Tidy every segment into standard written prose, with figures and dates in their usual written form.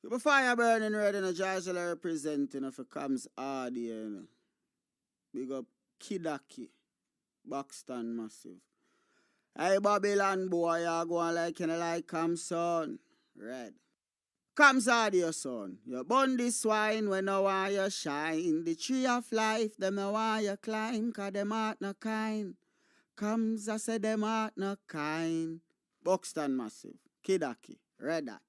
The fire burning red in a Georgia representing of a Kams audience. Big up Kidaki, Buxton massive. Hey Babylon boy, you go on like you like Kams son. Red. Kams audio son. You burn this swine when no want you shine. The tree of life, them no want you climb, cause them heart no kind. Kams I say them heart no kind. Buxton massive. Kidaki. Red that.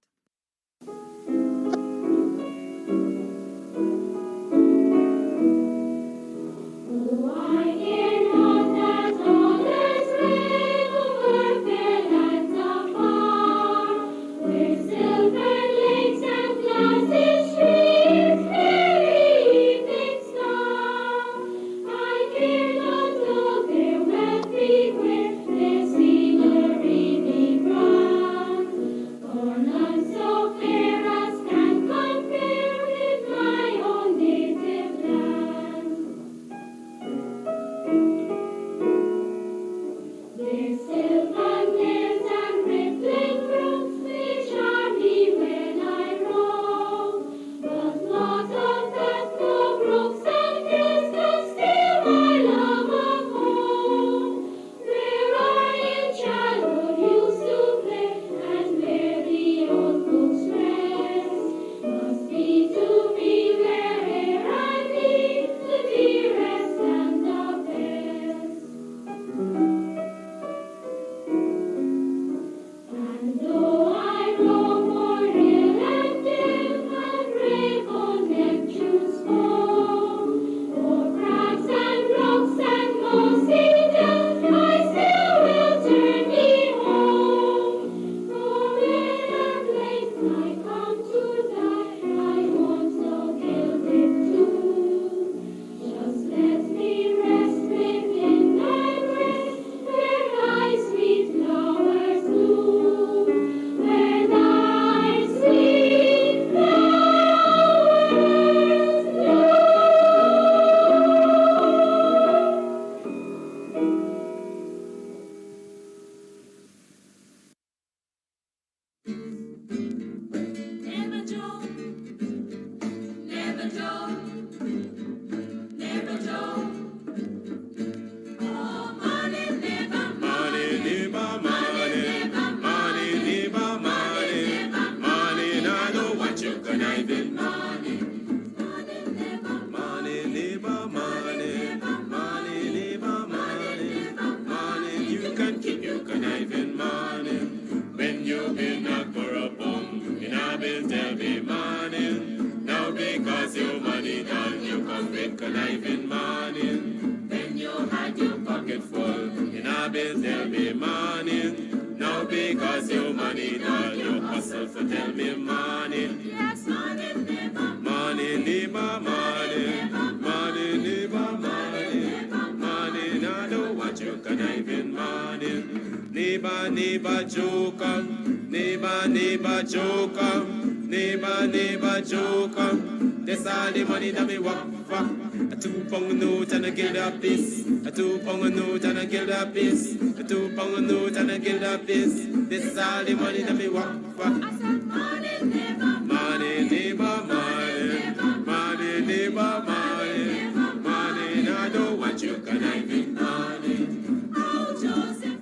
That's all the money that me work for. A 2 pound note and a guilder piece. A 2 pound note and a guilder piece. A 2 pound note and a guilder piece. This is all the money that me work for. I said money, neighbor, money, neighbor, money, money, neighbor, money, money. And I don't want you conniving money. Oh, Joseph.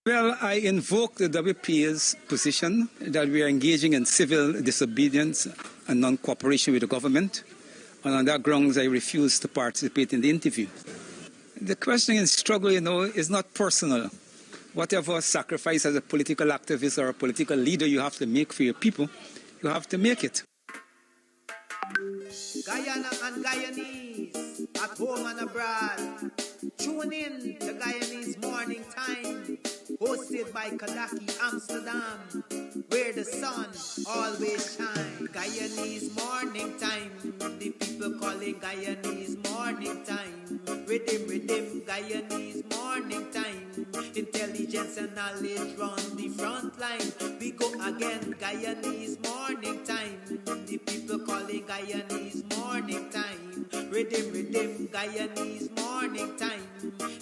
Well, I invoke the WPA's position that we are engaging in civil disobedience and non-cooperation with the government. And on that grounds, I refuse to participate in the interview. The question in struggle, is not personal. Whatever sacrifice as a political activist or a political leader you have to make for your people, you have to make it. Guyana and Guyanese, at home and abroad. Tune in to Guyanese Morning Time, hosted by Kadaki Amsterdam, where the sun always shines. Guyanese Morning Time, the people call it Guyanese Morning Time. Rhythm, Guyanese Morning Time. Intelligence and knowledge run the front line. We go again, Guyanese Morning Time. The people call it Guyanese Morning Time. Rhythm, Guyanese Morning morning time.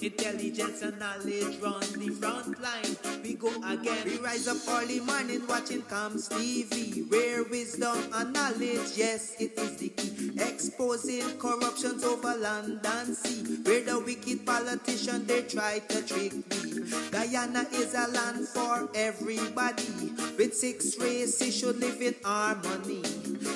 Intelligence and knowledge run the front line. We go again. We rise up early morning watching Kams TV, where wisdom and knowledge, yes, it is the key. Exposing corruptions over land and sea, where the wicked politicians, they try to trick me. Guyana is a land for everybody. With 6 races should live in harmony.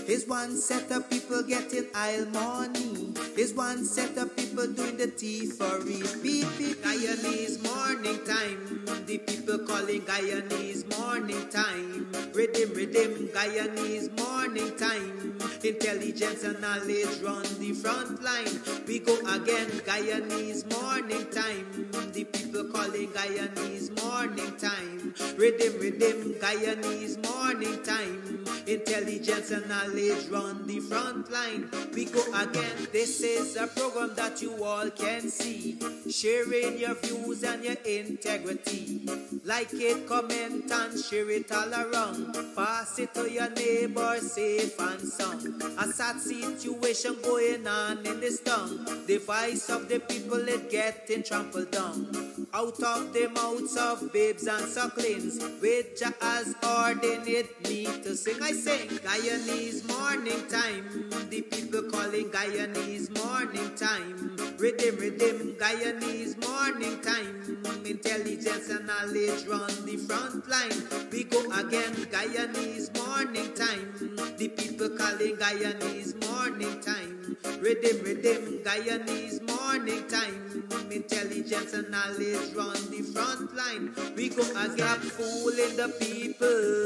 Is one set of people getting oil money. Is one set of people doing the thievery. Beep, beep, Guyanese morning time. The people calling Guyanese morning time. Rhythm, rhythm, Guyanese morning time. Intelligence and knowledge run the front line. We go again, Guyanese morning time. The people calling Guyanese morning time. Rhythm, rhythm, Guyanese morning time. Intelligence and knowledge run the front line. We go again. This is a program that you all can see, sharing your views and your integrity. Like it, comment and share it all around. Pass it to your neighbor, safe and sound. A sad situation going on in this town. The voice of the people is getting trampled down. Out of the mouths of babes and sucklings, with Jah as ordained me to sing. I sing Guyanese morning time. The people calling Guyanese morning time. Rhythm, rhythm, Guyanese morning time. Intelligence and knowledge run the front line. We go again, Guyanese morning time. The people calling Guyanese morning time. Rhythm, rhythm, Guyanese morning time. Intelligence and knowledge run the front line. We go again, fooling the people.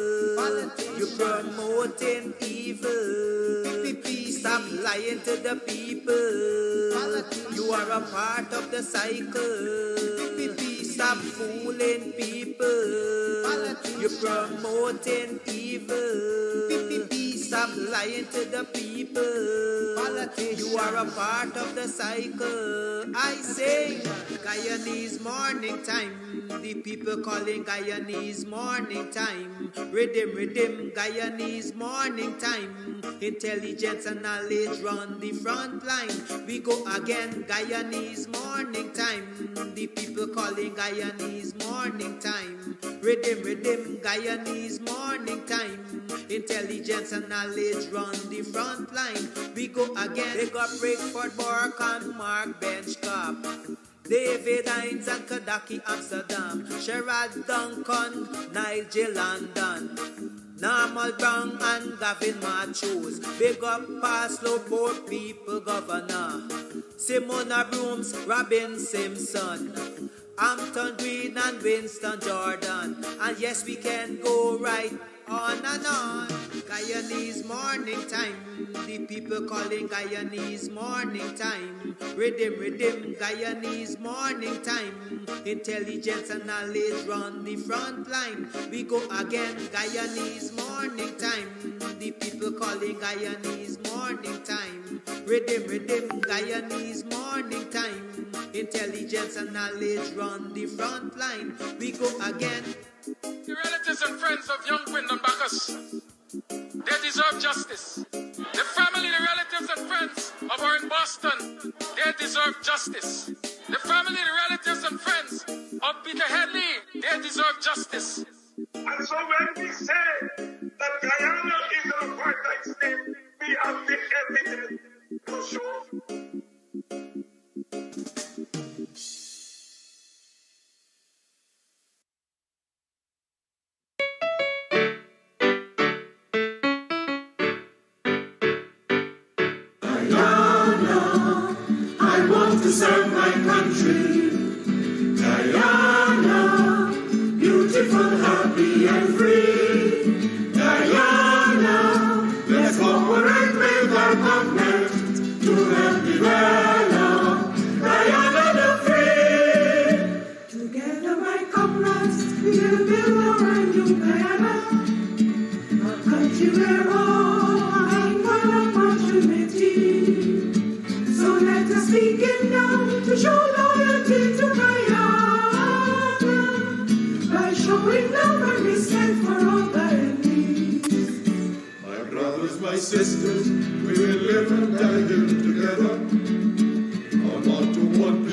You promoting evil. Stop lying to the people. You are a part of the cycle. Stop fooling people. You promoting evil. Stop lying to the people. You are a part of the cycle. I say Guyanese morning time. The people calling Guyanese morning time. Rhythm, rhythm, Guyanese morning time. Intelligence and knowledge run the front line. We go again, Guyanese morning time. The people calling Guyanese morning time. Rhythm, rhythm, Guyanese morning time. Intelligence and knowledge run the front line. We go again. They got Breakford, Bork and Mark Benchcop. David Hines and Kadaki Amsterdam. Sherrod Duncan, Nigel London. Normal Brown and Gavin Matthews. Big up Paslow Port People Governor. Simona Brooms, Robin Simpson. Hampton Green and Winston Jordan. And yes, we can go right on and on. Guyanese morning time. The people calling Guyanese morning time. Rhythm, rhythm, Guyanese morning time. Intelligence and knowledge run the front line. We go again, Guyanese morning time. The people calling Guyanese morning time. Rhythm, rhythm, Guyanese morning time. Intelligence and knowledge run the front line. We go again. The relatives and friends of young Wyndham Bacchus, they deserve justice. The family, the relatives and friends of our in Boston, they deserve justice. The family, the relatives and friends of Peter Headley, they deserve justice. And so when we say that Guyana is an apartheid state, we have the evidence to show. To serve my country, Guyana, beautiful, happy and free. Guyana, let's cooperate with our government to help develop Guyana the free. Together, my comrades, we will build our new Guyana, a country where all are equal opportunity. So let us begin now to show loyalty to Guyana by showing love and respect for all Guyanese. My brothers, my sisters, we will live and die here together. Our motto, one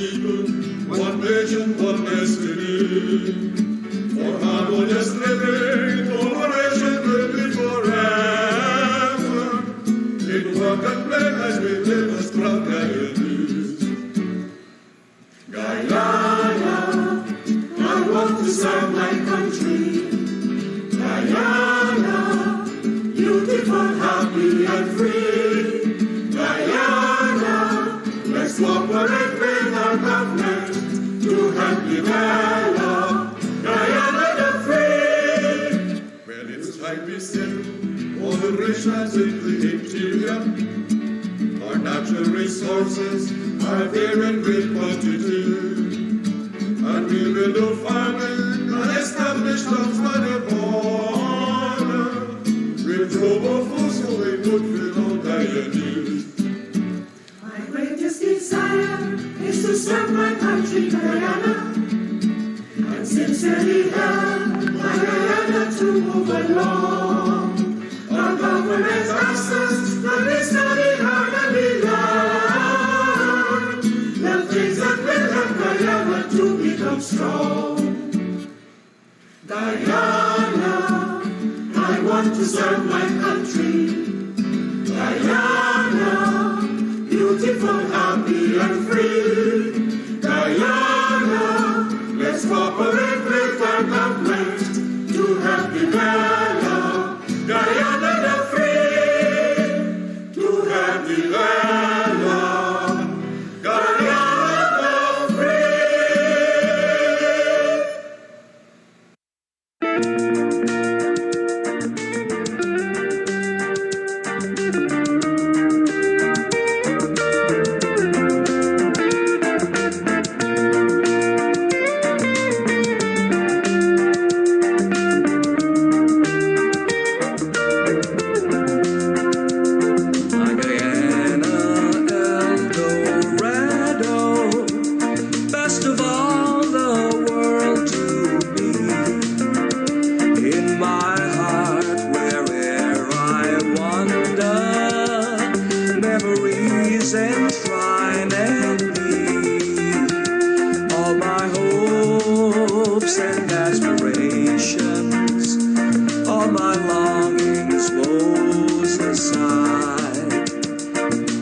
For harmonious living, cooperation will be forever. In work and play as we live as proud Guyanese. Guyana, I want to serve my country. Guyana, beautiful, happy and free. Guyana, let's cooperate with our government to help develop Guyana the free. Well, it's time we said all the rich lands in the interior. Our natural resources are there in great quantity. And we will do farming and establish jobs by the border. With global food so we could fill all Guyanese. My greatest desire is to serve my country, Guyana, and sincerely help my Guyana to move along. Our government asks us that we study hard and we learn the things that will help Guyana to become strong. Guyana, I want to serve my country. Guyana, beautiful, happy and free. Guyana, let's cooperate with our government to help develop Guyana the free. To help develop Guyana the free.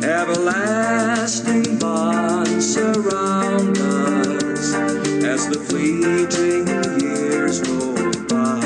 Everlasting bonds surround us as the fleeting years roll by.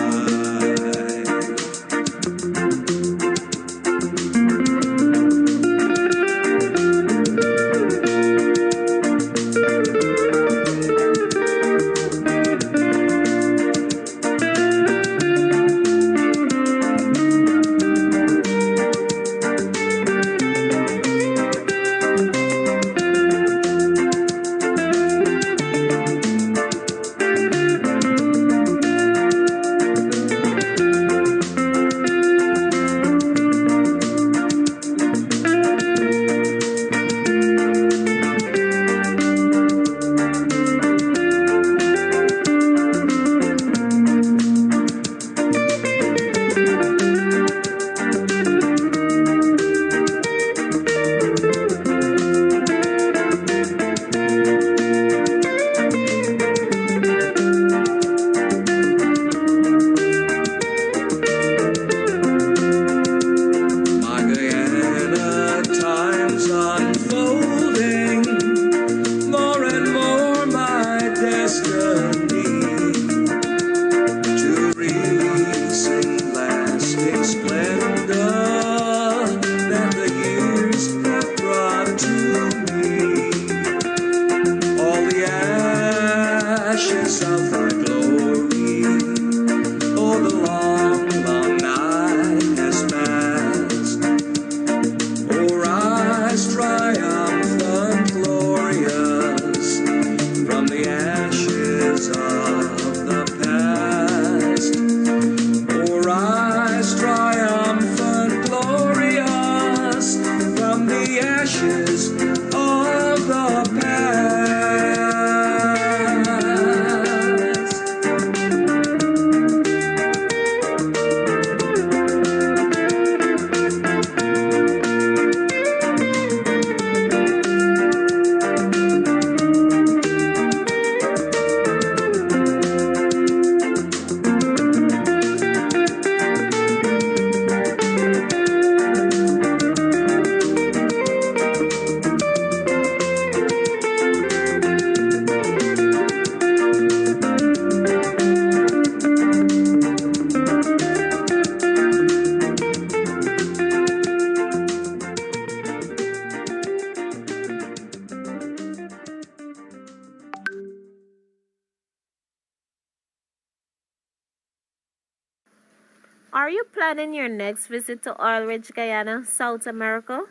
Are you planning your next visit to Oil-Rich Guyana, South America?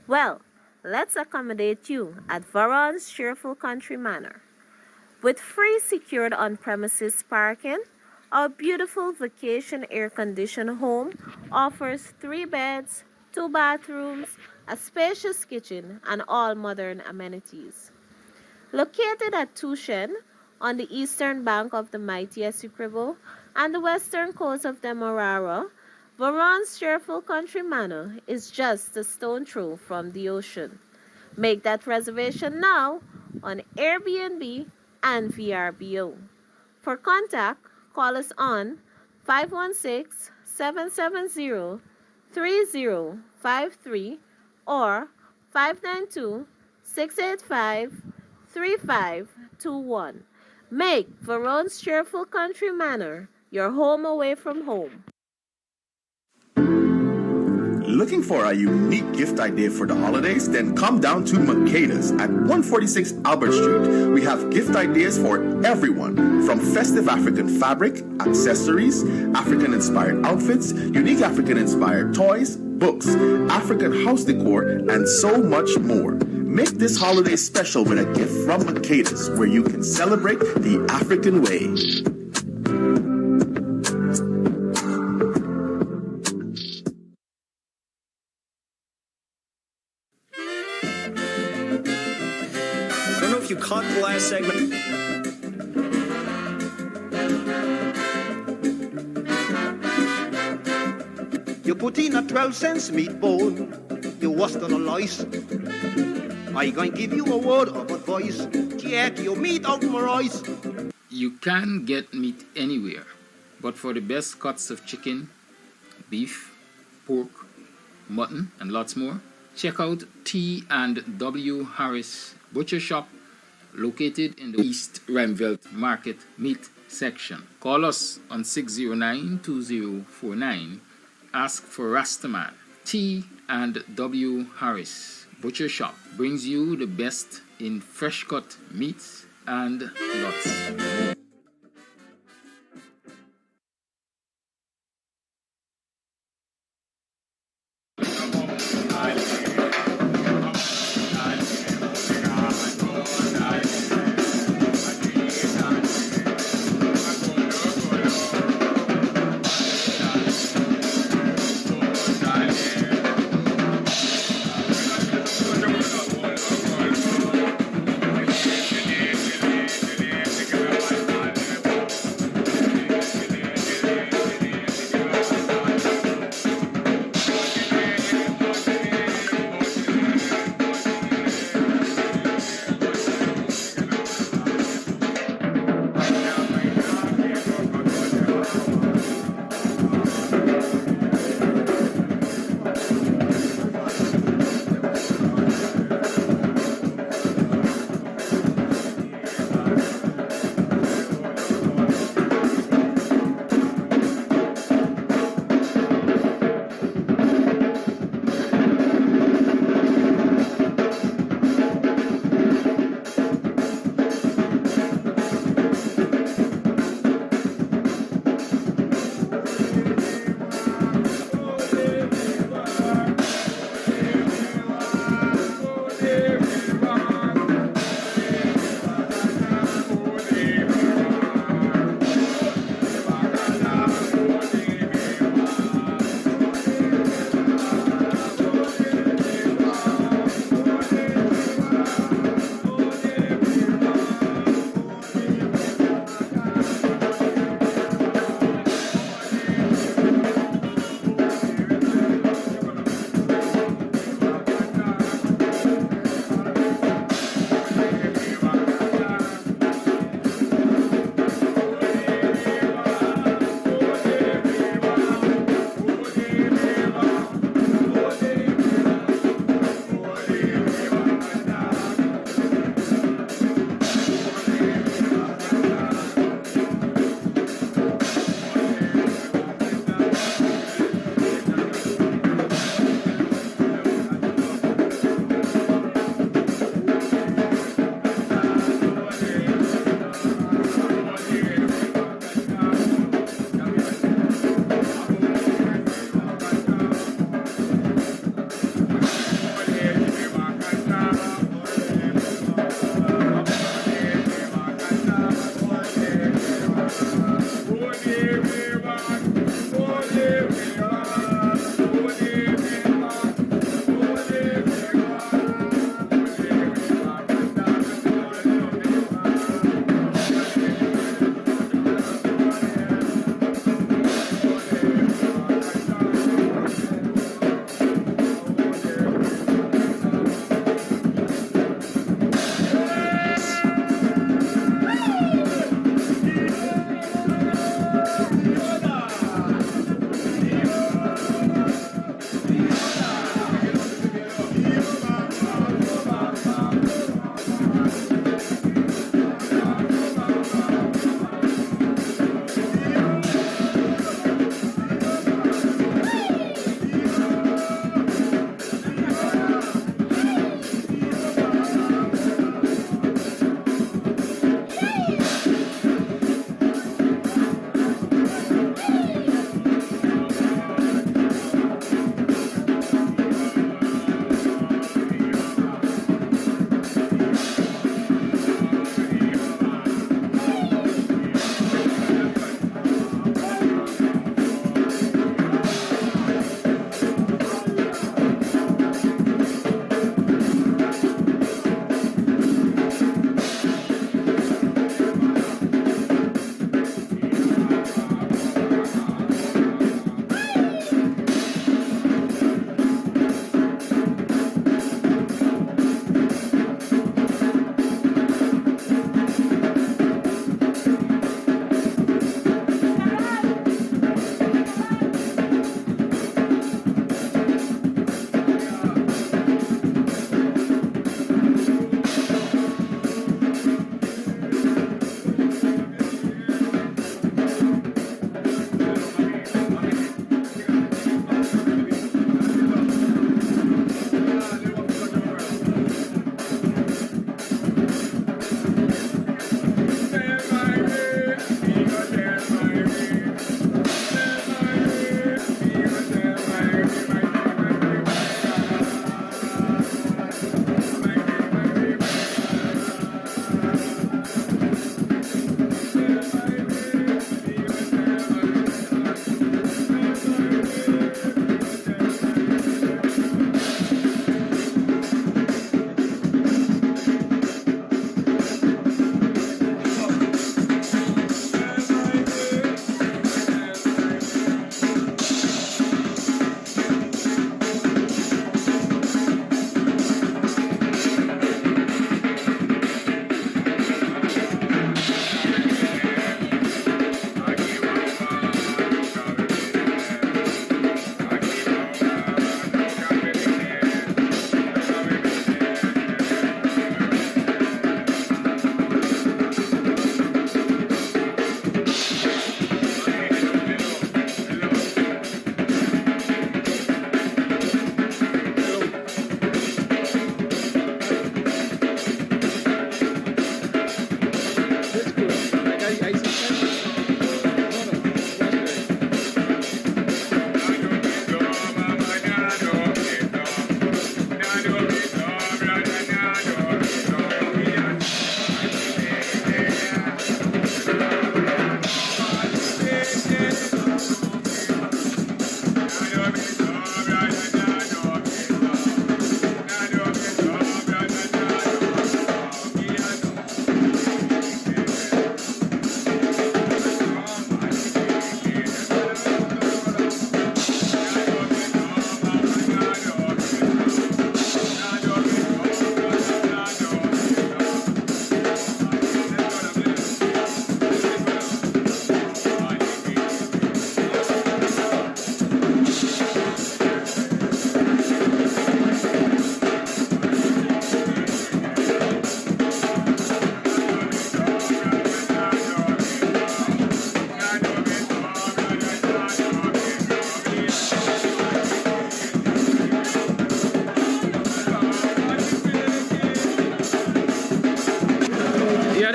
Well, let's accommodate you at Varon's Cheerful Country Manor. With free secured on-premises parking, our beautiful vacation air-conditioned home offers 3 beds, 2 bathrooms, a spacious kitchen, and all modern amenities. Located at Tushen, on the eastern bank of the mighty Essequibo and the western coast of Demerara, Varon's Cheerful Country Manor is just a stone throw from the ocean. Make that reservation now on Airbnb and VRBO. For contact, call us on 516-770-3053 or 592-685-3521. Make Varon's Cheerful Country Manor your home away from home. Looking for a unique gift idea for the holidays? Then come down to Makeda's at 146 Albert Street. We have gift ideas for everyone, from festive African fabric, accessories, African-inspired outfits, unique African-inspired toys, books, African house decor, and so much more. Make this holiday special with a gift from Makeda's, where you can celebrate the African way. I don't know if you caught the last segment. You put in a 12-cent meatball, you was gonna lice. I gonna give you a word of advice. Take your meat out my rice. You can get meat anywhere, but for the best cuts of chicken, beef, pork, mutton, and lots more, check out T&W Harris Butcher Shop, located in the East Remvelt Market Meat section. Call us on 609-2049. Ask for Rastaman. T&W Harris Butcher Shop brings you the best in fresh cut meats and lots more.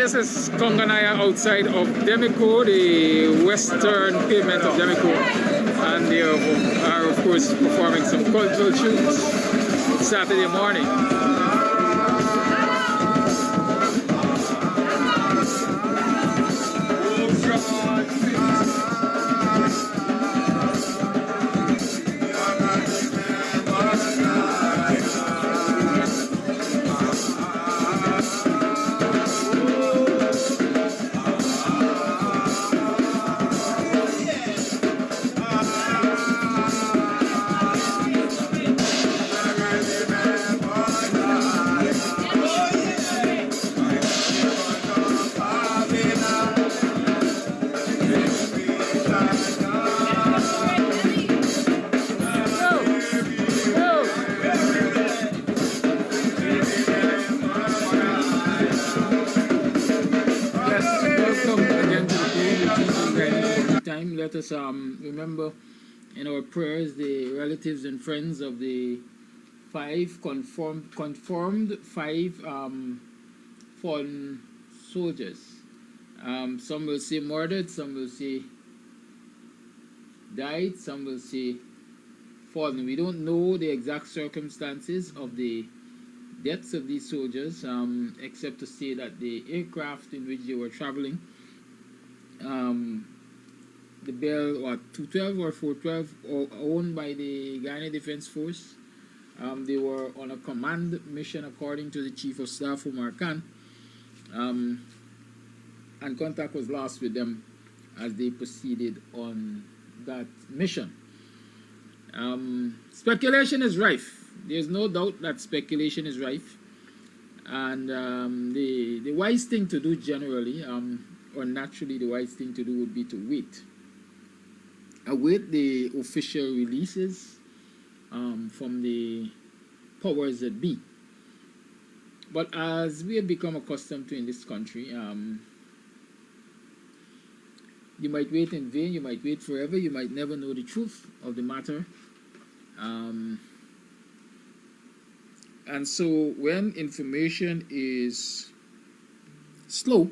this is Konganaya outside of Demico, the western pavement of Demico. And they are, of course, performing some cultural tunes Saturday morning. Let us remember in our prayers the relatives and friends of the confirmed five fallen soldiers. Some will say murdered, some will say died, some will say fallen. We don't know the exact circumstances of the deaths of these soldiers, except to say that the aircraft in which they were traveling, the Bell or 212 or 412, owned by the Guyana Defense Force. They were on a command mission according to the Chief of Staff, Umar Khan, and contact was lost with them as they proceeded on that mission. Speculation is rife. There's no doubt that speculation is rife, and the wise thing to do generally, or naturally the wise thing to do, would be to wait. Await the official releases from the powers that be. But as we have become accustomed to in this country, you might wait in vain, you might wait forever, you might never know the truth of the matter. And so when information is slow,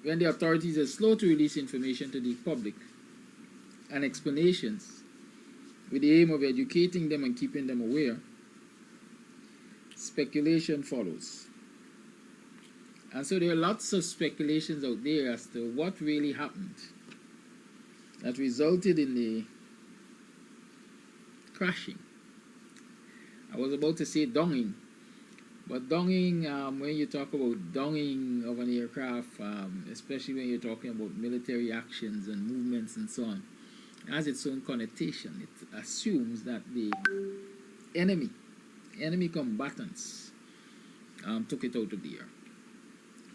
when the authorities are slow to release information to the public and explanations with the aim of educating them and keeping them aware, speculation follows. And so there are lots of speculations out there as to what really happened that resulted in the crashing. I was about to say donging. But donging, when you talk about donging of an aircraft, especially when you're talking about military actions and movements and so on, has its own connotation. It assumes that the enemy combatants took it out of the air.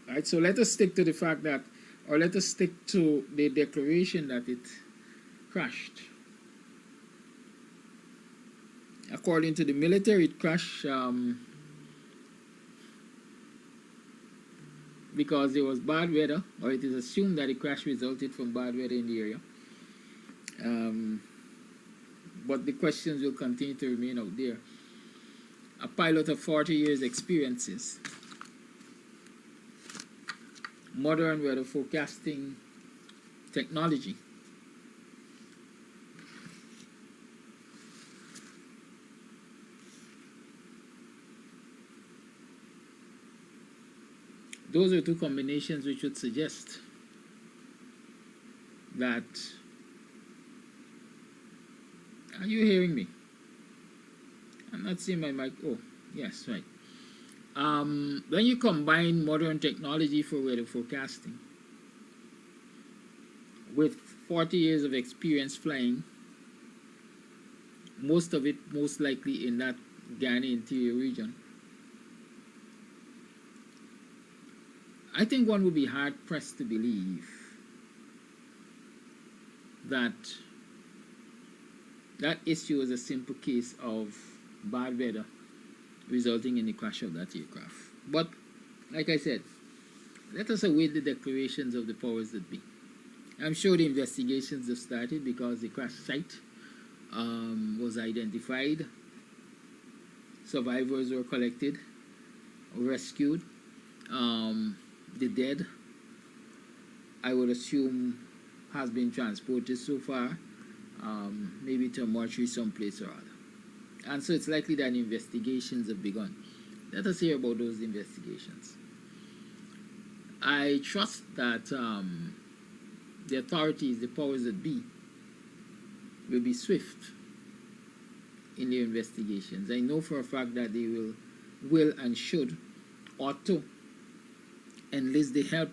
All right, so let us stick to the fact that, or let us stick to the declaration that it crashed. According to the military, it crashed because there was bad weather, or it is assumed that the crash resulted from bad weather in the area. But the questions will continue to remain out there. A pilot of 40 years experiences, modern weather forecasting technology, those are two combinations which would suggest that... Are you hearing me? I'm not seeing my mic. Oh, yes, right. When you combine modern technology for weather forecasting with 40 years of experience flying, most of it most likely in that Guyana interior region, I think one would be hard-pressed to believe that that issue is a simple case of bad weather resulting in the crash of that aircraft. But, like I said, let us await the declarations of the powers that be. I'm sure the investigations have started because the crash site was identified, survivors were collected, rescued. The dead, I would assume, has been transported so far, maybe to a mortuary someplace or other. And so it's likely that investigations have begun. Let us hear about those investigations. I trust that the authorities, the powers that be, will be swift in their investigations. I know for a fact that they will and should, ought to, enlist the help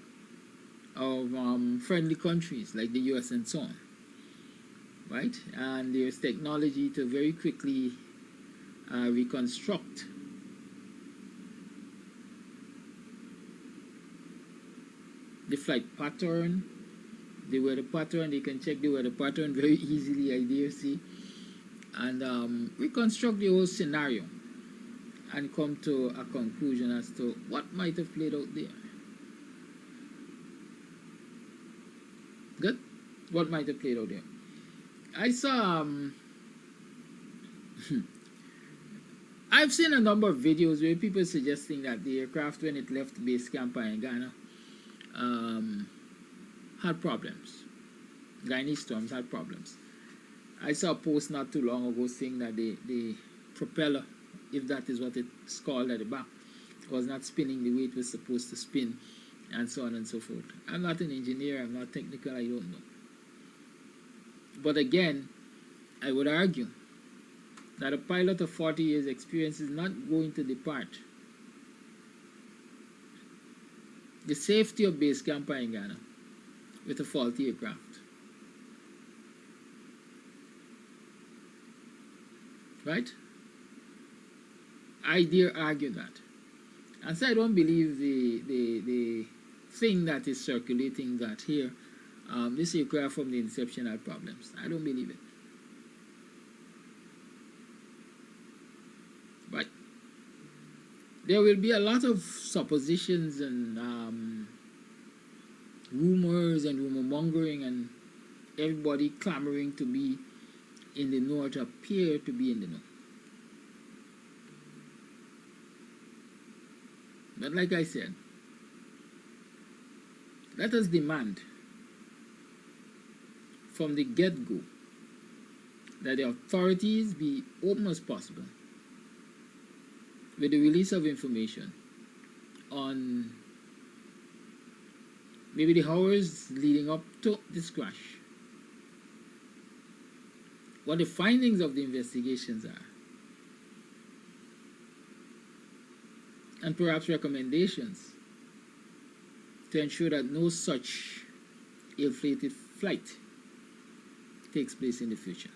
of friendly countries like the US and so on, right? And there's technology to very quickly reconstruct the flight pattern, the weather pattern. They can check the weather pattern very easily, I dare say, and reconstruct the whole scenario and come to a conclusion as to what might have played out there. Good? What might have played out there? I saw I've seen a number of videos where people suggesting that the aircraft, when it left base camp in Ghana, had problems. Guyanese storms had problems. I saw a post not too long ago saying that the propeller, if that is what it's called at the back, was not spinning the way it was supposed to spin, and so on and so forth. I'm not an engineer, I'm not technical, I don't know. But again, I would argue that a pilot of 40 years experience is not going to depart the safety of base camp in Ghana with a faulty aircraft. Right? I dare argue that. And so I don't believe the thing that is circulating that here, this aircraft from the inception had problems. I don't believe it. But there will be a lot of suppositions and rumors and rumor mongering and everybody clamoring to be in the know or to appear to be in the know. But like I said, let us demand from the get-go that the authorities be open as possible with the release of information on maybe the hours leading up to this crash, what the findings of the investigations are, and perhaps recommendations to ensure that no such ill-fated flight takes place in the future.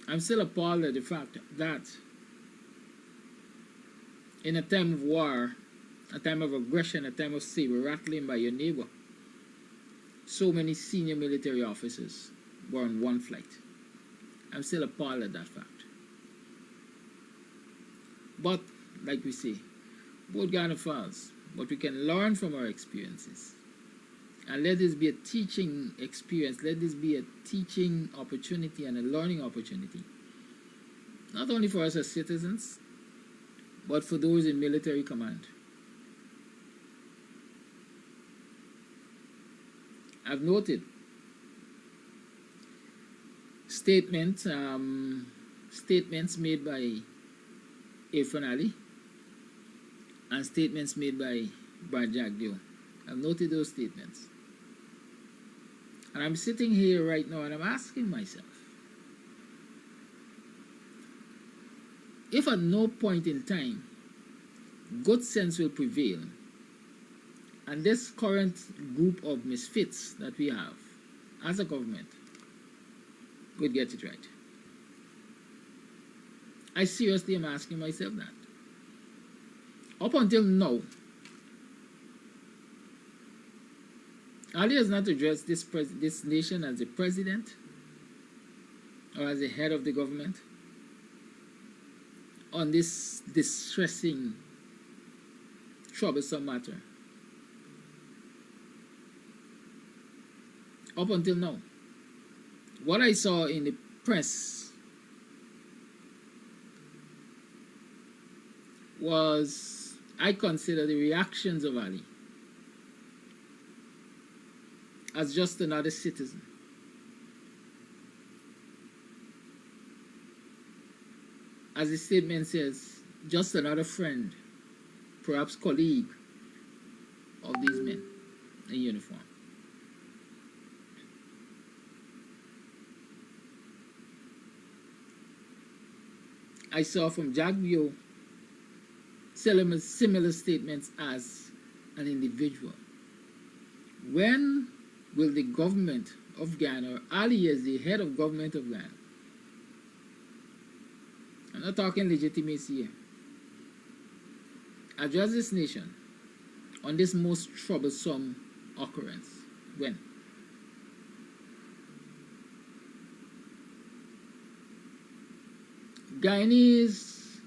I'm still appalled at the fact that in a time of war, a time of aggression, a time of saber-rattling by your neighbor, so many senior military officers were on one flight. I'm still appalled at that fact. But, like we say, both Ghana falls, but we can learn from our experiences. And let this be a teaching experience, let this be a teaching opportunity and a learning opportunity. Not only for us as citizens, but for those in military command. I've noted statements made by Irfan Ali and statements made by Jagdeo. I've noted those statements. And I'm sitting here right now and I'm asking myself, if at no point in time good sense will prevail and this current group of misfits that we have as a government would get it right. I seriously am asking myself that. Up until now, Ali has not addressed this nation as the president or as the head of the government on this distressing, troublesome matter. Up until now, what I saw in the press was, I consider the reactions of Ali as just another citizen. As the statement says, just another friend, perhaps colleague of these men in uniform. I saw from Jagvio similar statements as an individual. When will the government of Guyana, or Ali as the head of government of Guyana, I'm not talking legitimacy here, address this nation on this most troublesome occurrence? When? Guyanese,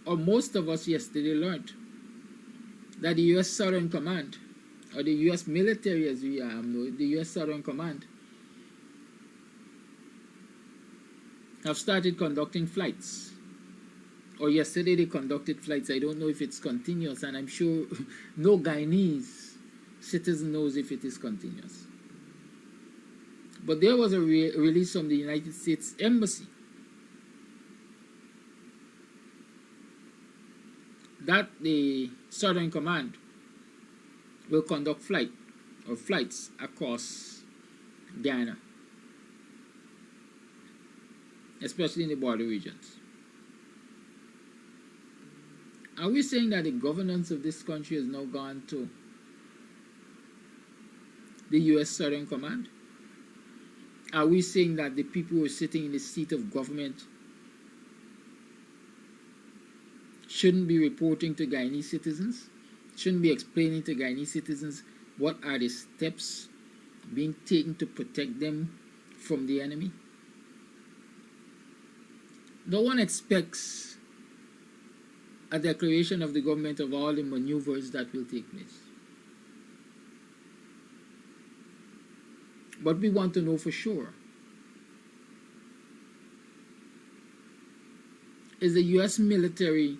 or most of us yesterday learned that the U.S. Southern Command, or the U.S. military as we know, the U.S. Southern Command, have started conducting flights. Or yesterday they conducted flights. I don't know if it's continuous, and I'm sure no Guyanese citizen knows if it is continuous. But there was a release from the United States Embassy that the Southern Command will conduct flights across Guyana, especially in the border regions. Are we saying that the governance of this country has now gone to the U.S. Southern Command? Are we saying that the people who are sitting in the seat of government shouldn't be reporting to Guyanese citizens, shouldn't be explaining to Guyanese citizens what are the steps being taken to protect them from the enemy? No one expects a declaration of the government of all the maneuvers that will take place. But we want to know for sure. Is the U.S. military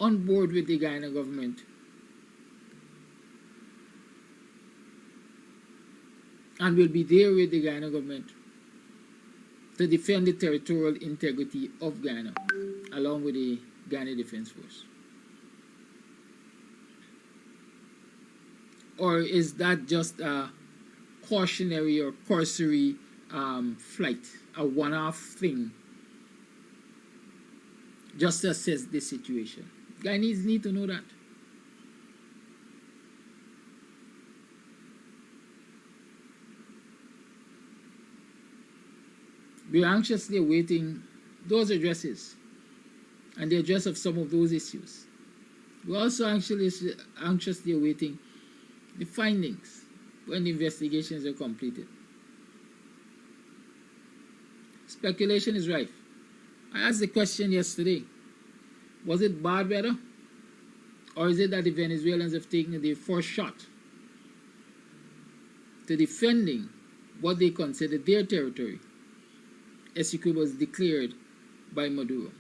on board with the Guyana government and will be there with the Guyana government to defend the territorial integrity of Guyana along with the Guyana Defense Force? Or is that just a cautionary or cursory flight, a one-off thing, just to assess the situation? Guyanese need to know that. We are anxiously awaiting those addresses and the address of some of those issues. We are also anxiously awaiting the findings when the investigations are completed. Speculation is rife. I asked the question yesterday, was it bad weather? Or is it that the Venezuelans have taken the first shot to defending what they consider their territory, Essequibo was declared by Maduro?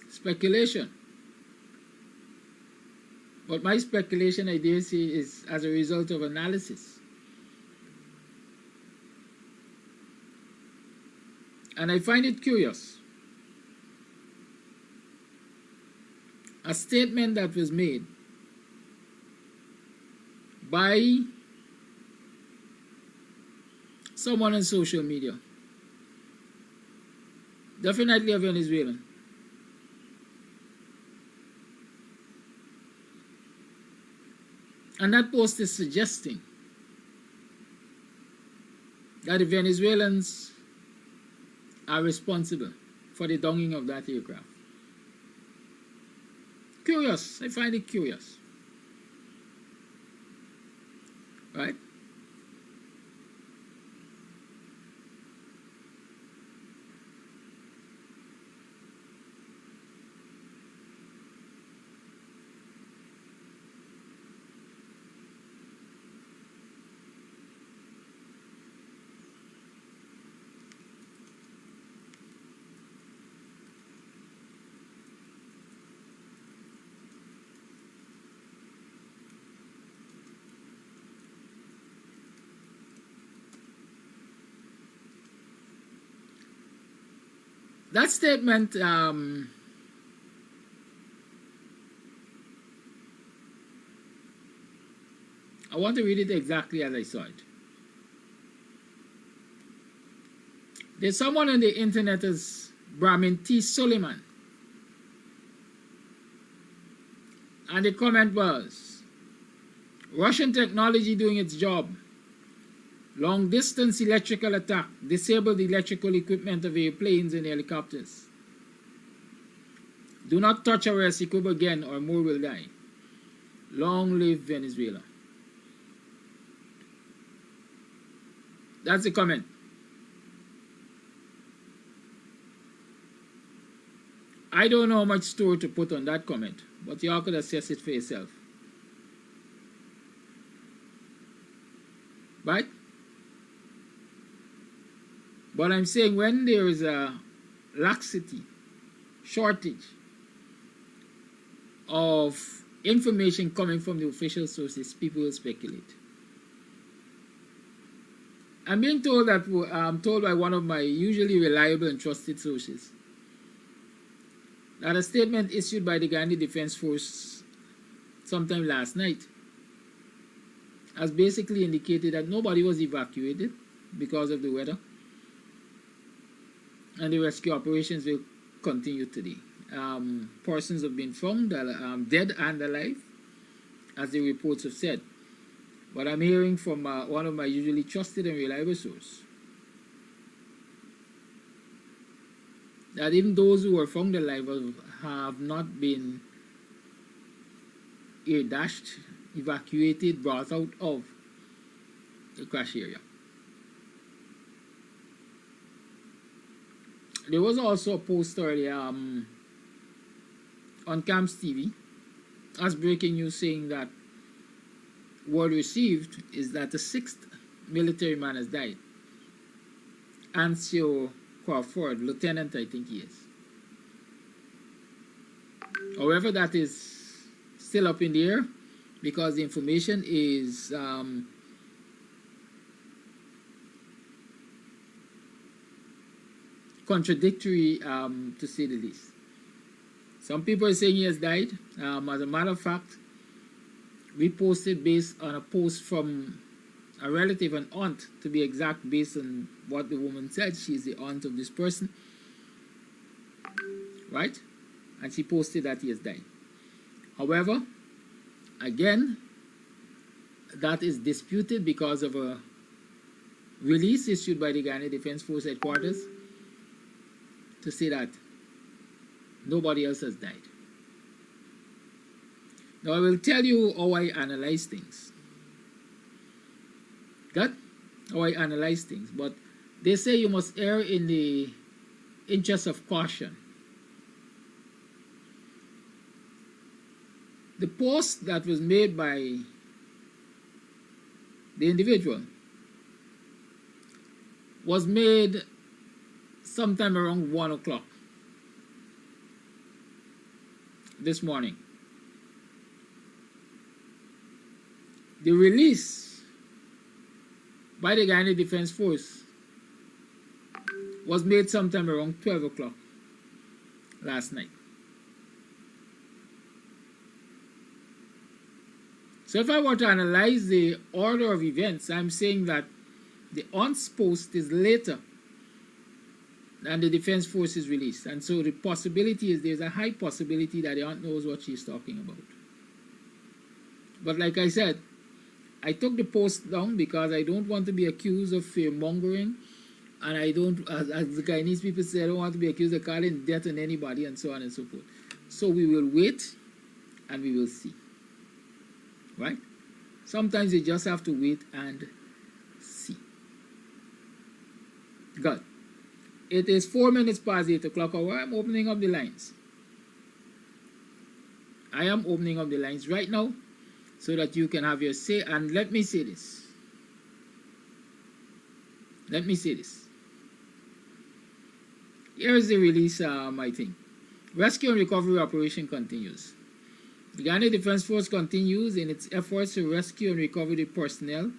Speculation. But my speculation, I dare say, is as a result of analysis. And I find it curious. A statement that was made by someone on social media, definitely a Venezuelan, and that post is suggesting that the Venezuelans are responsible for the downing of that aircraft. Curious. I find it curious. Right? That statement, I want to read it exactly as I saw it. There's someone on the internet as Brahmin T. Suleiman. And the comment was, Russian technology doing its job. Long distance electrical attack disabled the electrical equipment of airplanes and helicopters. Do not touch our Essecubo again or more will die. Long live Venezuela. That's the comment. I don't know how much store to put on that comment, but y'all could assess it for yourself. Right? But I'm saying when there is a laxity, shortage of information coming from the official sources, people will speculate. I'm being told that I'm told by one of my usually reliable and trusted sources that a statement issued by the Guyana Defense Force sometime last night has basically indicated that nobody was evacuated because of the weather and the rescue operations will continue today. Persons have been found dead and alive, as the reports have said. But I'm hearing from one of my usually trusted and reliable sources that even those who were found alive have not been air dashed, evacuated, brought out of the crash area. There was also a post earlier on Kams Tv as breaking news saying that word received is that the 6th military man has died. Ancio Crawford, lieutenant I think he is. However, that is still up in the air because the information is contradictory to say the least. Some people are saying he has died. As a matter of fact, we posted based on a post from a relative, an aunt to be exact, based on what the woman said. She's the aunt of this person, right? And she posted that he has died. However, again, that is disputed because of a release issued by the Guyana Defense Force headquarters to say that nobody else has died. Now I will tell you how I analyze things. Got how I analyze things, but they say you must err in the interest of caution. The post that was made by the individual was made sometime around 1 o'clock this morning. The release by the Guyana Defense Force was made sometime around 12 o'clock last night. So if I were to analyze the order of events, I'm saying that the aunt's post is later than the Defense Force's release. And so the possibility is, there's a high possibility that the aunt knows what she's talking about. But like I said, I took the post down because I don't want to be accused of fear-mongering, and I don't, as the Guyanese people say, I don't want to be accused of calling death on anybody, and so on and so forth. So we will wait and we will see. Right? Sometimes you just have to wait and see. Good. It is 4 minutes past 8 o'clock hour. I'm opening up the lines. I am opening up the lines right now so that you can have your say. And let me say this. Let me say this. Here is the release, I think. Rescue and recovery operation continues. The Guyana Defense Force continues in its efforts to rescue and recover the personnel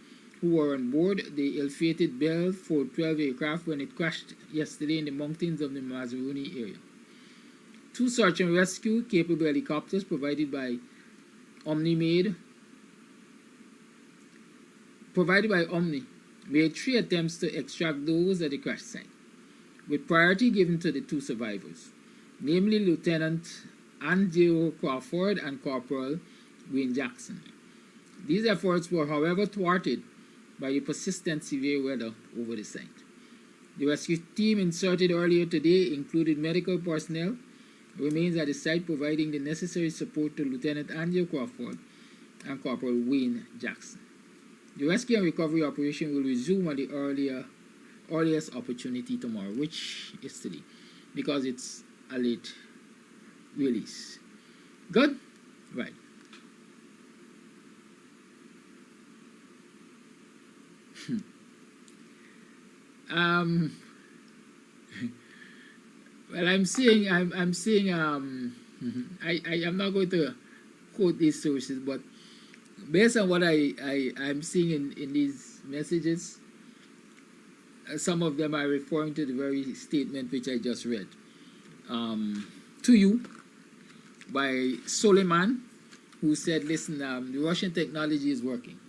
who were on board the ill-fated Bell 412 aircraft when it crashed yesterday in the mountains of the Mazaruni area. 2 search and rescue capable helicopters provided by Omni made 3 attempts to extract those at the crash site, with priority given to the 2 survivors, namely Lieutenant Andrew Crawford and Corporal Wayne Jackson. These efforts were, however, thwarted by the persistent severe weather over the site. The rescue team inserted earlier today included medical personnel, remains at the site providing the necessary support to Lieutenant Andrew Crawford and Corporal Wayne Jackson. The rescue and recovery operation will resume at the earliest opportunity tomorrow, which is today, because it's a late release. Good? Right. Well, I'm seeing I'm not going to quote these sources, but based on what I'm seeing in these messages, some of them are referring to the very statement which I just read to you by Suleiman, who said, listen, the Russian technology is working.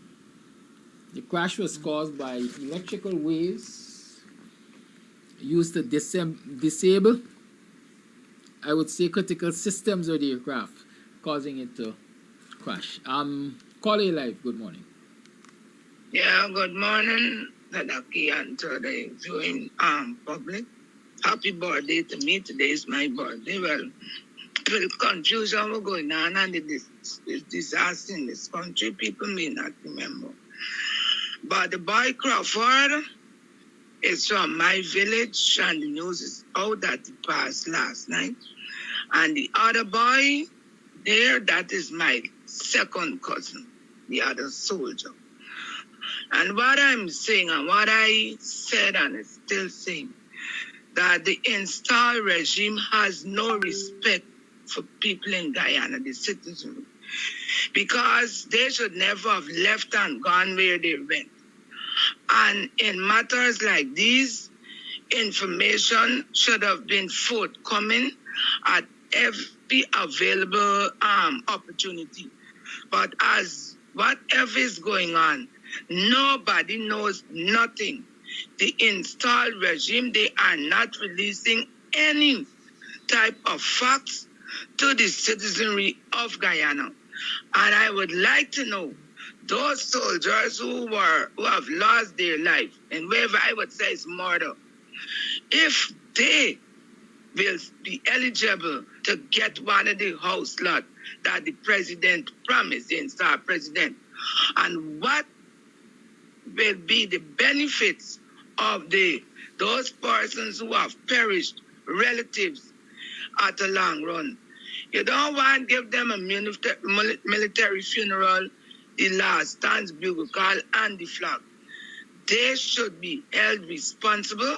The crash was caused by electrical waves used to disable, I would say, critical systems of the aircraft, causing it to crash. Callie Live, good morning. Yeah, good morning, Tadaki, and to the viewing public. Happy birthday to me. Today is my birthday. Well, the confusion was going on and the disaster in this country, people may not remember. But the boy Crawford is from my village, and the news is out that he passed last night. And the other boy there, that is my second cousin, the other soldier. And what I'm saying and what I said and is still saying, that the installed regime has no respect for people in Guyana, the citizens, because they should never have left and gone where they went. And in matters like these, information should have been forthcoming at every available opportunity. But as whatever is going on, nobody knows nothing. The installed regime, they are not releasing any type of facts to the citizenry of Guyana. And I would like to know those soldiers who have lost their life, and wherever I would say is murder, if they will be eligible to get one of the house lot that the president promised, the installed president, and what will be the benefits of those persons who have perished, relatives, at the long run. You don't want to give them a military funeral, the last stands, bugle call, and the flag. They should be held responsible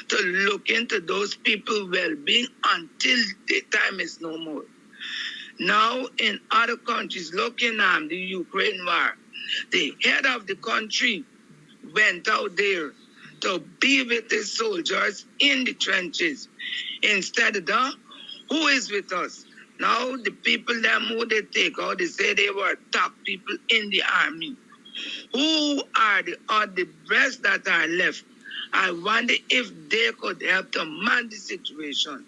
to look into those people's well-being until the time is no more. Now, in other countries, looking at the Ukraine war, the head of the country went out there to be with the soldiers in the trenches. Instead of that, who is with us? Now, the people them who they take out, they say they were top people in the army. Who are the rest that are left? I wonder if they could help to man the situation.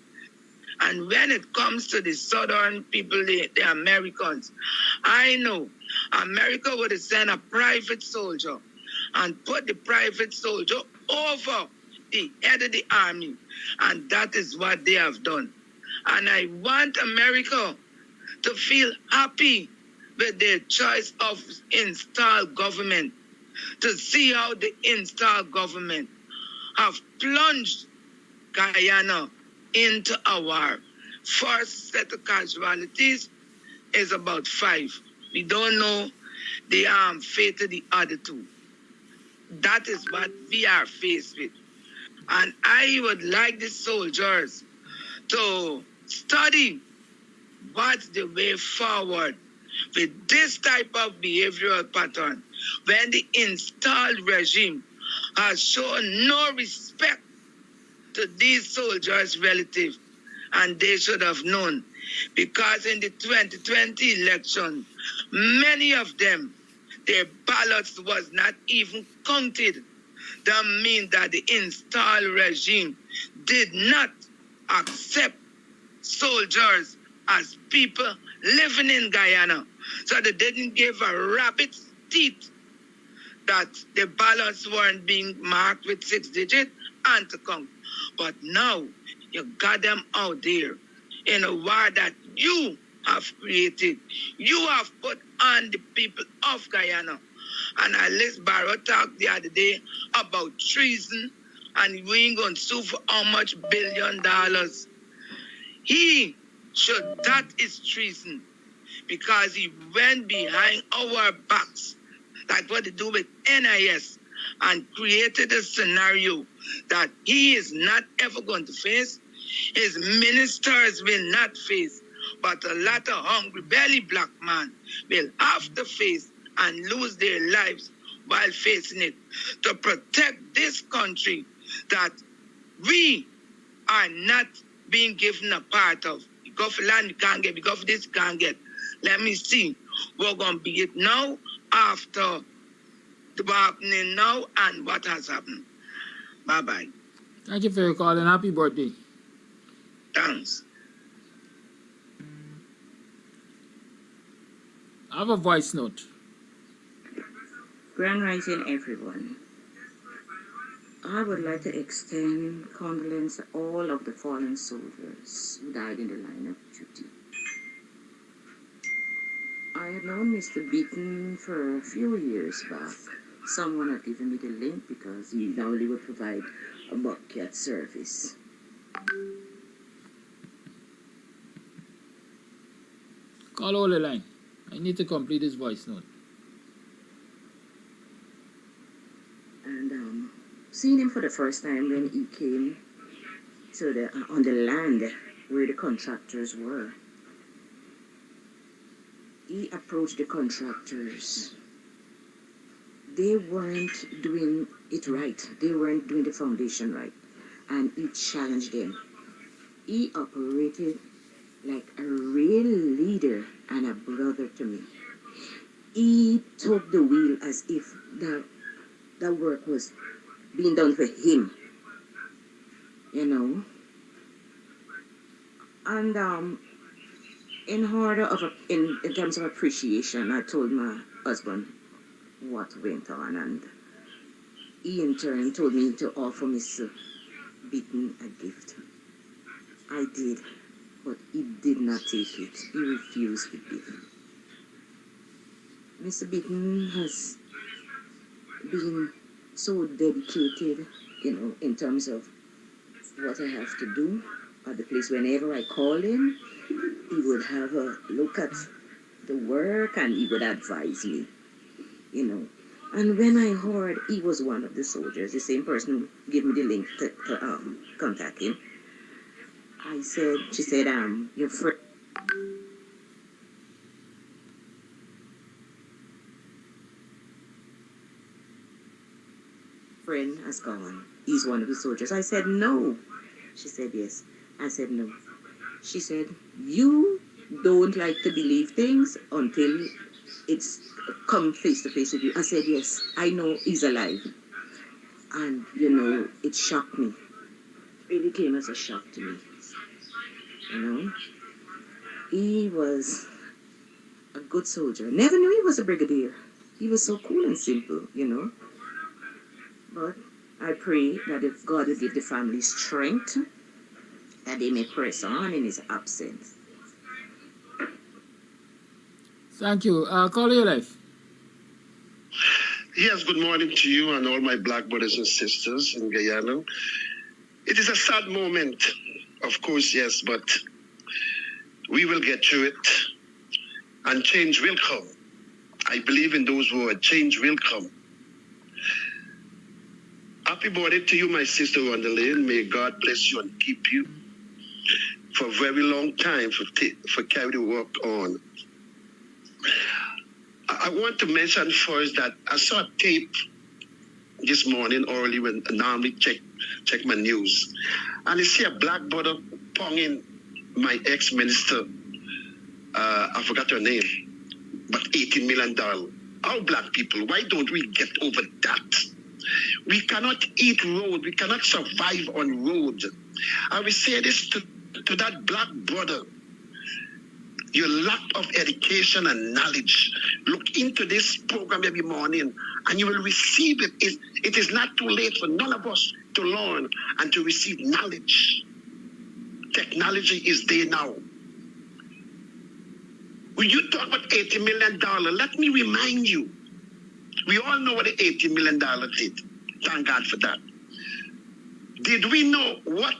And when it comes to the southern people, the Americans, I know America would send a private soldier and put the private soldier over the head of the army. And that is what they have done. And I want America to feel happy with their choice of installed government, to see how the installed government have plunged Guyana into a war. First set of casualties is about 5. We don't know the fate of the other 2. That is what we are faced with. And I would like the soldiers to study what's the way forward. with this type of behavioral pattern, when the installed regime has shown no respect to these soldiers' relatives, and they should have known, because in the 2020 election, many of them, their ballots was not even counted. That means that the installed regime did not accept soldiers as people living in Guyana. So they didn't give a rabbit's teeth that the ballots weren't being marked with 6 digits and to count. But now you got them out there in a war that you have created. You have put on the people of Guyana. And Alice Barrow talked the other day about treason, and we ain't going to sue for how much $1 billion. That is treason, because he went behind our backs, like what they do with NIS, and created a scenario that he is not ever going to face, his ministers will not face, but a lot of hungry belly black man will have to face and lose their lives while facing it, to protect this country that we are not being given a part of. You go for land, you can't get. You go for this, you can't get. Let me see. We're going to be it now, after the happening now, and what has happened. Bye-bye. Thank you for your call and happy birthday. Thanks. I have a voice note. Grand Rising, everyone. I would like to extend condolence to all of the fallen soldiers who died in the line of duty. I had known Mr. Beaton for a few years back. Someone had given me the link because he normally would provide a bucket service. Call all the line. I need to complete this voice note. And seeing him for the first time when he came to the on the land where the contractors were. He approached the contractors. They weren't doing it right. They weren't doing the foundation right. And he challenged them. He operated like a real leader and a brother to me. He took the wheel as if that work was being done for him. You know? And in terms of appreciation, I told my husband what went on, and he in turn told me to offer Mr. Beaton a gift. I did, but he did not take it. He refused to give. Mr. Beaton has been so dedicated, you know, in terms of what I have to do at the place. Whenever I call him, he would have a look at the work and he would advise me, you know. And when I heard he was one of the soldiers, the same person who gave me the link to contact him, she said, your friend has gone. He's one of the soldiers. I said, no. She said, yes. I said, no. She said, you don't like to believe things until it's come face to face with you. I said, yes, I know he's alive. And, you know, it shocked me. It really came as a shock to me. You know? He was a good soldier. Never knew he was a brigadier. He was so cool and simple, you know? But I pray that if God will give the family strength, that they may press on in his absence. Thank you. Call your life. Yes, good morning to you and all my black brothers and sisters in Guyana. It is a sad moment, of course, yes, but we will get through it and change will come. I believe in those words, change will come. Happy birthday to you, my sister on the lane. May God bless you and keep you for a very long time for carry the work on. I want to mention first that I saw a tape this morning early when I normally check my news. And you see a black brother ponging my ex-minister, I forgot her name, but $18 million. Our black people, why don't we get over that? We cannot eat road. We cannot survive on road. I will say this to that black brother. Your lack of education and knowledge. Look into this program every morning and you will receive it. It is not too late for none of us to learn and to receive knowledge. Technology is there now. When you talk about $80 million, let me remind you, we all know what the $80 million did. Thank God for that. Did we know what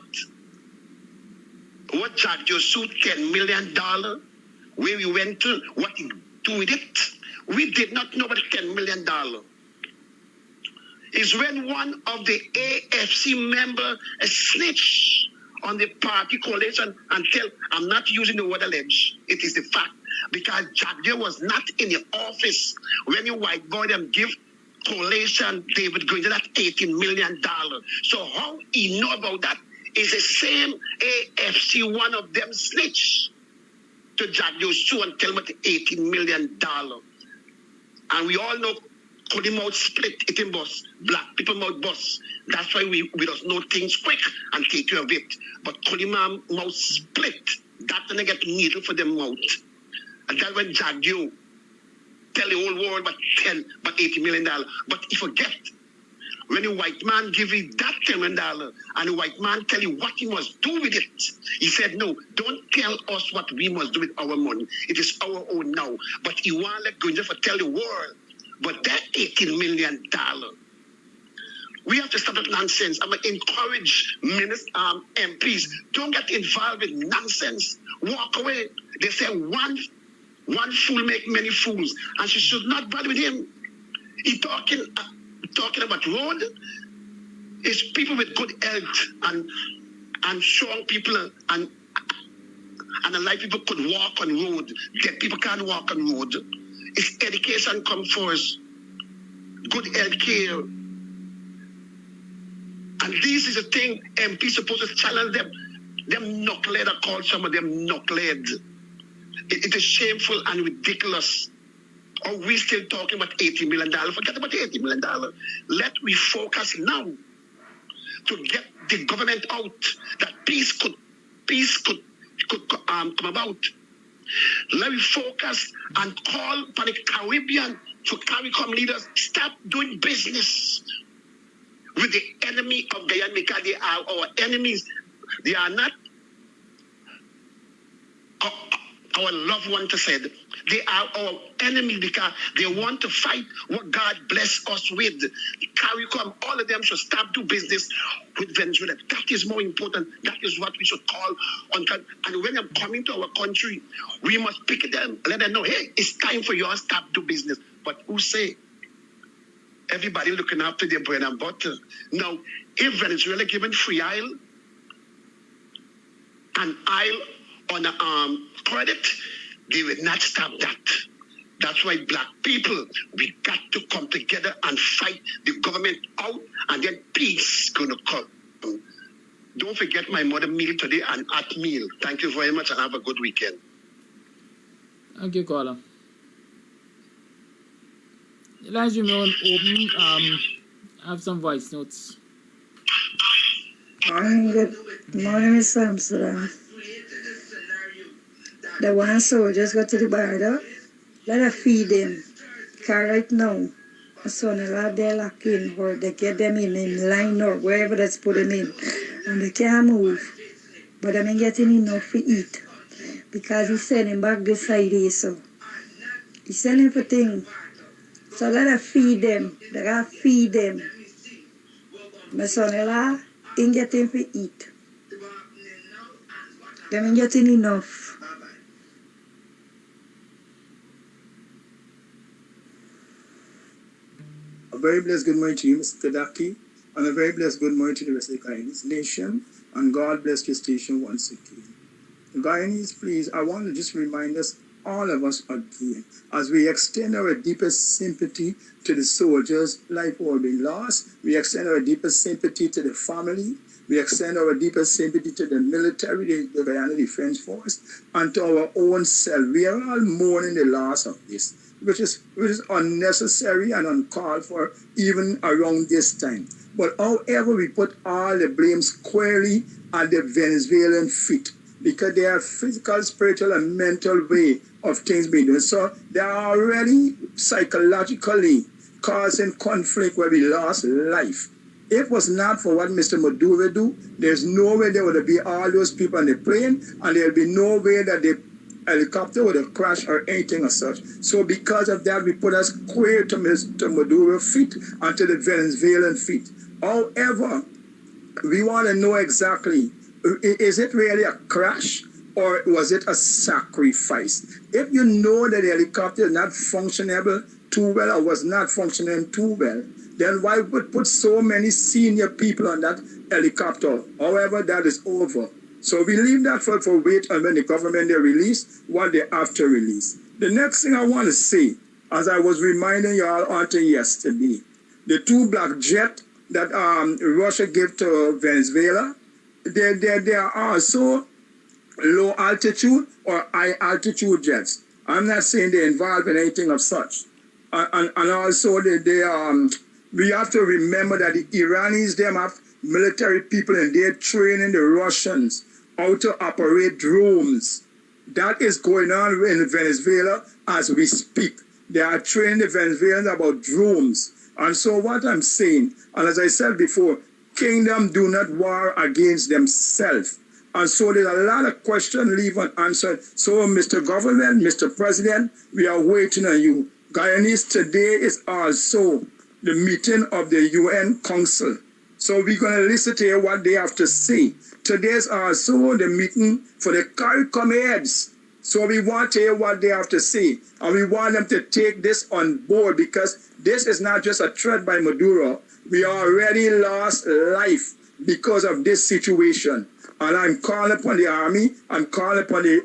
Jack Josu $10 million, where we went to, what he do with it? We did not know about $10 million. Is when one of the AFC member snitched on the party coalition and tell, I'm not using the word allege, it is the fact, because Jack Joe was not in the office when the white boy them give coalition David Green that $18 million. So how he know about that is the same AFC, one of them snitch to Jack Joe and tell him about $18 million. And we all know Cody mouth split, it in bus, black people mouth bus. That's why we don't know things quick and take care of it. But Cody mouth split, that's when they get needle for them mouth. And that's when Jack Joe tell the whole world about $80 million. But he forget, when the white man give you that $10 million and the white man tell you what he must do with it, he said, no, don't tell us what we must do with our money. It is our own now. But he want to let go just for tell the world. But that $18 million, we have to stop that nonsense. I'm going to encourage MPs, don't get involved with nonsense. Walk away. They say one fool make many fools, and she should not bother with him. He talking about road. It's people with good health and strong people and a lot of people could walk on road. Dead people can't walk on road. It's education come first. Good health care. And this is a thing MP supposed to challenge them. Them knucklehead, I call some of them knucklehead. It is shameful and ridiculous. Are we still talking about $80 million? Forget about the $80 million. Let me focus now to get the government out, that peace could come about. Let me focus and call for the Caribbean, for CARICOM leaders, stop doing business with the enemy of Guyana, because they are our enemies. They are not our loved one to say. They are our enemies because they want to fight what God bless us with. CARICOM, all of them should stop do business with Venezuela. That is more important. That is what we should call on. And when they're coming to our country, we must pick them, let them know, hey, it's time for you to stop do business. But who say? Everybody looking after their bread and butter. Now, if Venezuela given free aisle and aisle on credit, they will not stop that. That's why black people, we got to come together and fight the government out, and then peace gonna come. Don't forget my mother meal today and at meal. Thank you very much and have a good weekend. Thank you, caller. Elijah, you open, have some voice notes. Morning, good morning, Mr. Amsterdam. The one soldiers go to the border, let us feed them. Because right now, my son-in-law, they're locked in, or they get them in line or wherever that's put them in, and they can't move. But I'm not getting enough to eat, because he's sending back this side here, so. He's sending for things. So let us feed them. They gotta feed them. My son-in-law ain't getting to eat. They ain't getting enough. A very blessed good morning to you, Mr. Kadaki, and a very blessed good morning to the rest of the Guyanese nation, and God bless your station once again. Guyanese, please, I want to just remind us all of us again, as we extend our deepest sympathy to the soldiers' life who have been lost. We extend our deepest sympathy to the family. We extend our deepest sympathy to the military, the Guyana Defense Force, and to our own self. We are all mourning the loss of this, which is unnecessary and uncalled for even around this time. But however, we put all the blame squarely at the Venezuelan feet, because they are physical, spiritual, and mental way of things being done. So they are already psychologically causing conflict where we lost life. If it was not for what Mr. Maduro do, there's no way there would be all those people on the plane, and there would be no way that the helicopter would have crashed or anything as such. So because of that, we put us square to Mr. Maduro's feet and to the Venezuelan feet. However, we want to know exactly, is it really a crash or was it a sacrifice? If you know that the helicopter is not functionable too well or was not functioning too well, then why would put so many senior people on that helicopter? However, that is over. So we leave that for wait and when the government they release what they have to release. The next thing I want to say, as I was reminding you all until yesterday, the 2 black jets that Russia gave to Venezuela, they are also low altitude or high altitude jets. I'm not saying they're involved in anything of such. And also we have to remember that the Iranis, them have military people and they're training the Russians how to operate drones. That is going on in Venezuela as we speak. They are training the Venezuelans about drones. And so what I'm saying, and as I said before, kingdom do not war against themselves. And so there's a lot of questions leave unanswered. So Mr. Government, Mr. President, we are waiting on you. Guyanese, today is also the meeting of the UN Council. So we're going to listen to hear what they have to say. Today is also the meeting for the CARICOM heads. So we want to hear what they have to say. And we want them to take this on board, because this is not just a threat by Maduro. We already lost life because of this situation. And I'm calling upon the army, I'm calling upon the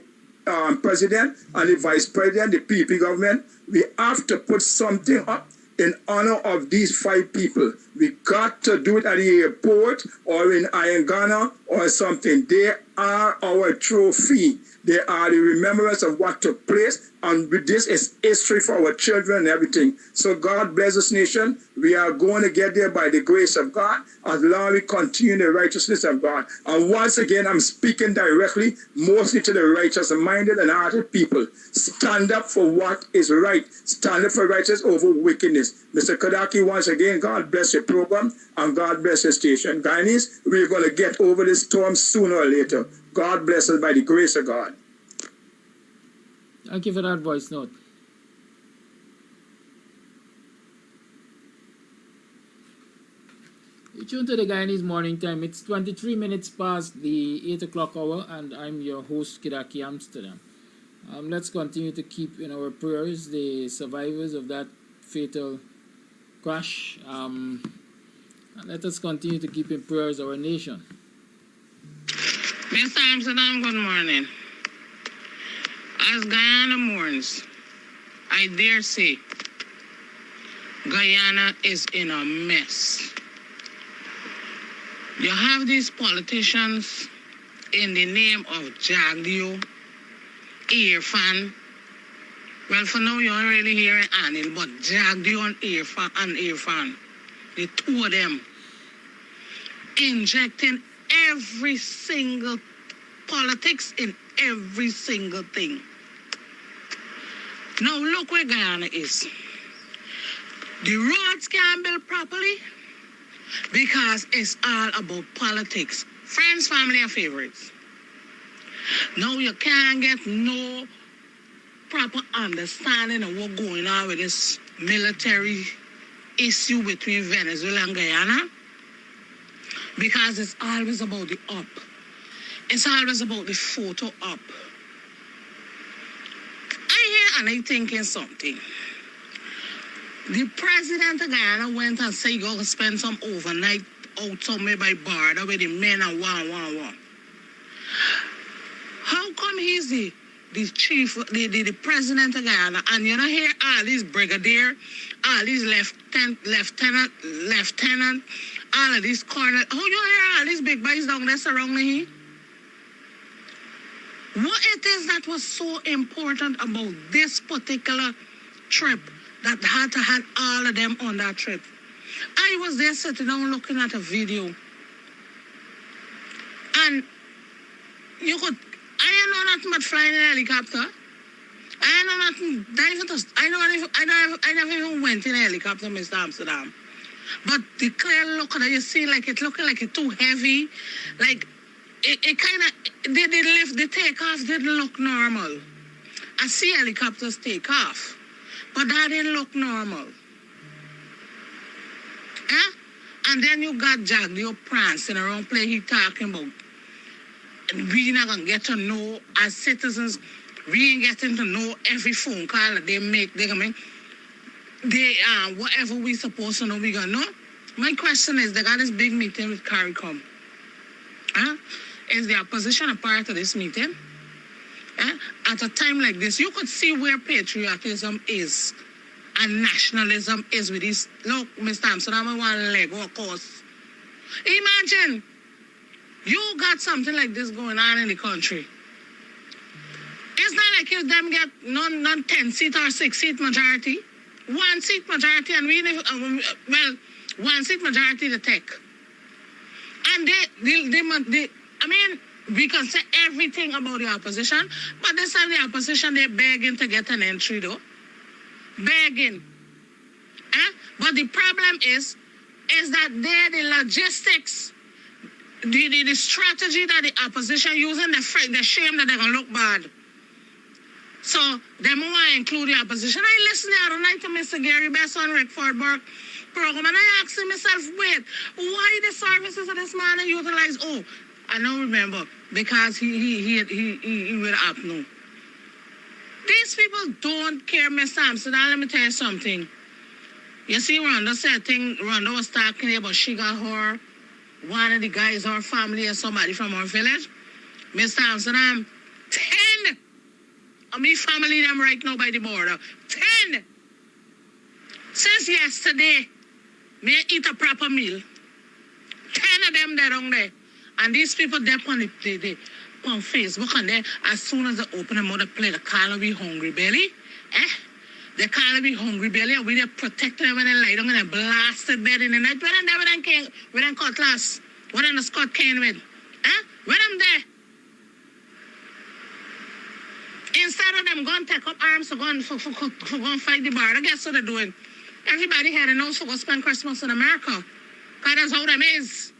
president and the vice president, the PP government. We have to put something up in honor of these 5 people. We got to do it at the airport or in Guyana or something. They are our trophy. They are the remembrance of what took place, and this is history for our children and everything. So God bless this nation. We are going to get there by the grace of God, as long as we continue the righteousness of God. And once again, I'm speaking directly, mostly to the righteous-minded and hearted people. Stand up for what is right. Stand up for righteousness over wickedness. Mr. Kadaki, once again, God bless your program, and God bless your station. Guyanese, we're going to get over this storm sooner or later. God bless us by the grace of God. Thank you for that voice note. You tune to the Guyanese Morning Time. It's 23 minutes past the 8 o'clock hour, and I'm your host, Kidaki Amsterdam. Let's continue to keep in our prayers the survivors of that fatal crash. And let us continue to keep in prayers our nation. Mr. Amsterdam, good morning. As Guyana mourns, I dare say, Guyana is in a mess. You have these politicians in the name of Jagdio, Irfan. Well, for now, you're really hearing Anil, but Jagdio and Irfan, the 2 of them, injecting every single politics in every single thing. Now look where Guyana is. The roads can't build properly because it's all about politics. Friends, family, and favorites. Now you can't get no proper understanding of what's going on with this military issue between Venezuela and Guyana, because it's always about the up. It's always about the photo up. I hear and I thinking something. The president of Guyana went and said you're going to spend some overnight out somewhere by border with the men and one. How come he's the the chief, the president of Guyana, and you know here all these brigadier, all these lieutenant, all of these colonel. Oh, you hear all these big boys down there surrounding him? What it is that was so important about this particular trip that had to have all of them on that trip? I was there sitting down looking at a video, and you could. I know nothing but flying in a helicopter. I know nothing. I never even went in a helicopter, Mr. Amsterdam. But the clear look that you see, like it looking like it's too heavy, like it kind of the takeoff didn't look normal. I see helicopters take off, but that didn't look normal. And then you got Jack, you're prancing around, play he talking about. And we not gonna get to know as citizens. We ain't getting to know every phone call that they make. Whatever we supposed to know, we gonna know. My question is, they got this big meeting with CARICOM. Is the opposition a part of this meeting? At a time like this, you could see where patriotism is and nationalism is with this. Look, Mr. Amsterdam, I want to leg, of course. Imagine you got something like this going on in the country. It's not like if them get non 10 seat or 6 seat majority. 1 seat majority, and we 1 seat majority to take. And they I mean, we can say everything about the opposition, but this time the opposition, they're begging to get an entry though. Begging. But the problem is that the logistics, the strategy that the opposition using, the shame that they're going to look bad. So, they want to include the opposition. I listened the other night to Mr. Gary Best on Rick Fordberg program, and I asked myself, wait, why the services of this man are utilized? Oh, I don't remember, because he will up now. These people don't care, Mr. Amsterdam. Let me tell you something. You see, Rhonda was talking about she got her, one of the guys, her family, or somebody from our village. Mr. Amsterdam, 10 of me family them right now by the border. 10. Since yesterday, me eat a proper meal. 10 of them there down there. And these people there on Facebook, and there, as soon as they open them out, they play the Call We Hungry Belly. They call me Hungry Belly, and we they protect them when they lie down and they blast the bed in the night. When them cutlass, when them the Scott came with. When them there. Instead of them going to take up arms for going fight the border, guess what they're doing? Everybody had a nose for go spend Christmas in America. Because that's how them is.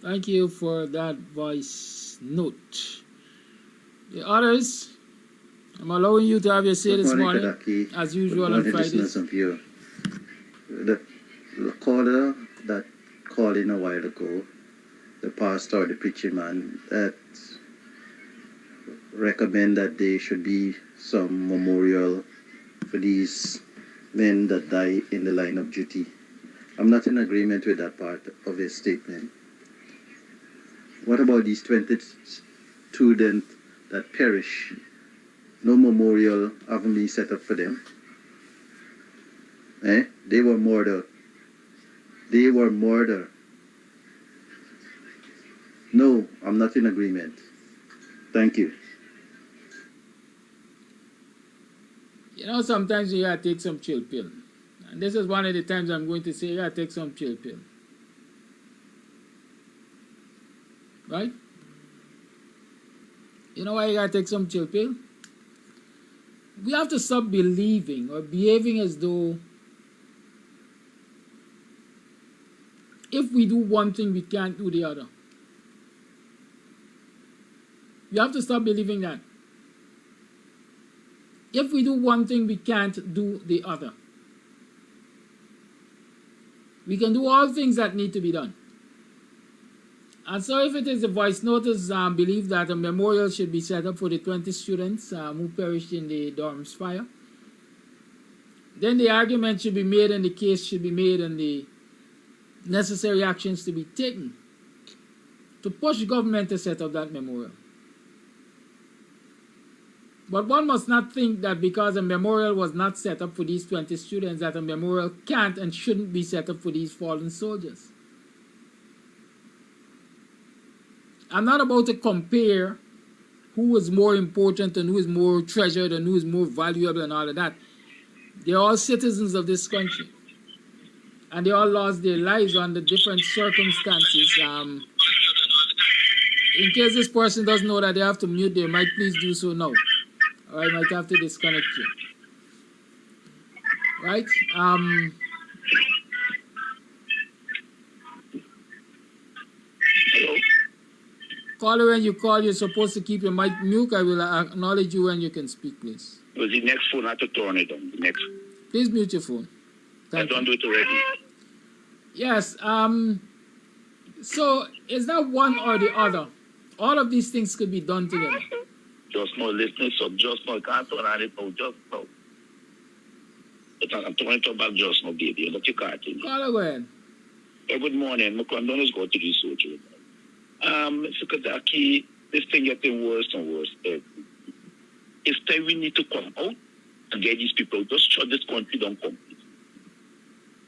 Thank you for that voice note. The others, I'm allowing you to have your say this morning, Kadaki. As usual on Fridays. The caller that called in a while ago, the pastor, the preacher man, that recommend that there should be some memorial for these men that die in the line of duty. I'm not in agreement with that part of his statement. What about these 20 students that perish? No memorial haven't been set up for them. They were murdered. They were murdered. No, I'm not in agreement. Thank you. You know, sometimes you gotta take some chill pill. And this is one of the times I'm going to say you gotta take some chill pill. Right? You know why you gotta take some chill pill? We have to stop believing or behaving as though if we do one thing, we can't do the other. You have to stop believing that. If we do one thing, we can't do the other. We can do all things that need to be done. And so if it is the voice notice believe that a memorial should be set up for the 20 students who perished in the dorms fire, then the argument should be made and the case should be made and the necessary actions to be taken to push government to set up that memorial. But one must not think that because a memorial was not set up for these 20 students, that a memorial can't and shouldn't be set up for these fallen soldiers. I'm not about to compare who is more important and who is more treasured and who is more valuable and all of that. They're all citizens of this country. And they all lost their lives under different circumstances. In case this person doesn't know that they have to mute their mic, please do so now. Or I might have to disconnect you. Right? Hello? Caller, when you call, you're supposed to keep your mic mute. I will acknowledge you when you can speak, please. Was the next phone I had to turn it on? The next. Please mute your phone. I don't do it already. Yes. So is that one or the other? All of these things could be done together. Just no listening, so just no, can't turn on it now, just no. I'm turning it back just no, baby. You look your card in. Call again. Good morning. My condolences go to the soldier. Mr. Kadaki, this thing getting worse and worse. It's time we need to come out and get these people. Just shut this country down completely.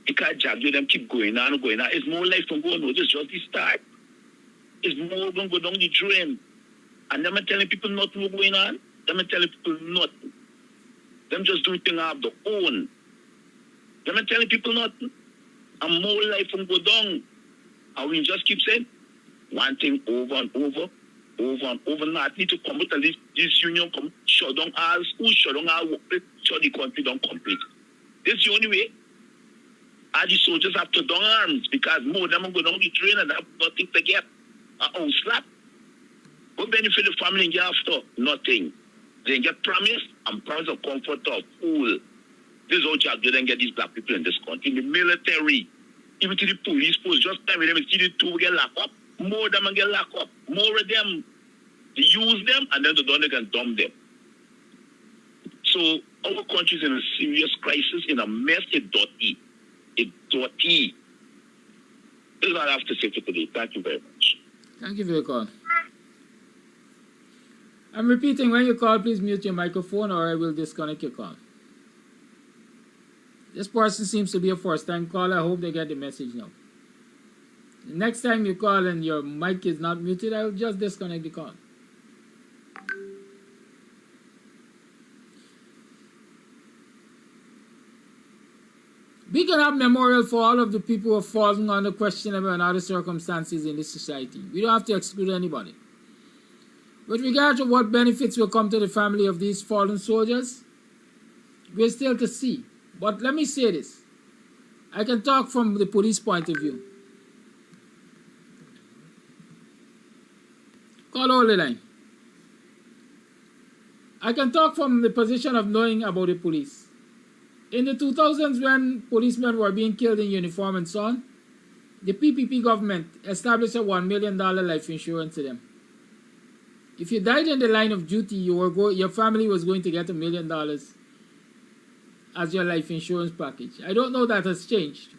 You can't judge them, keep going on and going on. It's more life from going on. This is just the start. It's more going to go down the drain. And them are telling people nothing what's going on. Them are telling people nothing. Them just doing things of their own. Them are telling people nothing. And more life from go down. And we just keep saying one thing over and over, over and over. Not need to come out and this union come shut down our schools, shut down our workplace, shut the country down complete. This is the only way. All the soldiers have to down arms because more of them are going down the train and have nothing to get. Oh, slap. What benefit the family get after? Nothing. They get promise and promise of comfort of fool. This is how you don't get these black people in this country. In the military, even to the police post, just time with them, see the two get locked up. More of them get locked up. More of them, they use them and then they can dump them. So our country is in a serious crisis, in a mess, it's dirty. It's dirty. This is what I have to say for today. Thank you very much. Thank you for your call. I'm repeating, when you call, please mute your microphone or I will disconnect your call. This person seems to be a first-time caller. I hope they get the message now. The next time you call and your mic is not muted, I will just disconnect the call. We can have memorial for all of the people who have fallen under questionable and other circumstances in this society. We don't have to exclude anybody. With regard to what benefits will come to the family of these fallen soldiers, we're still to see. But let me say this. I can talk from the police point of view. Call all the line. I can talk from the position of knowing about the police. In the 2000s, when policemen were being killed in uniform and so on, the PPP government established a $1 million life insurance to them. If you died in the line of duty, your family was going to get $1 million as your life insurance package. I don't know that has changed.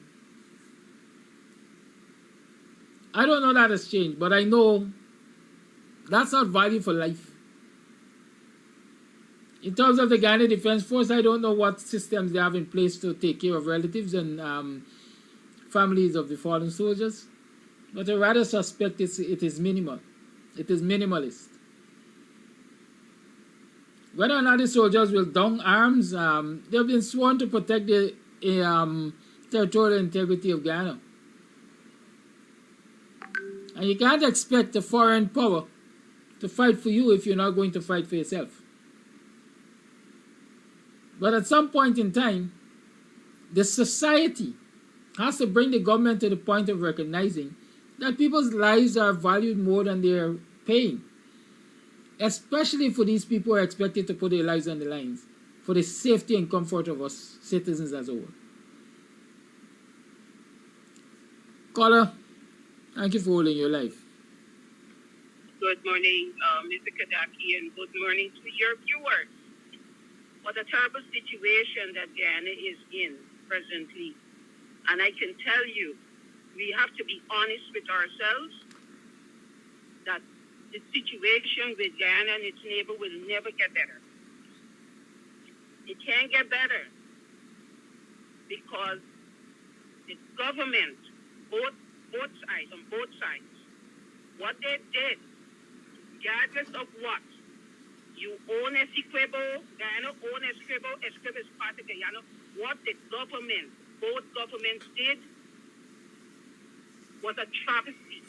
I don't know that has changed, but I know that's not value for life. In terms of the Guyana Defense Force, I don't know what systems they have in place to take care of relatives and families of the fallen soldiers, but I rather suspect it is minimal. It is minimalist. Whether or not the soldiers will down arms, they've been sworn to protect the territorial integrity of Guyana. And you can't expect a foreign power to fight for you if you're not going to fight for yourself. But at some point in time, the society has to bring the government to the point of recognizing that people's lives are valued more than they're paying. Especially for these people who are expected to put their lives on the lines for the safety and comfort of us citizens as a whole. Caller, thank you for holding your life. Good morning, Mr. Kadaki, and good morning to your viewers. What a terrible situation that Guyana is in presently. And I can tell you, we have to be honest with ourselves the situation with Guyana and its neighbor will never get better. It can't get better because the government, both sides, on both sides, what they did, regardless of what, you own Essequibo, Guyana own Essequibo, Essequibo is part of Guyana. What the government, both governments did was a travesty.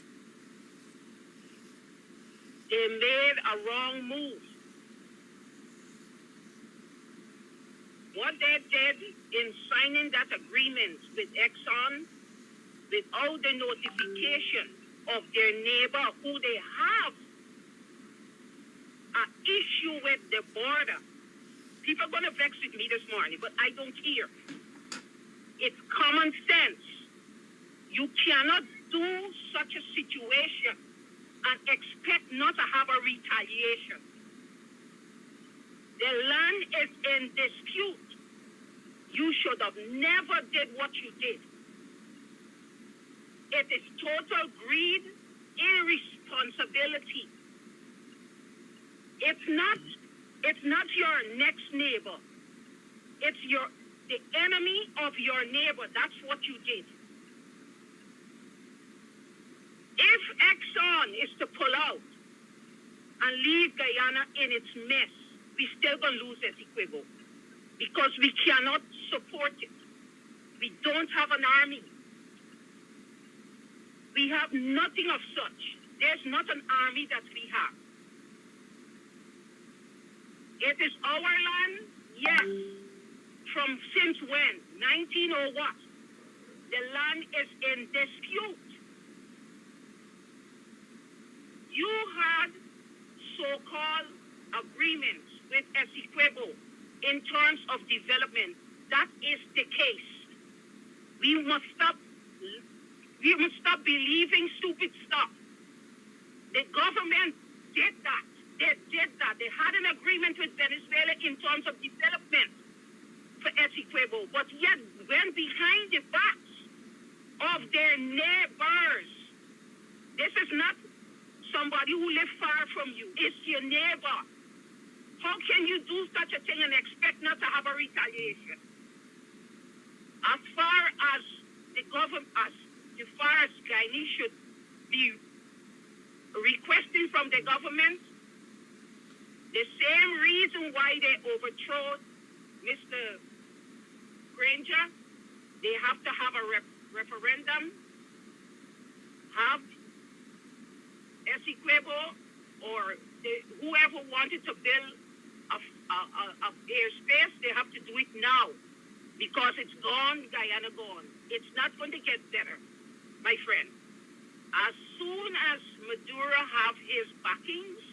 They made a wrong move. What they did in signing that agreement with Exxon, without the notification of their neighbor who they have an issue with the border. People are going to vex with me this morning, but I don't care. It's common sense. You cannot do such a situation and expect not to have a retaliation. The land is in dispute. You should have never did what you did. It is total greed, irresponsibility. It's not your next neighbor. It's the enemy of your neighbor. That's what you did. If Exxon is to pull out and leave Guyana in its mess, we still gonna lose Essequibo because we cannot support it. We don't have an army. We have nothing of such. There's not an army that we have. It is our land, yes. From since when? 19 what? The land is in dispute. You had so-called agreements with Essequibo in terms of development. That is the case. We must stop believing stupid stuff. The government did that. They did that. They had an agreement with Venezuela in terms of development for Essequibo, but yet went behind the backs of their neighbors. This is not somebody who lives far from you. It's your neighbor. How can you do such a thing and expect not to have a retaliation? As far as the government, as far as Guyanese should be requesting from the government, the same reason why they overthrew Mr. Granger, they have to have a referendum, have Essequibo or whoever wanted to build a airspace, they have to do it now because it's gone, Guyana gone. It's not going to get better, my friend. As soon as Maduro have his backings,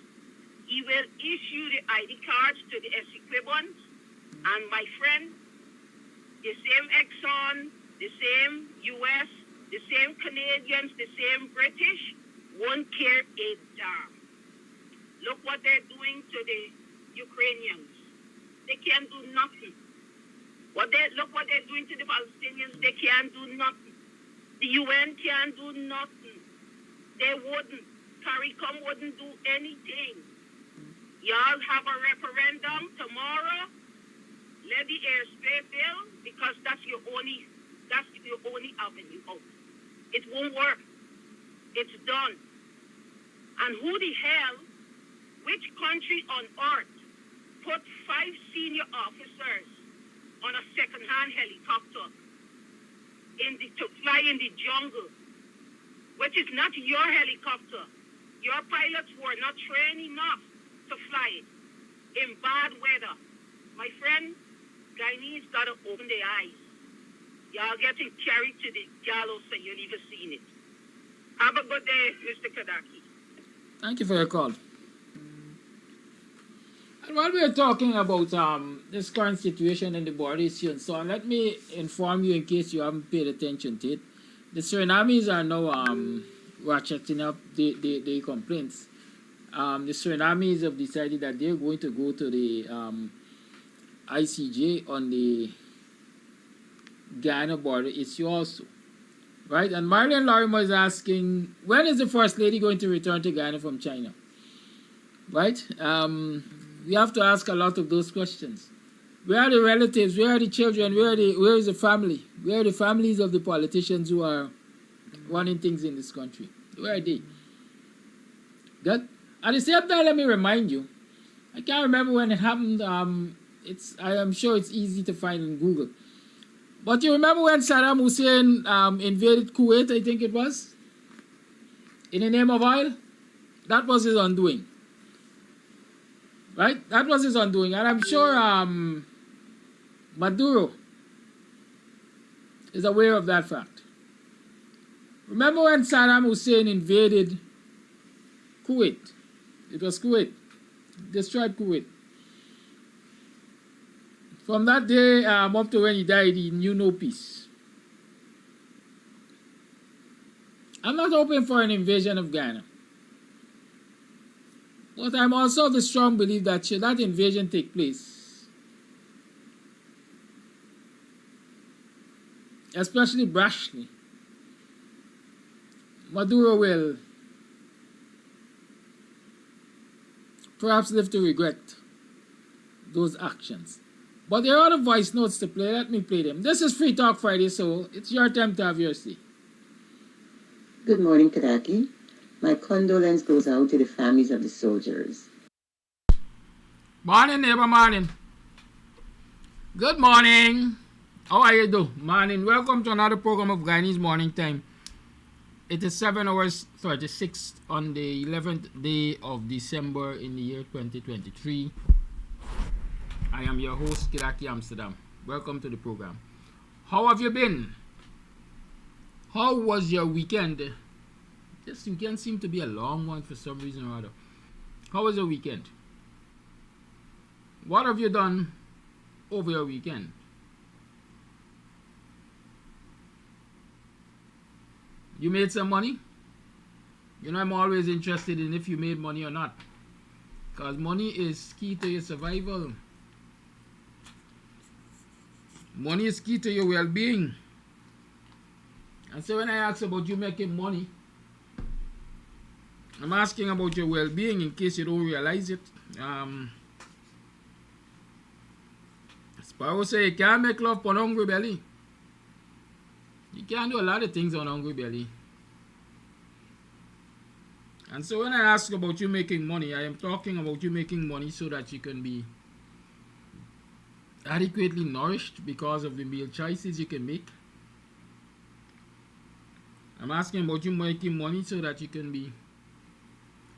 he will issue the ID cards to the Essequibans, and my friend, the same Exxon, the same US, the same Canadians, the same British, won't care a damn. Look what they're doing to the Ukrainians. They can't do nothing. Look what they're doing to the Palestinians. They can't do nothing. The UN can't do nothing. They wouldn't. CARICOM wouldn't do anything. Y'all have a referendum tomorrow. Let the airspace bill because that's your only avenue out. It won't work. It's done. And who the hell, which country on earth put 5 senior officers on a second-hand helicopter to fly in the jungle, which is not your helicopter? Your pilots were not trained enough to fly it in bad weather. My friend, Guyanese gotta open their eyes. Y'all getting carried to the gallows and you've never seen it. Have a good day, Mr. Kadaki. Thank you for your call. And while we are talking about this current situation in the border issue and so on, let me inform you in case you haven't paid attention to it. The Surinamis are now ratcheting up the complaints. The Surinamis have decided that they're going to go to the ICJ on the Guyana border issue also. Right? And Marian Lorimer is asking, when is the First Lady going to return to Guyana from China? right? We have to ask a lot of those questions. Where are the relatives? Where are the children? Where is the family? Where are the families of the politicians who are running things in this country? Where are they? Good. At the same time, let me remind you, I can't remember when it happened. I am sure it's easy to find in Google. But you remember when Saddam Hussein invaded Kuwait, I think it was? In the name of oil? That was his undoing. Right? That was his undoing. And I'm sure Maduro is aware of that fact. Remember when Saddam Hussein invaded Kuwait? It was Kuwait. Destroyed Kuwait. From that day up to when he died, he knew no peace. I'm not hoping for an invasion of Guyana. But I'm also of the strong belief that should that invasion take place, especially brashly, Maduro will perhaps live to regret those actions. But there are other voice notes to play. Let me play them. This is Free Talk Friday, so it's your time to have your say. Good morning, Kadaki. My condolence goes out to the families of the soldiers. Morning, neighbor, morning. Good morning. How are you doing? Morning. Welcome to another program of Guyanese Morning Time. It is 7 hours 36 on the 11th day of December in the year 2023. I am your host, Kiraki Amsterdam. Welcome to the program. How have you been? How was your weekend? This weekend seemed to be a long one for some reason or other. How was your weekend? What have you done over your weekend? You made some money? You know, I'm always interested in if you made money or not, because money is key to your survival. Money is key to your well-being. And so when I ask about you making money, I'm asking about your well-being in case you don't realize it. Sparrow say you can't make love on hungry belly. You can't do a lot of things on hungry belly. And so when I ask about you making money, I am talking about you making money so that you can be adequately nourished because of the meal choices you can make. I'm asking about you making money so that you can be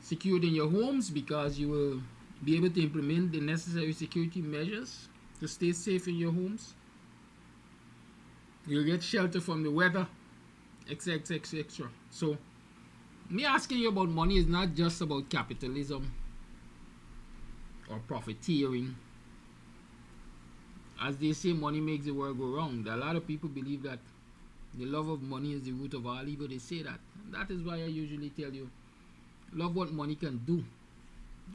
secured in your homes because you will be able to implement the necessary security measures to stay safe in your homes. You'll get shelter from the weather, etc, etc, etc. So me asking you about money is not just about capitalism or profiteering. As they say, money makes the world go round. A lot of people believe that the love of money is the root of all evil. They say that. And that is why I usually tell you, love what money can do.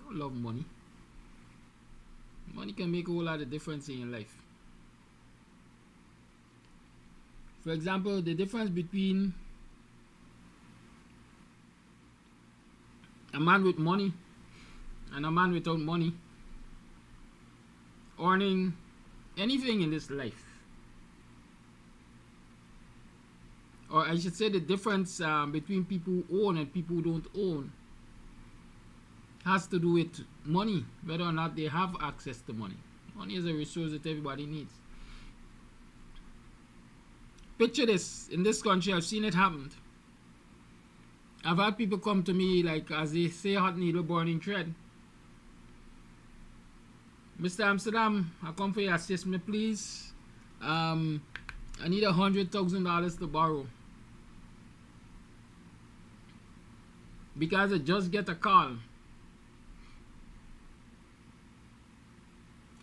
Don't love money. Money can make a whole lot of difference in your life. For example, the difference between a man with money and a man without money earning anything in this life, or I should say the difference between people who own and people who don't own, has to do with money, whether or not they have access to money. Money is a resource that everybody needs. Picture this, in this country, I've seen it happen. I've had people come to me, like, as they say, hot needle burning thread. Mr. Amsterdam, I come for you, assist me, please. I need $100,000 to borrow. Because I just get a call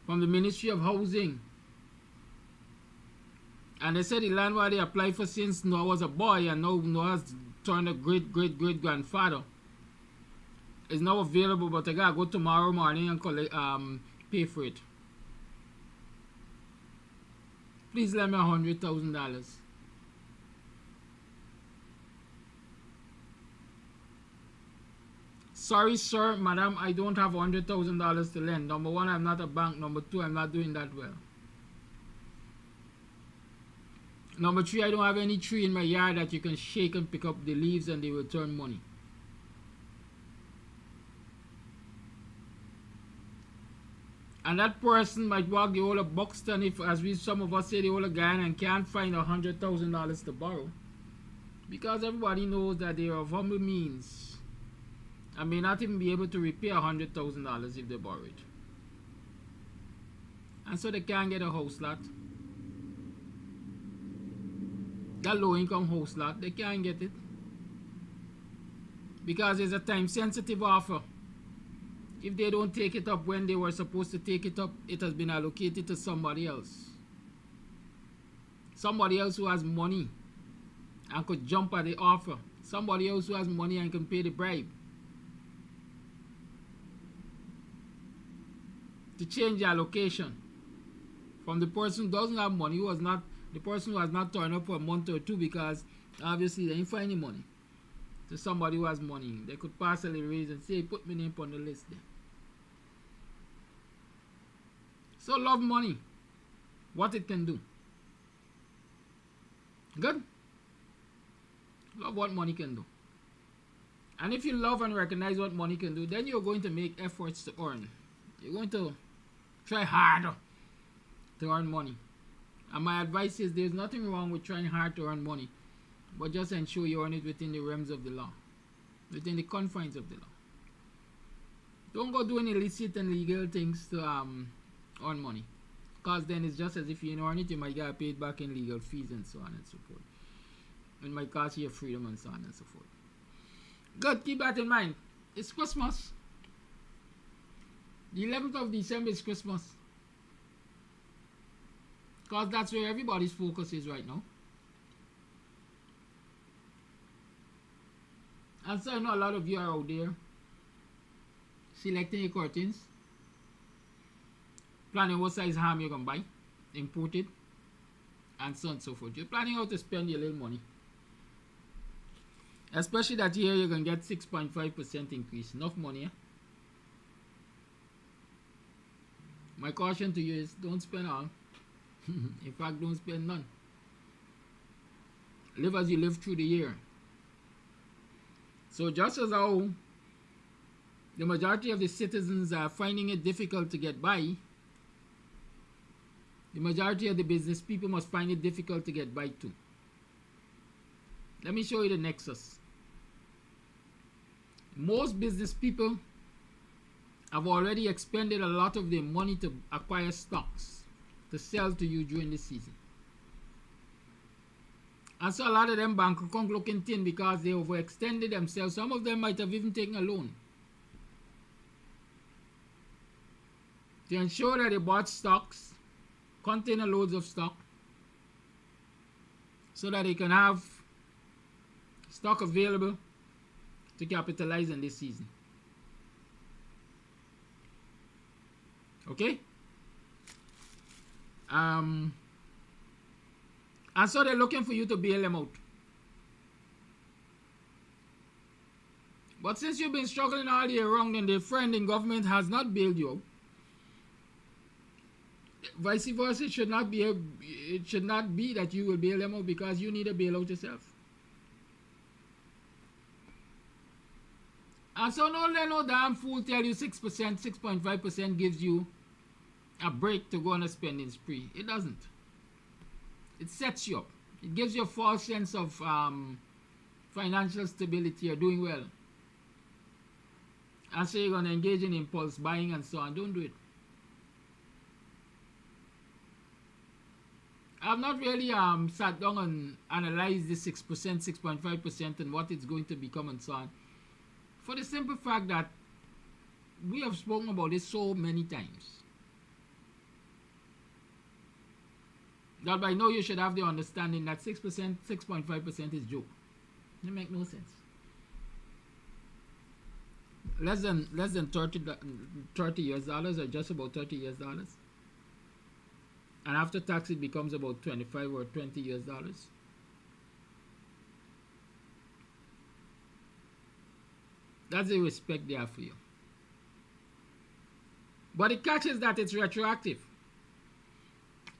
from the Ministry of Housing. And they said the land where they applied for since Noah was a boy and now Noah has turned a great-great-great-grandfather is now available, but I gotta go tomorrow morning and collect, pay for it. Please lend me $100,000. sorry, sir, madam, I don't have $100,000 to lend. Number one, I'm not a bank. Number two, I'm not doing that well. Number three, I don't have any tree in my yard that you can shake and pick up the leaves and they will turn money. And that person might walk the whole of Buxton if, as some of us say, the whole of Guyana and can't find $100,000 to borrow. Because everybody knows that they are of humble means and may not even be able to repay $100,000 if they borrow it. And so they can't get a house lot. That low income house lot, they can't get it. Because it's a time sensitive offer. If they don't take it up when they were supposed to take it up, it has been allocated to somebody else. Somebody else who has money and could jump at the offer. Somebody else who has money and can pay the bribe. To change the allocation from the person who doesn't have money, who was not the person who has not turned up for a month or two because obviously they ain't finding money, to somebody who has money. They could partially raise and say, put my name on the list there. So love money, what it can do. Good? Love what money can do. And if you love and recognize what money can do, then you're going to make efforts to earn. You're going to try harder to earn money. And my advice is there's nothing wrong with trying hard to earn money, but just ensure you earn it within the realms of the law, within the confines of the law. Don't go doing illicit and legal things to earn money, because then it's just as if you earn it, you might get paid back in legal fees and so on and so forth. It might cost you your freedom and so on and so forth. Good, keep that in mind. It's Christmas. The 11th of December is Christmas. Because that's where everybody's focus is right now. And so I know a lot of you are out there selecting your curtains, planning what size ham you're going to buy, imported, and so on and so forth. You're planning how to spend your little money. Especially that year you're going to get 6.5% increase. Enough money, eh? My caution to you is don't spend all. In fact, don't spend none. Live as you live through the year. So just as how the majority of the citizens are finding it difficult to get by, the majority of the business people must find it difficult to get by too. Let me show you the nexus. Most business people have already expended a lot of their money to acquire stocks to sell to you during this season. And so a lot of them bank account looking thin because they overextended themselves. Some of them might have even taken a loan to ensure that they bought stocks, container loads of stock, so that they can have stock available to capitalize on this season. Okay? And so they're looking for you to bail them out. But since you've been struggling all year round and their friend in government has not bailed you out, vice versa, it should not be that you will bail them out because you need a bailout yourself. And so don't let no damn fool tell you 6%, 6.5% gives you a break to go on a spending spree. It doesn't. It sets you up. It gives you a false sense of financial stability or doing well. And so you're going to engage in impulse buying and so on. Don't do it. I've not really sat down and analyzed the 6%, 6.5% and what it's going to become and so on. For the simple fact that we have spoken about this so many times, that by now you should have the understanding that 6%, 6.5% is joke. It makes no sense. Less than $30 US or just about $30 US. And after tax it becomes about 25 or 20 US. That's the respect they have for you. But the catch is that it's retroactive.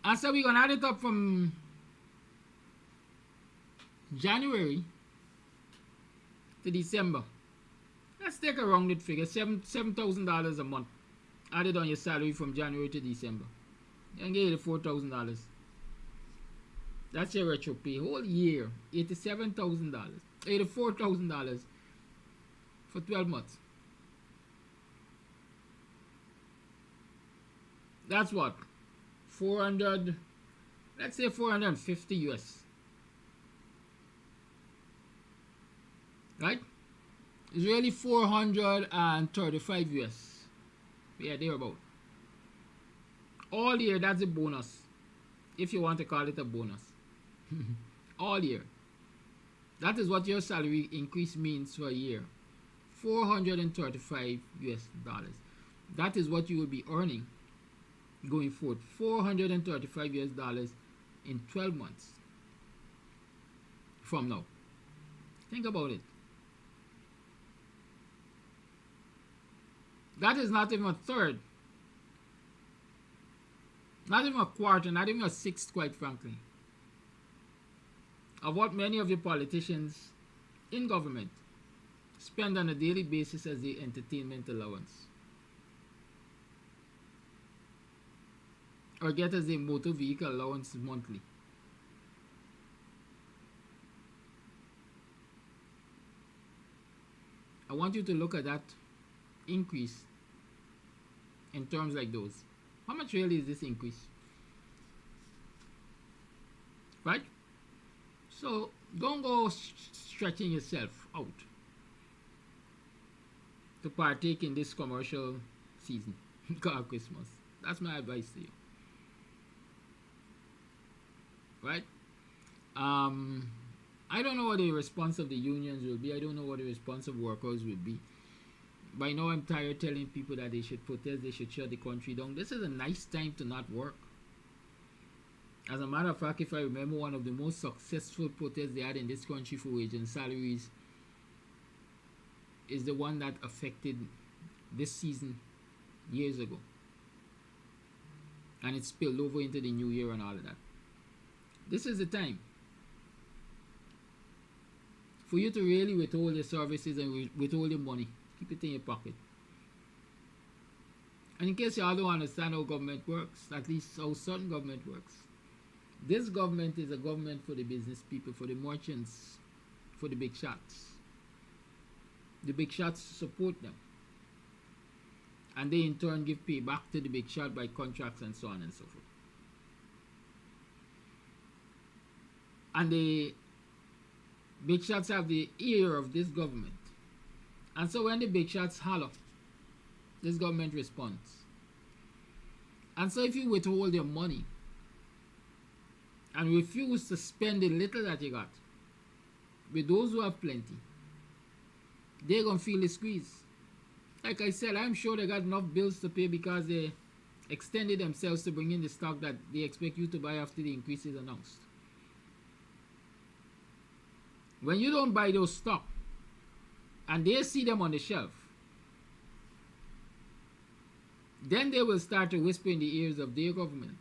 And so we're going to add it up from January to December. Let's take a rounded figure, $7,000 a month. Added on your salary from January to December. And get you $4,000. That's your retro pay. Whole year, $87,000. $84,000 for 12 months. That's what? 400, let's say 450 US. Right? It's really 435 US. Yeah, thereabout. All year, that's a bonus. If you want to call it a bonus. All year. That is what your salary increase means for a year. 435 US dollars. That is what you will be earning going forward. 435 US dollars in 12 months from now. Think about it. That is not even a third, not even a quarter, not even a sixth, quite frankly, of what many of the politicians in government spend on a daily basis as the entertainment allowance, or get as a motor vehicle allowance monthly. I want you to look at that increase in terms like those. How much really is this increase? Right? So don't go stretching yourself out to partake in this commercial season called Christmas. That's my advice to you. Right? I don't know what the response of the unions will be. I don't know what the response of workers will be. By now I'm tired telling people that they should protest, they should shut the country down. This is a nice time to not work. As a matter of fact, if I remember, one of the most successful protests they had in this country for wage and salaries is the one that affected this season years ago. And it spilled over into the new year and all of that. This is the time for you to really withhold your services and withhold your money. Keep it in your pocket. And in case you all don't understand how government works, at least how certain government works, this government is a government for the business people, for the merchants, for the big shots. The big shots support them. And they in turn give pay back to the big shot by contracts and so on and so forth. And the big shots have the ear of this government. And so when the big shots holler, this government responds. And so if you withhold your money and refuse to spend the little that you got with those who have plenty, they're going to feel the squeeze. Like I said, I'm sure they got enough bills to pay because they extended themselves to bring in the stock that they expect you to buy after the increase is announced. When you don't buy those stock and they see them on the shelf, then they will start to whisper in the ears of their government.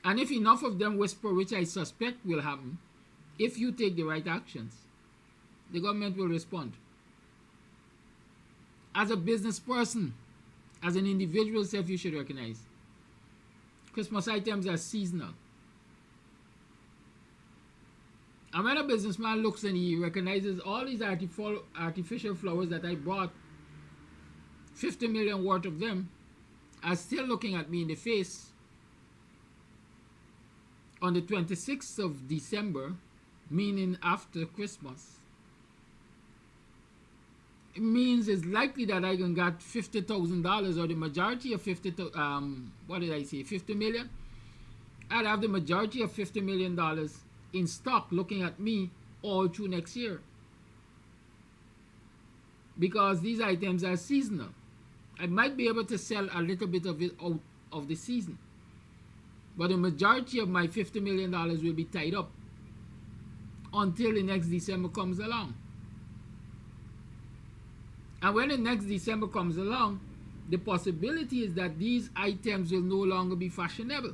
And if enough of them whisper, which I suspect will happen, if you take the right actions, the government will respond. As a business person, as an individual self, you should recognize Christmas items are seasonal. And when a businessman looks and he recognizes all these artificial flowers that I bought, 50 million worth of them, are still looking at me in the face on the 26th of December, meaning after Christmas, it means it's likely that I can get $50,000 or the majority of 50 million. I'd have the majority of $50 million in stock looking at me all through next year, because these items are seasonal. I might be able to sell a little bit of it out of the season, But the majority of my $50 million will be tied up until the next December comes along. And when the next December comes along, the possibility is that these items will no longer be fashionable.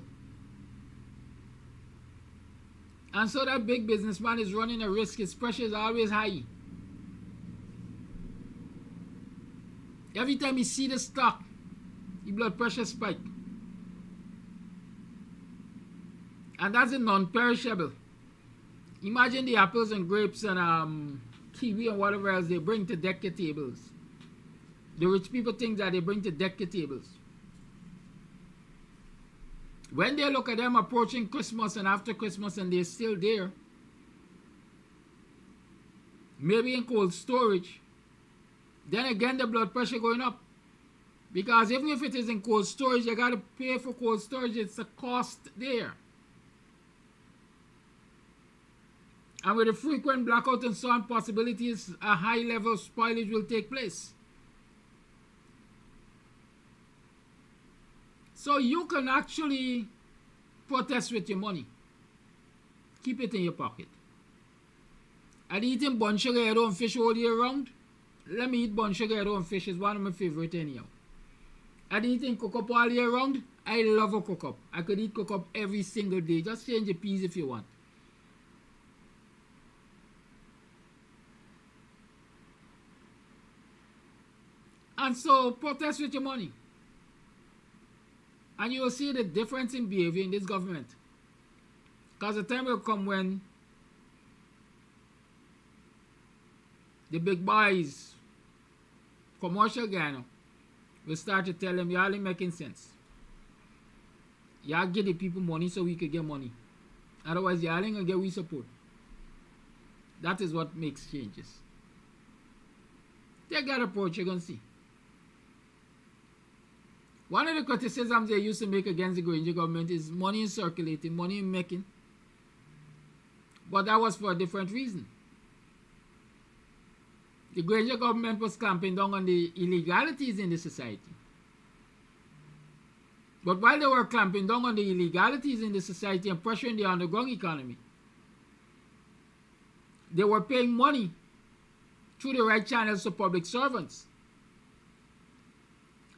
And so that big businessman is running a risk. His pressure is always high. Every time he see the stock, his blood pressure spike. And that's a non-perishable. Imagine the apples and grapes and kiwi and whatever else they bring to deck your tables. The rich people think that they bring to deck your tables. When they look at them approaching Christmas and after Christmas and they're still there, maybe in cold storage, then again the blood pressure going up. Because even if it is in cold storage, you got to pay for cold storage. It's a cost there. And with the frequent blackout and so on possibilities, a high level of spoilage will take place. So you can actually protest with your money. Keep it in your pocket. And eating bun sugar head on fish all year round? Let me eat bun sugar head on fish. It's one of my favorite anyhow. And eating cook-up all year round? I love a cook-up. I could eat cook-up every single day. Just change the peas if you want. And so protest with your money. And you will see the difference in behavior in this government. Because the time will come when the big boys, commercial Guyana, will start to tell them, y'all ain't making sense. Y'all give the people money so we could get money. Otherwise, y'all ain't gonna get we support. That is what makes changes. Take that approach, you're gonna see. One of the criticisms they used to make against the Granger government is money is circulating, money is making. But that was for a different reason. The Granger government was clamping down on the illegalities in the society. But while they were clamping down on the illegalities in the society and pressuring the underground economy, they were paying money through the right channels to public servants.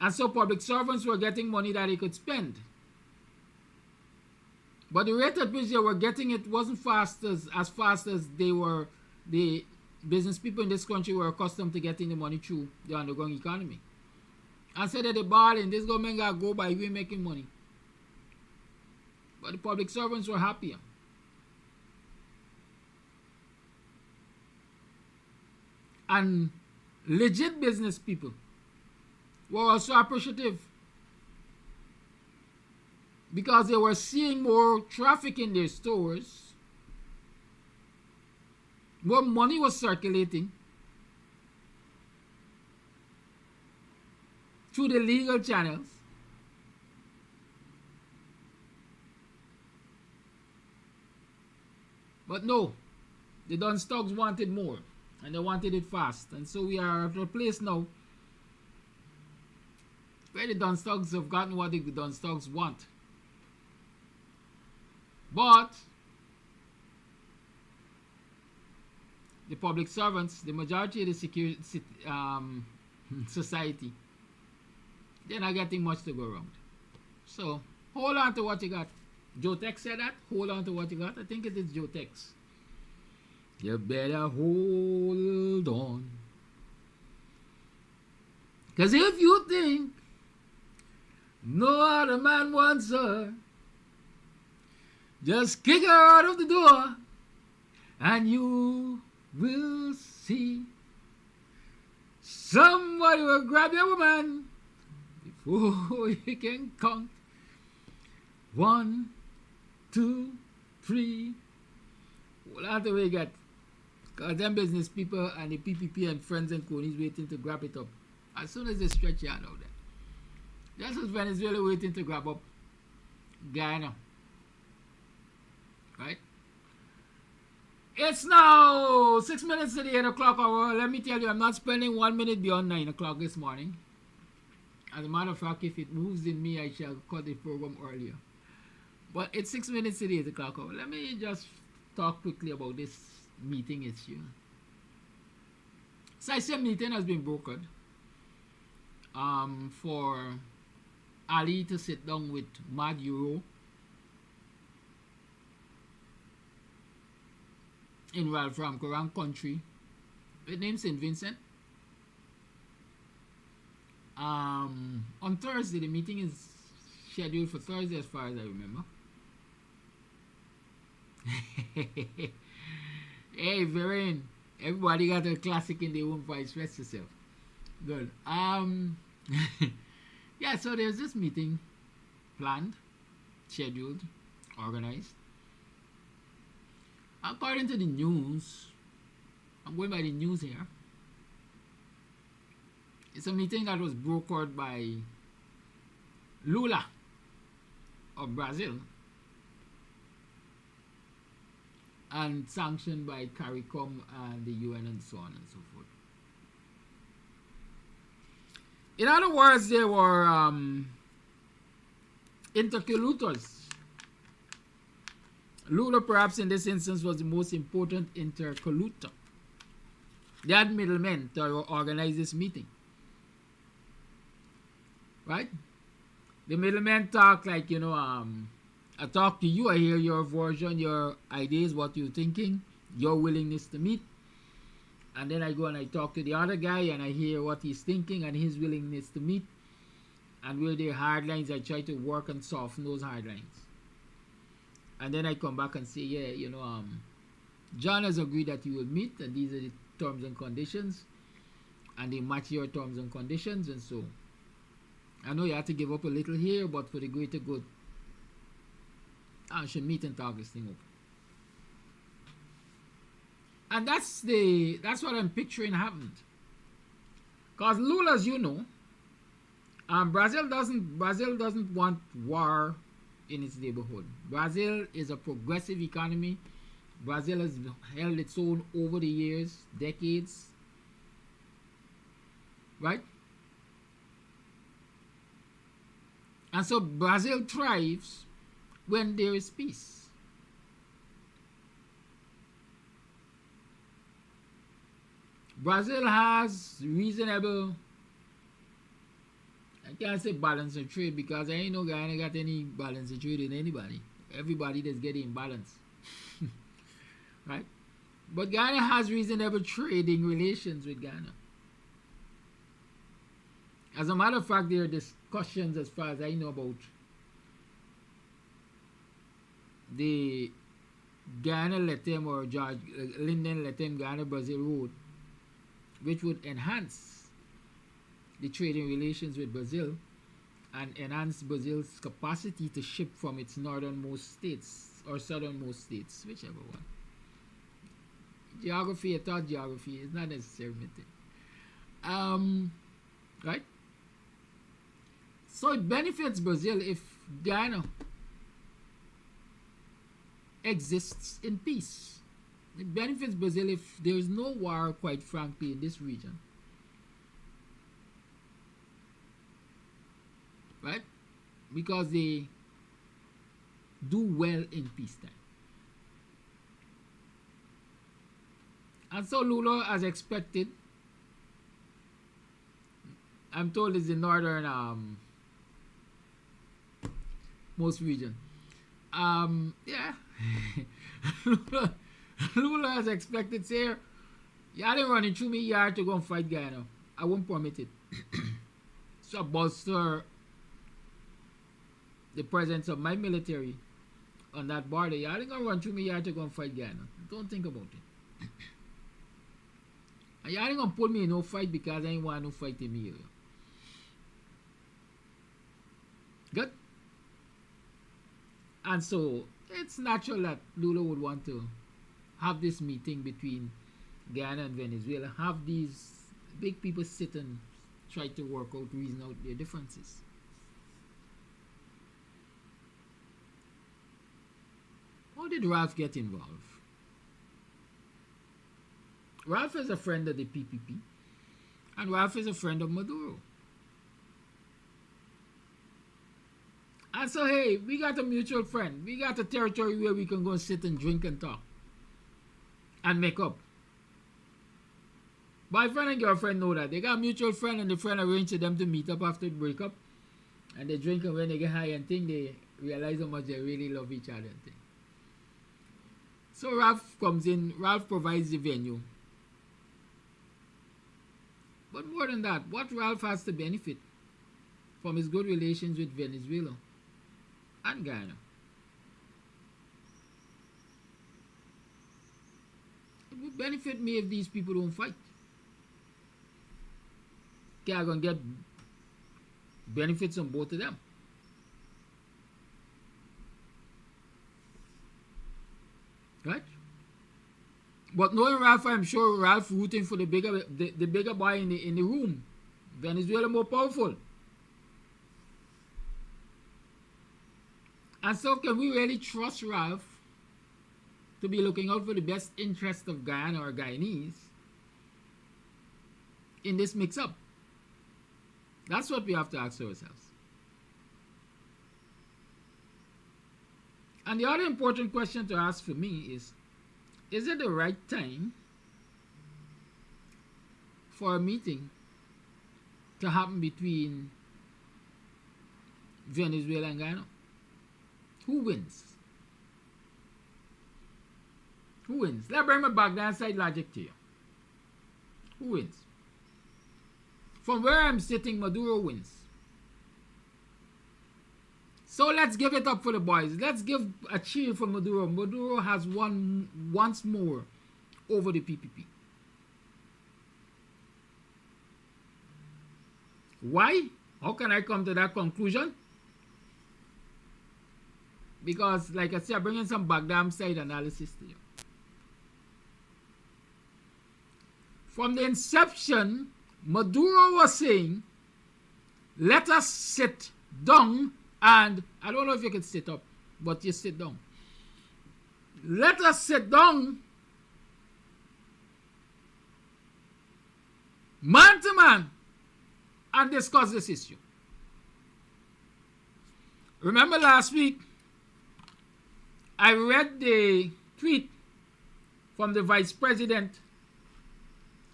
And so public servants were getting money that they could spend. But the rate at which they were getting it wasn't as fast as the business people in this country were accustomed to getting the money through the underground economy. And so that the ball in this government got go by we making money. But the public servants were happier. And legit business people were also appreciative because they were seeing more traffic in their stores, more money was circulating through the legal channels. But no, the Dunstogs wanted more and they wanted it fast. And so we are at a place now where the Dunstogs have gotten what the Dunstogs want. But the public servants, the majority of the society, they're not getting much to go around. So hold on to what you got. Joe Tex said that. Hold on to what you got. I think it is Joe Tex. You better hold on. Because if you think no other man wants her, just kick her out of the door and you will see somebody will grab your woman before you can count 1, 2, 3. Well, that's the way you get. Because them business people and the PPP and friends and cronies waiting to grab it up. As soon as they stretch you out of there. Just as Venezuela waiting to grab up Guyana. Right? It's now 6 minutes to the 8 o'clock hour. Let me tell you, I'm not spending 1 minute beyond 9 o'clock this morning. As a matter of fact, if it moves in me, I shall cut the program earlier. But it's 6 minutes to the 8 o'clock hour. Let me just talk quickly about this meeting issue. So I say meeting has been brokered for Ali to sit down with Mad Euro in Ralph Ramkorang country with name St. Vincent. On Thursday, the meeting is scheduled for Thursday as far as I remember. Hey, Varen, everybody got a classic in their own voice. Rest yourself. Good. Yeah, so there's this meeting planned, scheduled, organized. According to the news, I'm going by the news here. It's a meeting that was brokered by Lula of Brazil and sanctioned by CARICOM and the UN and so on and so forth. In other words, they were interlocutors. Lula, perhaps in this instance, was the most important interlocutor. They had middlemen to organize this meeting. Right? The middlemen talk like, you know, I talk to you, I hear your version, your ideas, what you're thinking, your willingness to meet. And then I go and I talk to the other guy and I hear what he's thinking and his willingness to meet. And where there are hard lines, I try to work and soften those hard lines. And then I come back and say, yeah, you know, John has agreed that you will meet and these are the terms and conditions. And they match your terms and conditions. And so I know you have to give up a little here, but for the greater good, I should meet and talk this thing up. And that's what I'm picturing happened. Because Lula, as you know, Brazil doesn't want war in its neighborhood. Brazil is a progressive economy. Brazil has held its own over the years, decades. Right? And so Brazil thrives when there is peace. Brazil has reasonable, I can't say balance of trade because I ain't know Guyana got any balance of trade in anybody. Everybody that's getting balance. Right? But Guyana has reasonable trading relations with Ghana. As a matter of fact, there are discussions as far as I know about the Guyana Letem or George Linden Letem Guyana Brazil Road, which would enhance the trading relations with Brazil and enhance Brazil's capacity to ship from its northernmost states or southernmost states, whichever one. Geography, I thought geography is not necessarily thing. Right? So it benefits Brazil if Guyana exists in peace. It benefits Brazil if there is no war, quite frankly, in this region. Right? Because they do well in peacetime. And so Lula, as expected, I'm told it's the northern most region. Yeah. Lula, as expected, say, y'all didn't run through me yard to go and fight Guyana. I won't permit it. So I bolster the presence of my military on that border. Y'all ain't gonna run through me yard to go and fight Guyana. Don't think about it. And y'all ain't gonna put me in no fight because I ain't want no fight in me area. Good? And so it's natural that Lula would want to have this meeting between Guyana and Venezuela, have these big people sit and try to work out, reason out their differences. How did Ralph get involved? Ralph is a friend of the PPP, and Ralph is a friend of Maduro. And so, hey, we got a mutual friend. We got a territory where we can go and sit and drink and talk and make up. Boyfriend and girlfriend know that. They got a mutual friend and the friend arranged for them to meet up after the breakup. And they drink, and when they get high and think, they realize how much they really love each other and thing. So Ralph comes in. Ralph provides the venue. But more than that, what Ralph has to benefit from his good relations with Venezuela and Guyana. It would benefit me if these people don't fight. Okay, I'm going to get benefits on both of them. Right? But knowing Ralph, I'm sure Ralph rooting for the bigger boy in the room. Venezuela more powerful. And so can we really trust Ralph to be looking out for the best interest of Guyana or Guyanese in this mix-up? That's what we have to ask ourselves. And the other important question to ask for me is it the right time for a meeting to happen between Venezuela and Guyana? Who wins? Who wins? Let's bring my Baghdad side logic to you. Who wins? From where I'm sitting, Maduro wins. So let's give it up for the boys. Let's give a cheer for Maduro. Maduro has won once more over the PPP. Why? How can I come to that conclusion? Because, like I said, I'm bringing some Baghdad side analysis to you. From the inception, Maduro was saying, let us sit down and, I don't know if you can sit up, but you sit down. Let us sit down, man to man, and discuss this issue. Remember last week, I read the tweet from the Vice President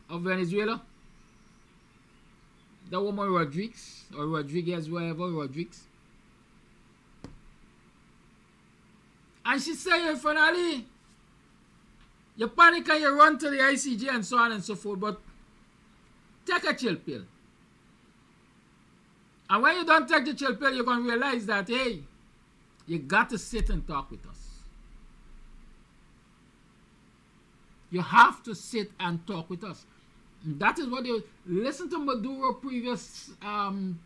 of Venezuela, the woman Rodriguez, or Rodriguez, whatever, Rodriguez. And she said, finally, you panic and you run to the ICJ and so on and so forth, but take a chill pill. And when you don't take the chill pill, you're going to realize that, hey, you got to sit and talk with us. You have to sit and talk with us. And that is what they listen to Maduro previous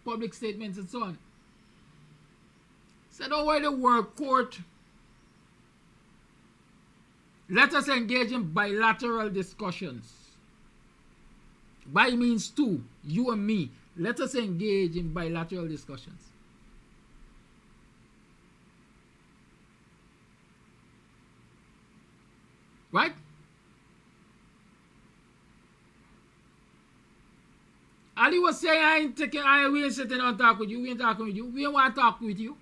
public statements and so on. Said, oh, where the world court. Let us engage in bilateral discussions. By means two, you and me. Let us engage in bilateral discussions. Right? Ali was saying, we ain't sitting on talk with you. We ain't talking with you. We don't want to talk with you.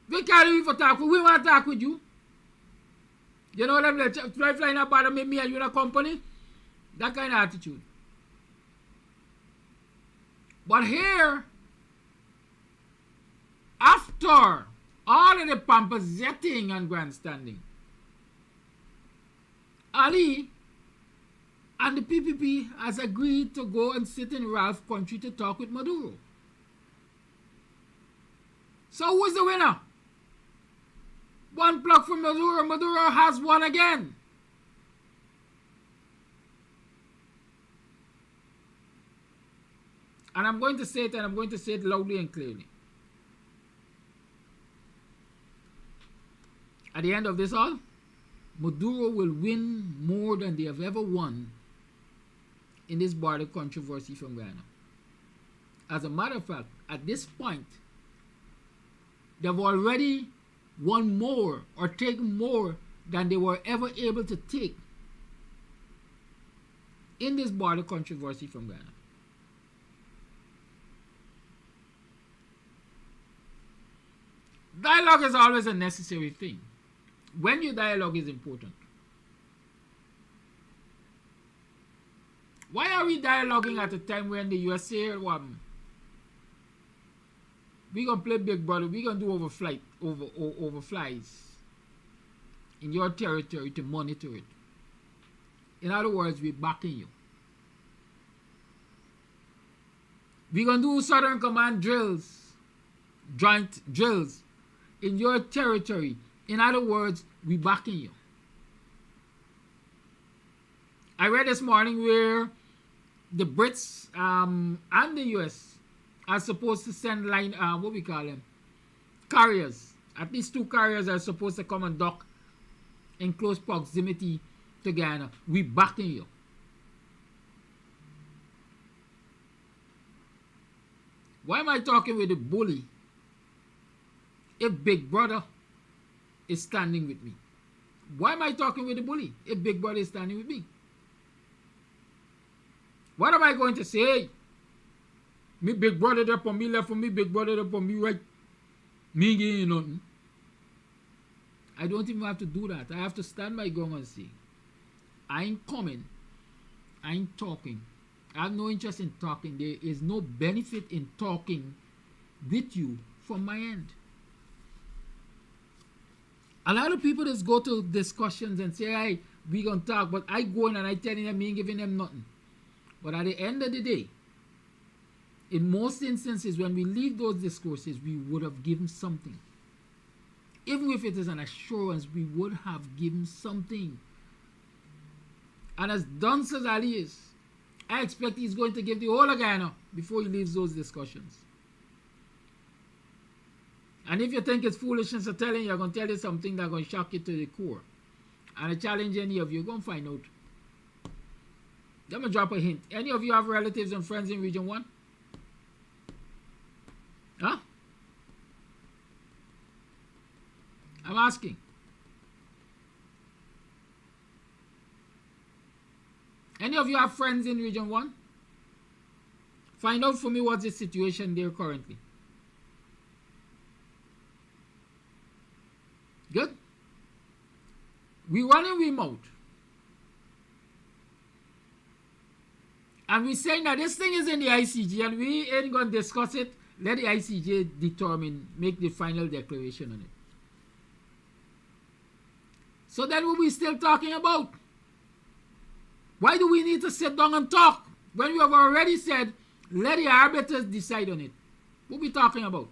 We can't even talk with you. We want to talk with you. You know them like fly flying about me and you in a company? That kind of attitude. But here, after all of the pomposetting and grandstanding, Ali and the PPP has agreed to go and sit in Ralph's country to talk with Maduro. So who's the winner? One plug from Maduro. Maduro has won again. And I'm going to say it, and I'm going to say it loudly and clearly. At the end of this all, Maduro will win more than they have ever won in this border controversy from Guyana. As a matter of fact, at this point, they've already won more or taken more than they were ever able to take in this border controversy from Guyana. Dialogue is always a necessary thing. When you dialogue is important. Why are we dialoguing at a time when the USA we gonna play Big Brother, we gonna do overflies in your territory to monitor it. In other words, we're backing you. We're gonna do Southern Command drills, joint drills in your territory. In other words, we're backing you. I read this morning where the Brits and the US are supposed to send carriers. At least 2 carriers are supposed to come and dock in close proximity to Guyana. We backing you. Why am I talking with the bully if Big Brother is standing with me? Why am I talking with the bully if Big Brother is standing with me? What am I going to say? Me Big Brother there for me, left for me, Big Brother there for me, right? Me getting nothing. I don't even have to do that. I have to stand my ground and say, I ain't coming. I ain't talking. I have no interest in talking. There is no benefit in talking with you from my end. A lot of people just go to discussions and say, hey, we gonna talk, but I go in and I telling them, me ain't giving them nothing. But at the end of the day, in most instances, when we leave those discourses, we would have given something. Even if it is an assurance, we would have given something. And as dunce as Ali is, I expect he's going to give the whole of Guyana before he leaves those discussions. And if you think it's foolishness to tell him, you're going to tell you something that's going to shock you to the core. And I challenge any of you, go and find out. Let me drop a hint. Any of you have relatives and friends in Region 1? Huh? I'm asking. Any of you have friends in Region 1? Find out for me what's the situation there currently. Good? We running remote. And we're saying that this thing is in the ICJ and we ain't going to discuss it. Let the ICJ determine, make the final declaration on it. So then what we still talking about? Why do we need to sit down and talk when we have already said, let the arbiters decide on it? What we talking about?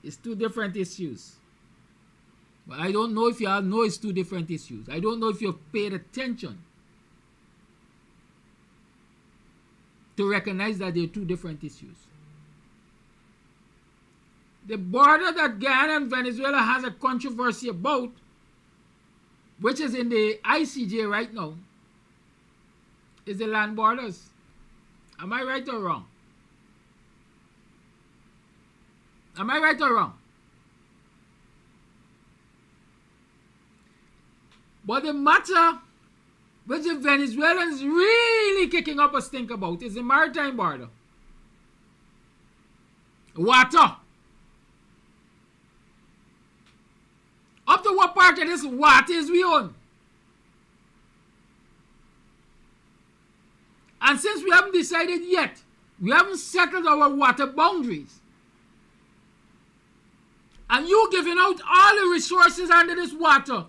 It's 2 different issues. But I don't know if you all know it's 2 different issues. I don't know if you've paid attention to recognize that they're 2 different issues. The border that Guyana and Venezuela has a controversy about, which is in the ICJ right now, is the land borders. Am I right or wrong? Am I right or wrong? But the matter which the Venezuelans really kicking up a stink about is the maritime border. Water. Up to what part of this water is we own? And since we haven't decided yet, we haven't settled our water boundaries, and you giving out all the resources under this water,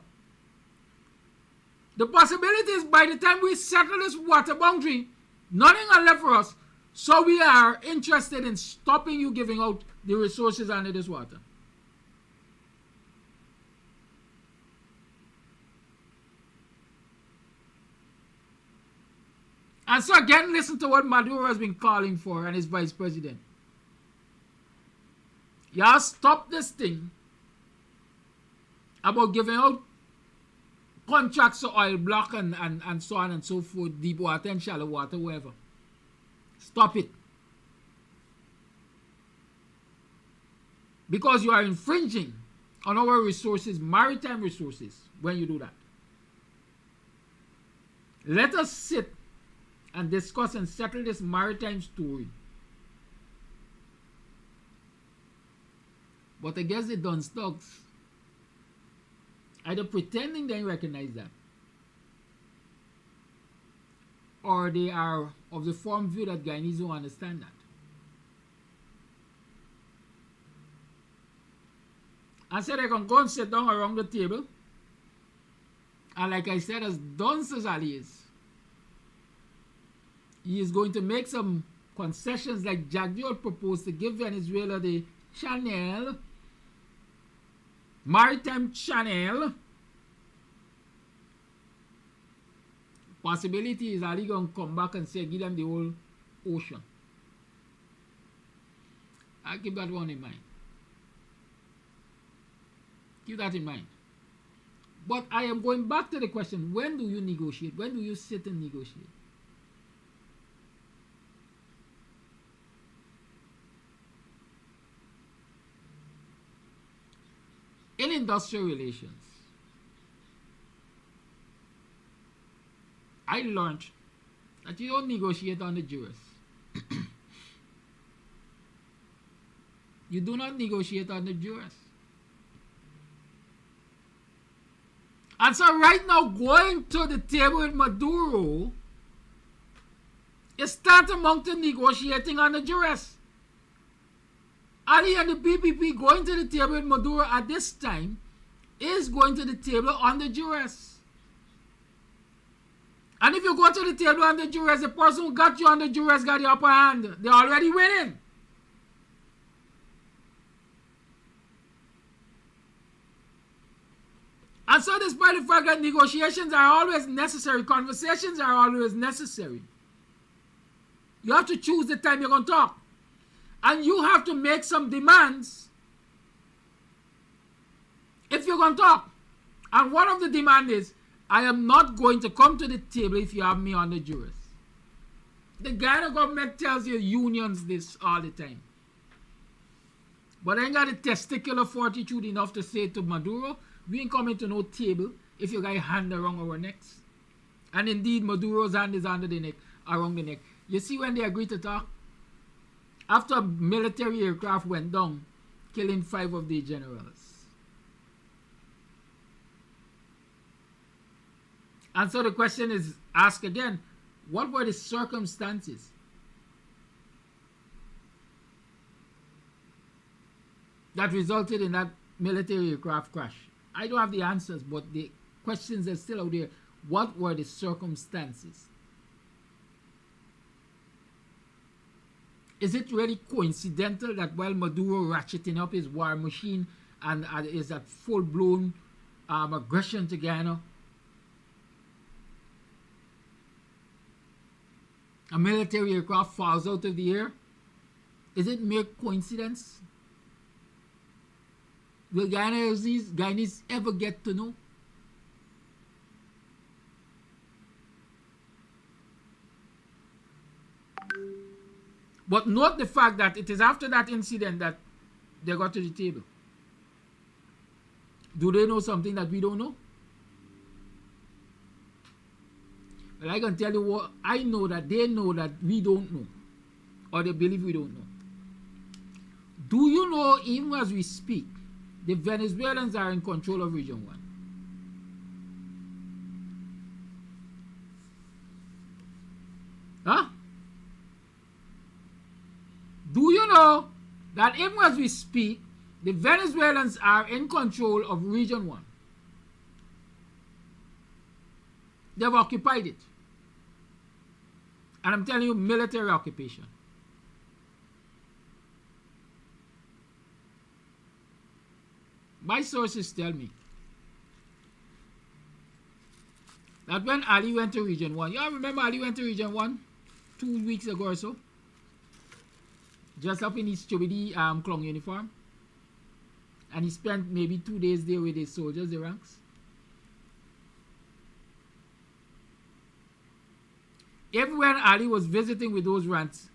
the possibility is by the time we settle this water boundary, nothing is left for us. So we are interested in stopping you giving out the resources under this water. And so again, listen to what Maduro has been calling for and his vice president. Y'all stop this thing about giving out contracts to oil block and so on and so forth, deep water and shallow water, wherever. Stop it. Because you are infringing on our resources, maritime resources, when you do that. Let us sit and discuss and settle this maritime story. But I guess the Dunce Dogs either pretending they recognize that, or they are of the form view that Guyanese don't understand that. And so they can go and sit down around the table, and like I said, as Dunce's ally is, he is going to make some concessions like Jack Joel proposed to give Venezuela the channel, maritime channel. Possibility is Ali going to come back and say, give them the whole ocean. I'll keep that one in mind. Keep that in mind. But I am going back to the question, when do you negotiate? When do you sit and negotiate? In industrial relations, I learned that you don't negotiate on the jurors. You do not negotiate on the jurors. And so right now, going to the table with Maduro is tantamount to negotiating on the jurors. Ali and the PPP going to the table with Maduro at this time is going to the table on the jurors. And if you go to the table on the jurors, the person who got you on the jurors got the upper hand. They're already winning. And so despite the fact that negotiations are always necessary, conversations are always necessary, you have to choose the time you're going to talk. And you have to make some demands if you're going to talk. And one of the demands is, I am not going to come to the table if you have me on the jurors. The Guyana government tells your unions this all the time. But I ain't got the testicular fortitude enough to say to Maduro, we ain't coming to no table if you got your hand around our necks. And indeed, Maduro's hand is under the neck, around the neck. You see when they agreed to talk? After military aircraft went down, killing 5 of the generals. And so the question is asked again, what were the circumstances that resulted in that military aircraft crash? I don't have the answers, but the questions are still out there. What were the circumstances? Is it really coincidental that while Maduro ratcheting up his war machine and is at full-blown aggression to Guyana, a military aircraft falls out of the air? Is it mere coincidence? Will Guyanese ever get to know? But note the fact that it is after that incident that they got to the table. Do they know something that we don't know? Well, I can tell you what I know, that they know that we don't know, or they believe we don't know. Do you know, even as we speak, the Venezuelans are in control of Region 1? Huh? Do you know that even as we speak, the Venezuelans are in control of Region 1? They've occupied it. And I'm telling you, military occupation. My sources tell me that when Ali went to Region 1, y'all remember Ali went to Region 1 2 weeks ago or so? Dressed up in his chubby clown uniform. And he spent maybe 2 days there with his soldiers, the ranks. Even when Ali was visiting with those ranks,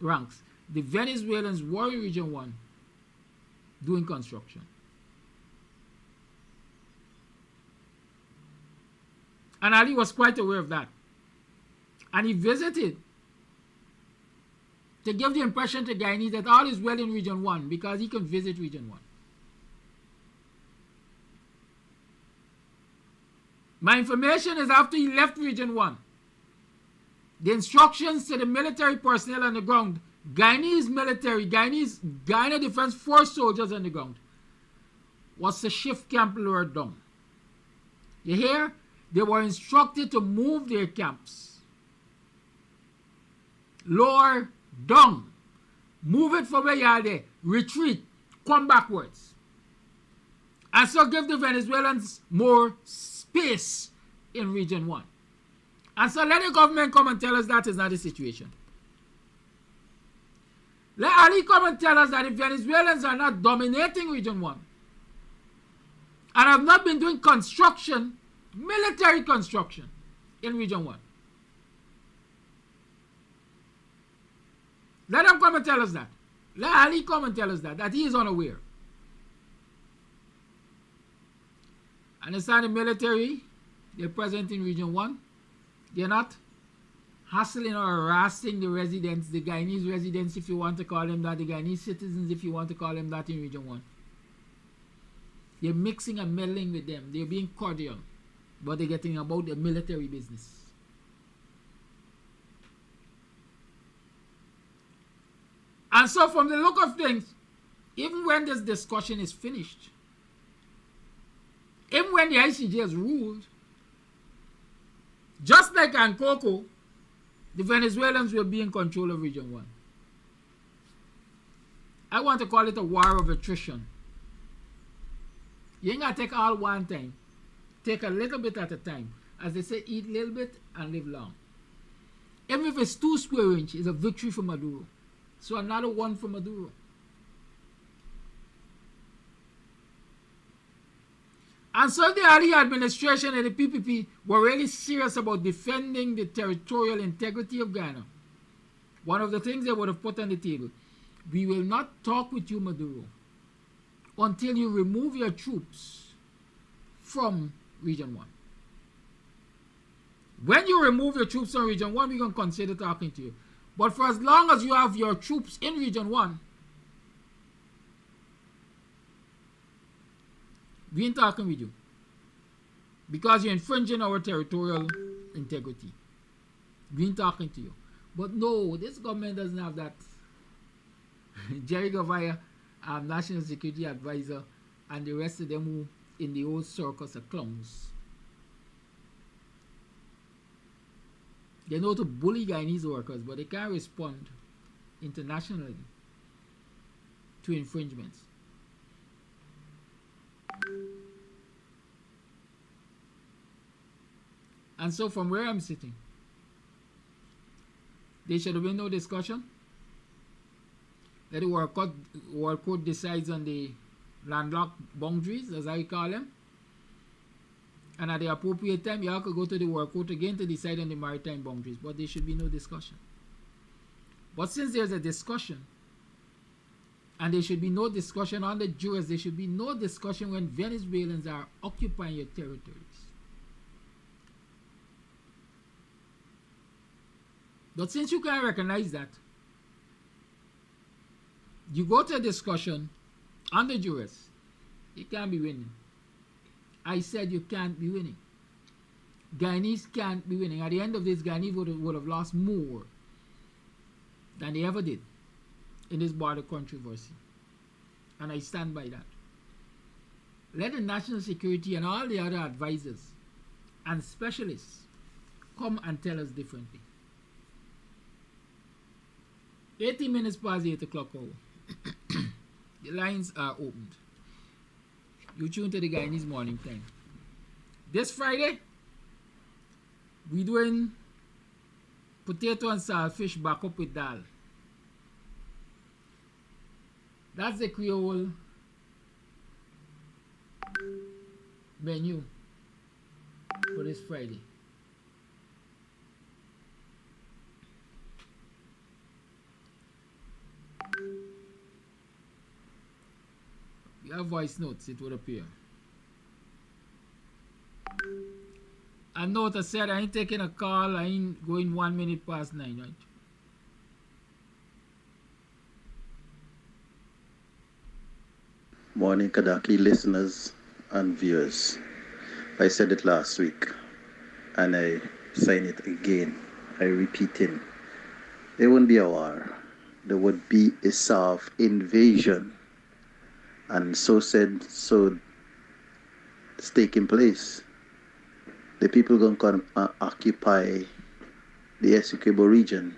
the Venezuelans were in Region 1 doing construction. And Ali was quite aware of that. And he visited to give the impression to Guyanese that all is well in Region 1 because he can visit Region 1. My information is after he left Region 1, the instructions to the military personnel on the ground, Guyanese military, Guyana Defense Force soldiers on the ground, was to shift camp lower down. You hear? They were instructed to move their camps lower down. Move it from where you are there. Retreat. Come backwards. And so give the Venezuelans more space in Region 1. And so let the government come and tell us that is not the situation. Let Ali come and tell us that the Venezuelans are not dominating Region 1 and have not been doing construction, military construction in Region 1. Let them come and tell us that. Let Ali come and tell us that he is unaware. Understand the military, they're present in Region 1. They're not hassling or harassing the residents, the Guyanese residents, if you want to call them that, the Guyanese citizens, if you want to call them that, in Region 1. They're mixing and meddling with them. They're being cordial, but they're getting about the military business. And so from the look of things, even when this discussion is finished, even when the ICJ has ruled, just like Ankoko, the Venezuelans will be in control of Region 1. I want to call it a war of attrition. You ain't got to take all one time. Take a little bit at a time. As they say, eat a little bit and live long. Even if it's 2 square inches, it's a victory for Maduro. So another one for Maduro. And so the Ali administration and the PPP were really serious about defending the territorial integrity of Guyana. One of the things they would have put on the table, we will not talk with you, Maduro, until you remove your troops from Region 1. When you remove your troops from Region 1, we're going to consider talking to you. But for as long as you have your troops in Region 1, we ain't talking with you. Because you're infringing our territorial integrity. We ain't talking to you. But no, this government doesn't have that. Jerry Govaya, National Security Advisor, and the rest of them who in the old circus are clowns. They know to bully Guyanese workers, but they can't respond internationally to infringements. And so from where I'm sitting, there should have been no discussion. Let the World Court decides on the landlocked boundaries, as I call them. And at the appropriate time, you have to go to the World Court again to decide on the maritime boundaries. But there should be no discussion. But since there's a discussion, and there should be no discussion on the jurors, there should be no discussion when Venezuelans are occupying your territories. But since you can't recognize that, you go to a discussion on the jurors, you can't be winning. I said you can't be winning. Guyanese can't be winning. At the end of this, Guyanese would have lost more than they ever did in this border controversy. And I stand by that. Let the national security and all the other advisors and specialists come and tell us differently. 18 minutes past 8 o'clock hour. The lines are opened. You tune to the Guyanese Morning Time. This Friday, we doing potato and saltfish back up with dal. That's the Creole menu for this Friday. You have voice notes, it would appear. A note I said I ain't taking a call, I ain't going 1 minute past 9, right? morning, Kadaki listeners and viewers. I said it last week, and I say it again. I repeat it. There wouldn't be a war. There would be a soft invasion. And so it's taking place. The people going to come and occupy the Essequibo region.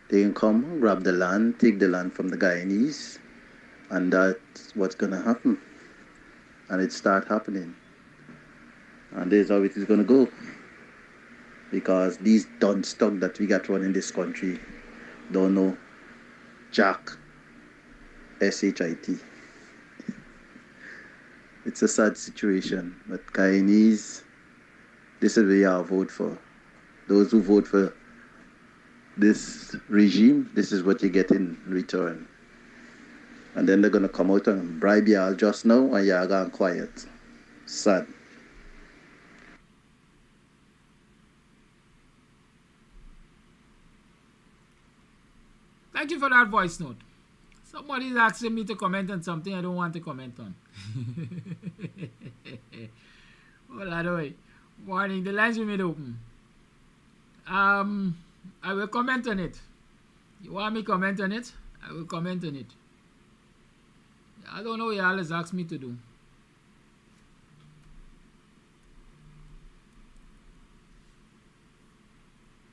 They can come, grab the land, take the land from the Guyanese, and that's what's going to happen. And it start happening. And there's how it is going to go. Because these dumb stuck that we got running this country don't know Jack, S-H-I-T. It's a sad situation, but Guyanese, this is what you vote for. Those who vote for this regime, this is what you get in return. And then they're going to come out and bribe you all just now, and you're going quiet. Sad. Thank you for that voice note. Somebody's asking me to comment on something I don't want to comment on. Well, anyway, morning. The lines remain open. I will comment on it. You want me to comment on it? I will comment on it. I don't know what y'all has asked me to do.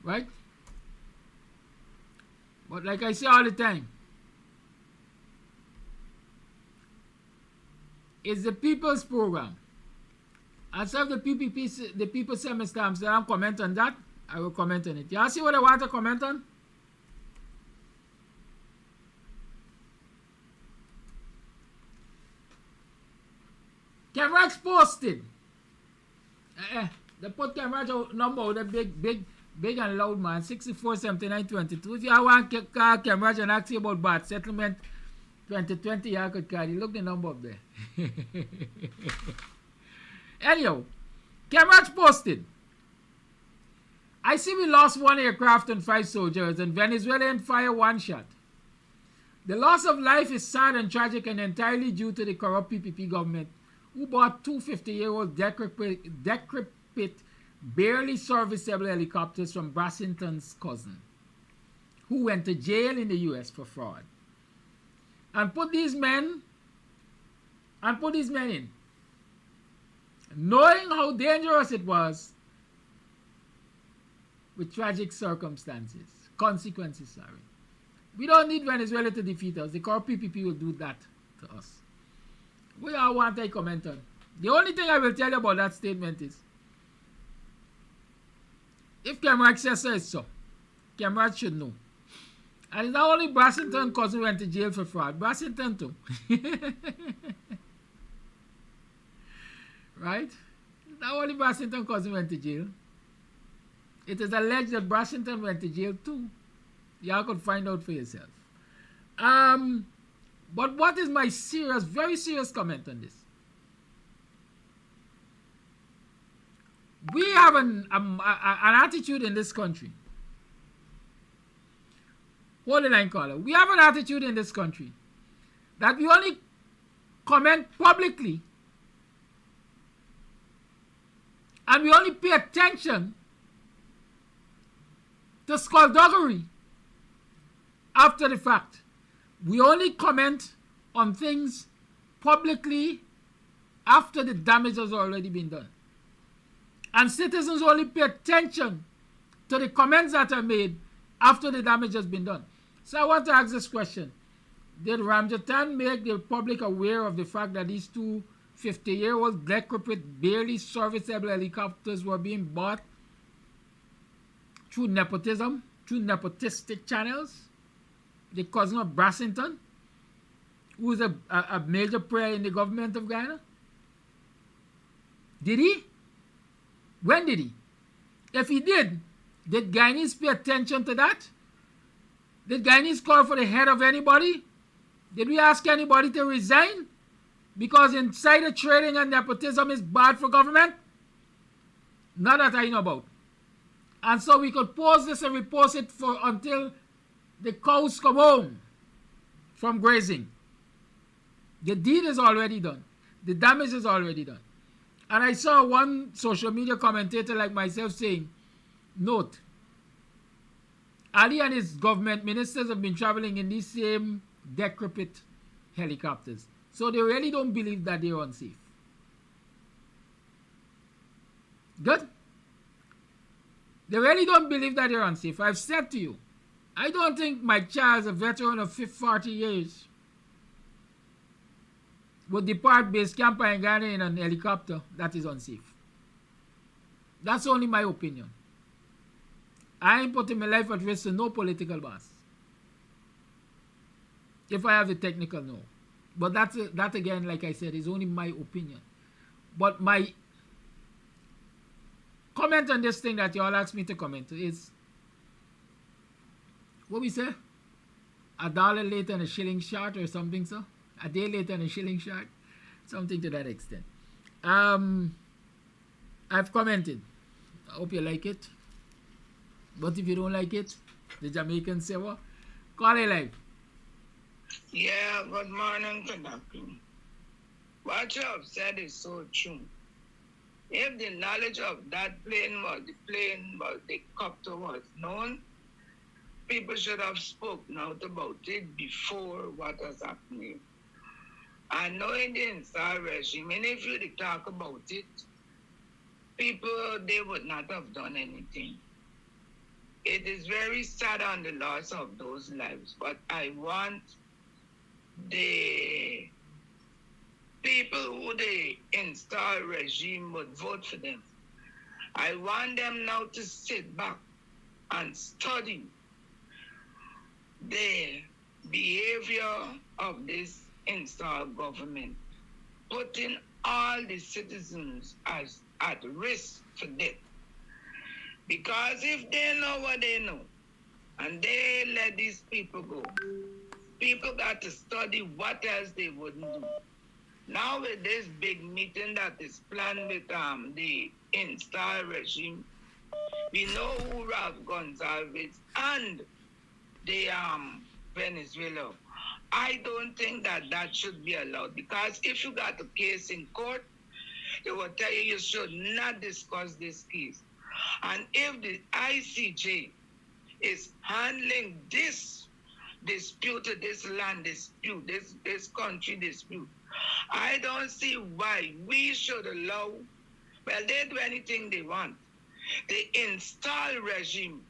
Right? But like I say all the time, it's the people's program. And so if the people say Mr. Amsterdam comment on that, I will comment on it. Y'all see what I want to comment on? Camerax posted. They put Camerax number with a big and loud man, 647922. If you want to call Camerax and ask you about bad settlement 2020, you could call. You look the number up there. Anyhow, Camerax posted. I see we lost 1 aircraft and 5 soldiers, and Venezuelan fire 1 shot. The loss of life is sad and tragic and entirely due to the corrupt PPP government, who bought 2 50-year-old decrepit, barely serviceable helicopters from Brassington's cousin, who went to jail in the US for fraud, and put these men in, knowing how dangerous it was, with tragic consequences. We don't need Venezuela to defeat us. The corrupt PPP will do that to us. We all want a comment on. The only thing I will tell you about that statement is, if Camerax says so, it's so. Camerax should know. And it's not only Brassington cousin went to jail for fraud. Brassington too. Right? Not only Brassington cousin went to jail. It is alleged that Brassington went to jail too. Y'all could find out for yourself. But what is my very serious comment on this? We have an attitude in this country. Hold the line, caller. We have an attitude in this country that we only comment publicly and we only pay attention to skullduggery after the fact. We only comment on things publicly after the damage has already been done. And citizens only pay attention to the comments that are made after the damage has been done. So I want to ask this question. Did Ramjatan make the public aware of the fact that these 2 50-year-old decrepit, barely serviceable helicopters were being bought through nepotism, through nepotistic channels? The cousin of Brassington, who is a major player in the government of Guyana? Did he? When did he? If he did Guyanese pay attention to that? Did Guyanese call for the head of anybody? Did we ask anybody to resign? Because insider trading and nepotism is bad for government? Not that I know about. And so we could pause this and repost it until the cows come home from grazing. The deed is already done. The damage is already done. And I saw one social media commentator like myself saying, note, Ali and his government ministers have been traveling in these same decrepit helicopters. So they really don't believe that they're unsafe. Good? They really don't believe that they're unsafe. I've said to you, I don't think my child, a veteran of 40 years, would depart base camp in Guyana in an helicopter that is unsafe. That's only my opinion. I ain't putting my life at risk to no political boss. If I have the technical know. But that again, like I said, is only my opinion. But my comment on this thing that you all asked me to comment is, what we say? $1 later and a shilling short or something, so? A day later and a shilling short? Something to that extent. I've commented. I hope you like it. But if you don't like it, the Jamaicans say what? Call it live. Yeah, good morning, Kadaki. What you have said is so true. If the knowledge of that plane was the copter was known, people should have spoken out about it before what was happening. And knowing the inside regime, and if you talk about it, people, they would not have done anything. It is very sad on the loss of those lives, but I want the people who they install regime would vote for them. I want them now to sit back and study the behavior of this installed government, putting all the citizens as at risk for death. Because if they know what they know, and they let these people go, people got to study what else they wouldn't do. Now with this big meeting that is planned with the install regime, we know who Ralph Gonsalves and the Venezuela. I don't think that should be allowed, because if you got a case in court, they will tell you should not discuss this case. And if the ICJ is handling this dispute, this land dispute, this country dispute, I don't see why we should allow, well, they do anything they want, the install regime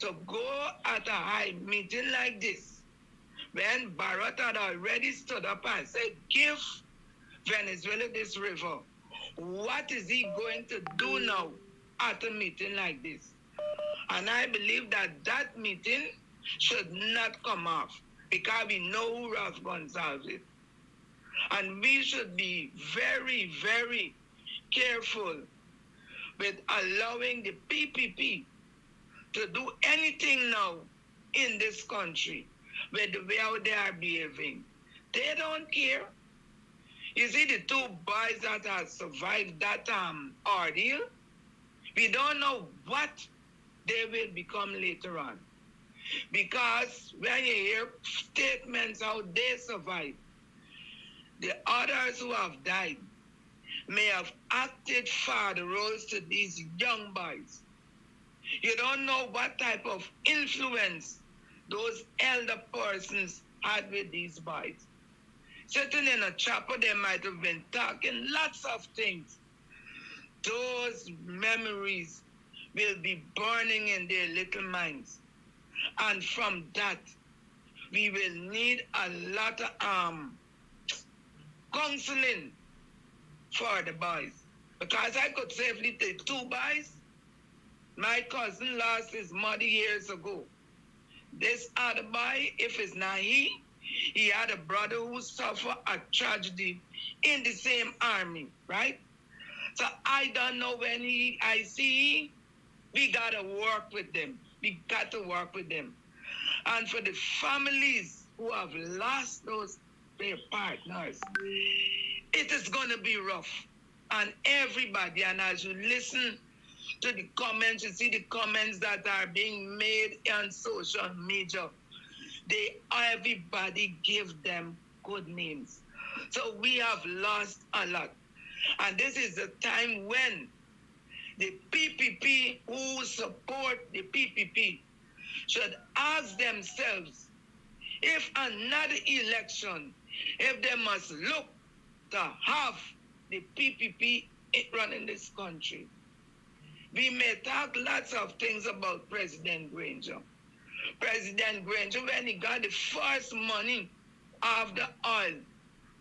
to go at a high meeting like this, when Barrett had already stood up and said, give Venezuela this river. What is he going to do now at a meeting like this? And I believe that meeting should not come off, because we know who Ralph Gonsalves is. And we should be very, very careful with allowing the PPP to do anything now in this country with the way how they are behaving. They don't care. You see the two boys that have survived that ordeal? We don't know what they will become later on. Because when you hear statements how they survived, the others who have died may have acted for the roles to these young boys. You don't know what type of influence those elder persons had with these boys. Sitting in a chapel, they might have been talking lots of things. Those memories will be burning in their little minds. And from that, we will need a lot of counseling for the boys. Because I could safely take two boys. My cousin lost his mother years ago. This other boy, if it's not he had a brother who suffered a tragedy in the same army, right? So I don't know when I see we got to work with them. We got to work with them. And for the families who have lost their partners, it is going to be rough. And everybody, and as you listen to the comments, you see the comments that are being made on social media, everybody give them good names. So we have lost a lot. And this is the time when the PPP who support the PPP should ask themselves if another election, if they must look to have the PPP running this country. We may talk lots of things about President Granger. President Granger, when he got the first money of the oil,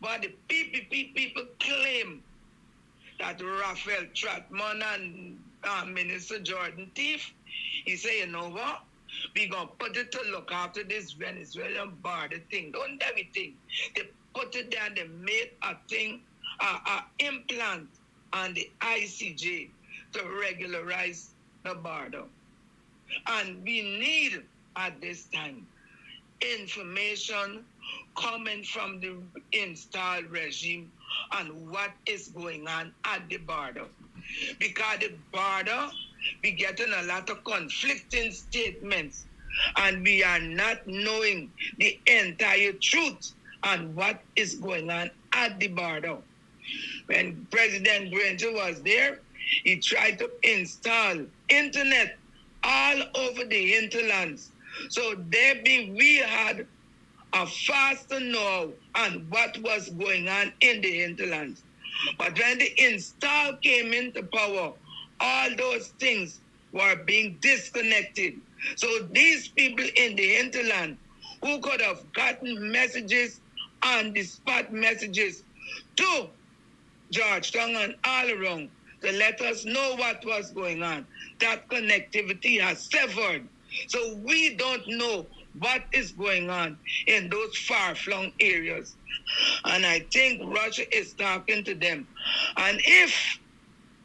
but the PPP people claim that Raphael Trotman and Minister Jordan Thief, he said, you know what? We're going to put it to look after this Venezuelan border thing. Don't everything. They put it there and they made a thing, an implant on the ICJ to regularize the border. And we need, at this time, information coming from the installed regime on what is going on at the border. Because the border, we getting a lot of conflicting statements and we are not knowing the entire truth on what is going on at the border. When President Granger was there, he tried to install internet all over the hinterlands. So we had a faster know on what was going on in the hinterlands. But when the install came into power, all those things were being disconnected. So these people in the hinterland who could have gotten messages on the spot messages to Georgetown and all around to let us know what was going on, that connectivity has severed. So we don't know what is going on in those far-flung areas. And I think Russia is talking to them. And if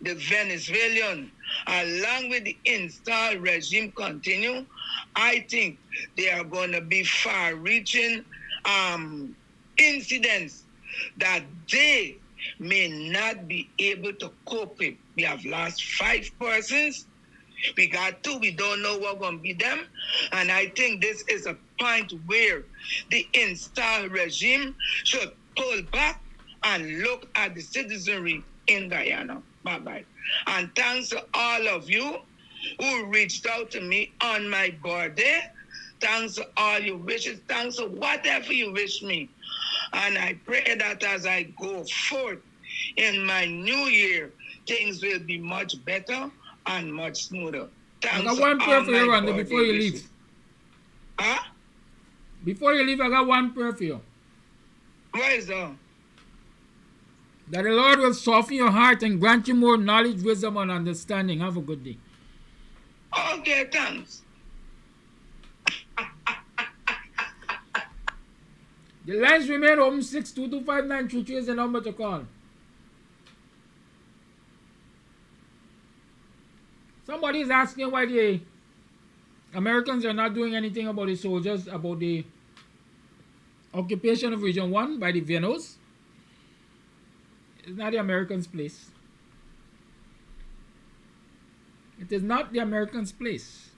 the Venezuelan, along with the installed regime, continue, I think there are going to be far-reaching incidents that they may not be able to cope with. We have lost 5 persons. We got 2. We don't know what's going to be them. And I think this is a point where the installed regime should pull back and look at the citizenry in Guyana. Bye-bye. And thanks to all of you who reached out to me on my birthday. Thanks to all your wishes. Thanks to whatever you wish me. And I pray that as I go forth in my new year, things will be much better and much smoother. Thanks. I got one prayer for you, Randy, before you leave. Huh? Before you leave, I got one prayer for you. What is that? That the Lord will soften your heart and grant you more knowledge, wisdom, and understanding. Have a good day. Okay, thanks. The lines remain open. 6225933 is the number to call. Somebody is asking why the Americans are not doing anything about the soldiers, about the occupation of Region 1 by the Venos. It's not the Americans' place. It is not the Americans' place.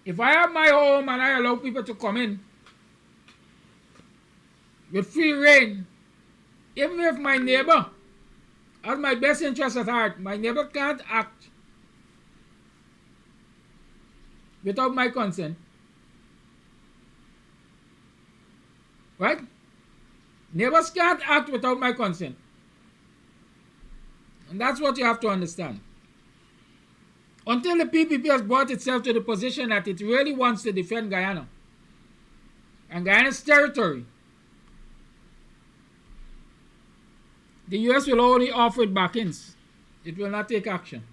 If I have my home and I allow people to come in with free reign, even if my neighbor has my best interest at heart, my neighbor can't act without my consent. Right? Neighbors can't act without my consent. And that's what you have to understand. Until the PPP has brought itself to the position that it really wants to defend Guyana and Guyana's territory, the U.S. will only offer it back-ins. It will not take action.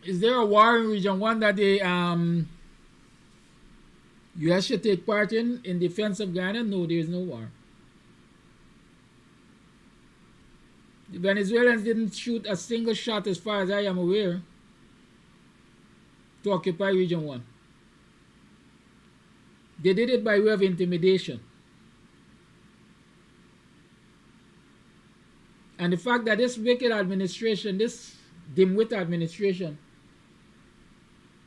Is there a war in Region 1 that the U.S. should take part in defense of Guyana? No, there is no war. The Venezuelans didn't shoot a single shot, as far as I am aware, to occupy Region 1. They did it by way of intimidation. And the fact that this wicked administration, this dimwit administration,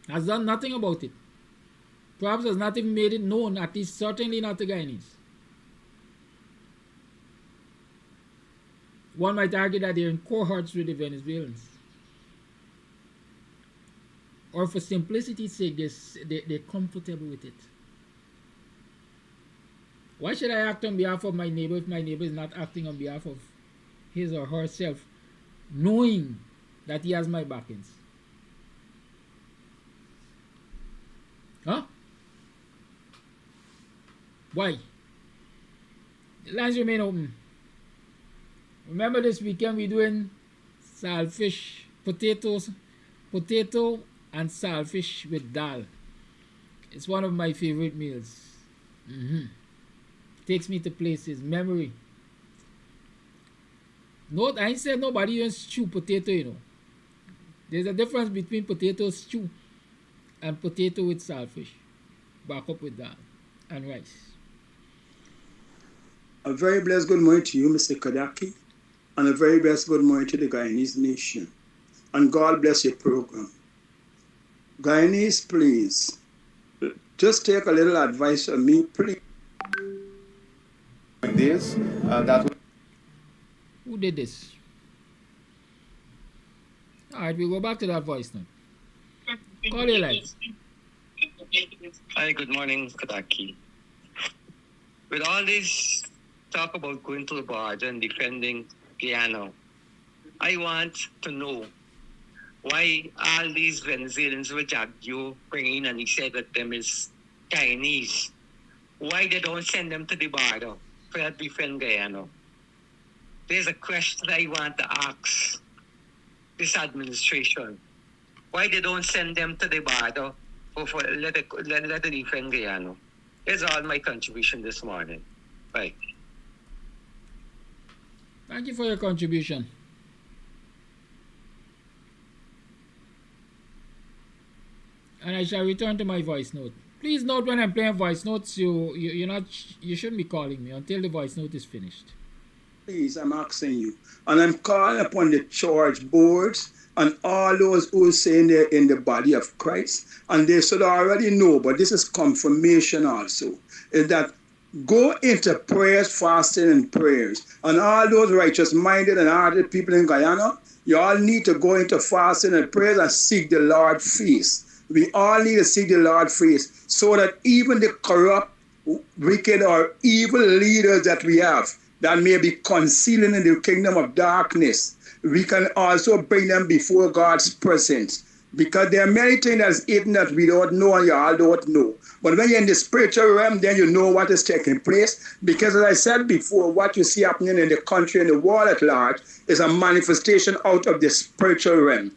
has done nothing about it. perhaps has not even made it known, at least certainly not to Guyanese. One might argue that they're in cohorts with the Venezuelans. Or for simplicity's sake, they're comfortable with it. Why should I act on behalf of my neighbor if my neighbor is not acting on behalf of his or herself, knowing that he has my backings? Huh? Why? The lines remain open. Remember, this weekend we're doing saltfish, potato and saltfish with dal. It's one of my favorite meals. Takes me to places, memory. Note, I ain't said nobody even stew potato, you know. There's a difference between potato stew and potato with saltfish. Back up with dal and rice. A very blessed good morning to you, Mr. Kadaki, and a very blessed good morning to the Guyanese nation. And God bless your program. Guyanese, please, just take a little advice from me, please. Who did this? Alright, we go back to that voice now. Call your line. Hi, good morning, Kadaki. With all this talk about going to the border and defending Guyana, I want to know why all these Venezuelans which you bring in and he said that them is Chinese, why they don't send them to the border for that defend Guyana? There's a question I want to ask this administration. Why they don't send them to the border for let the defend Guyana? That's all my contribution this morning. Bye. Thank you for your contribution. And I shall return to my voice note. Please note when I'm playing voice notes, you shouldn't be calling me until the voice note is finished. Please, I'm asking you. And I'm calling upon the church boards and all those who say they're in the body of Christ. And they should already know, but this is confirmation also, is that go into prayers, fasting, and prayers. And all those righteous-minded and hearted people in Guyana, you all need to go into fasting and prayers and seek the Lord's face. We all need to seek the Lord's face so that even the corrupt, wicked, or evil leaders that we have that may be concealing in the kingdom of darkness, we can also bring them before God's presence. Because there are many things that's hidden that we don't know and you all don't know. But when you're in the spiritual realm, then you know what is taking place. Because as I said before, what you see happening in the country and the world at large is a manifestation out of the spiritual realm.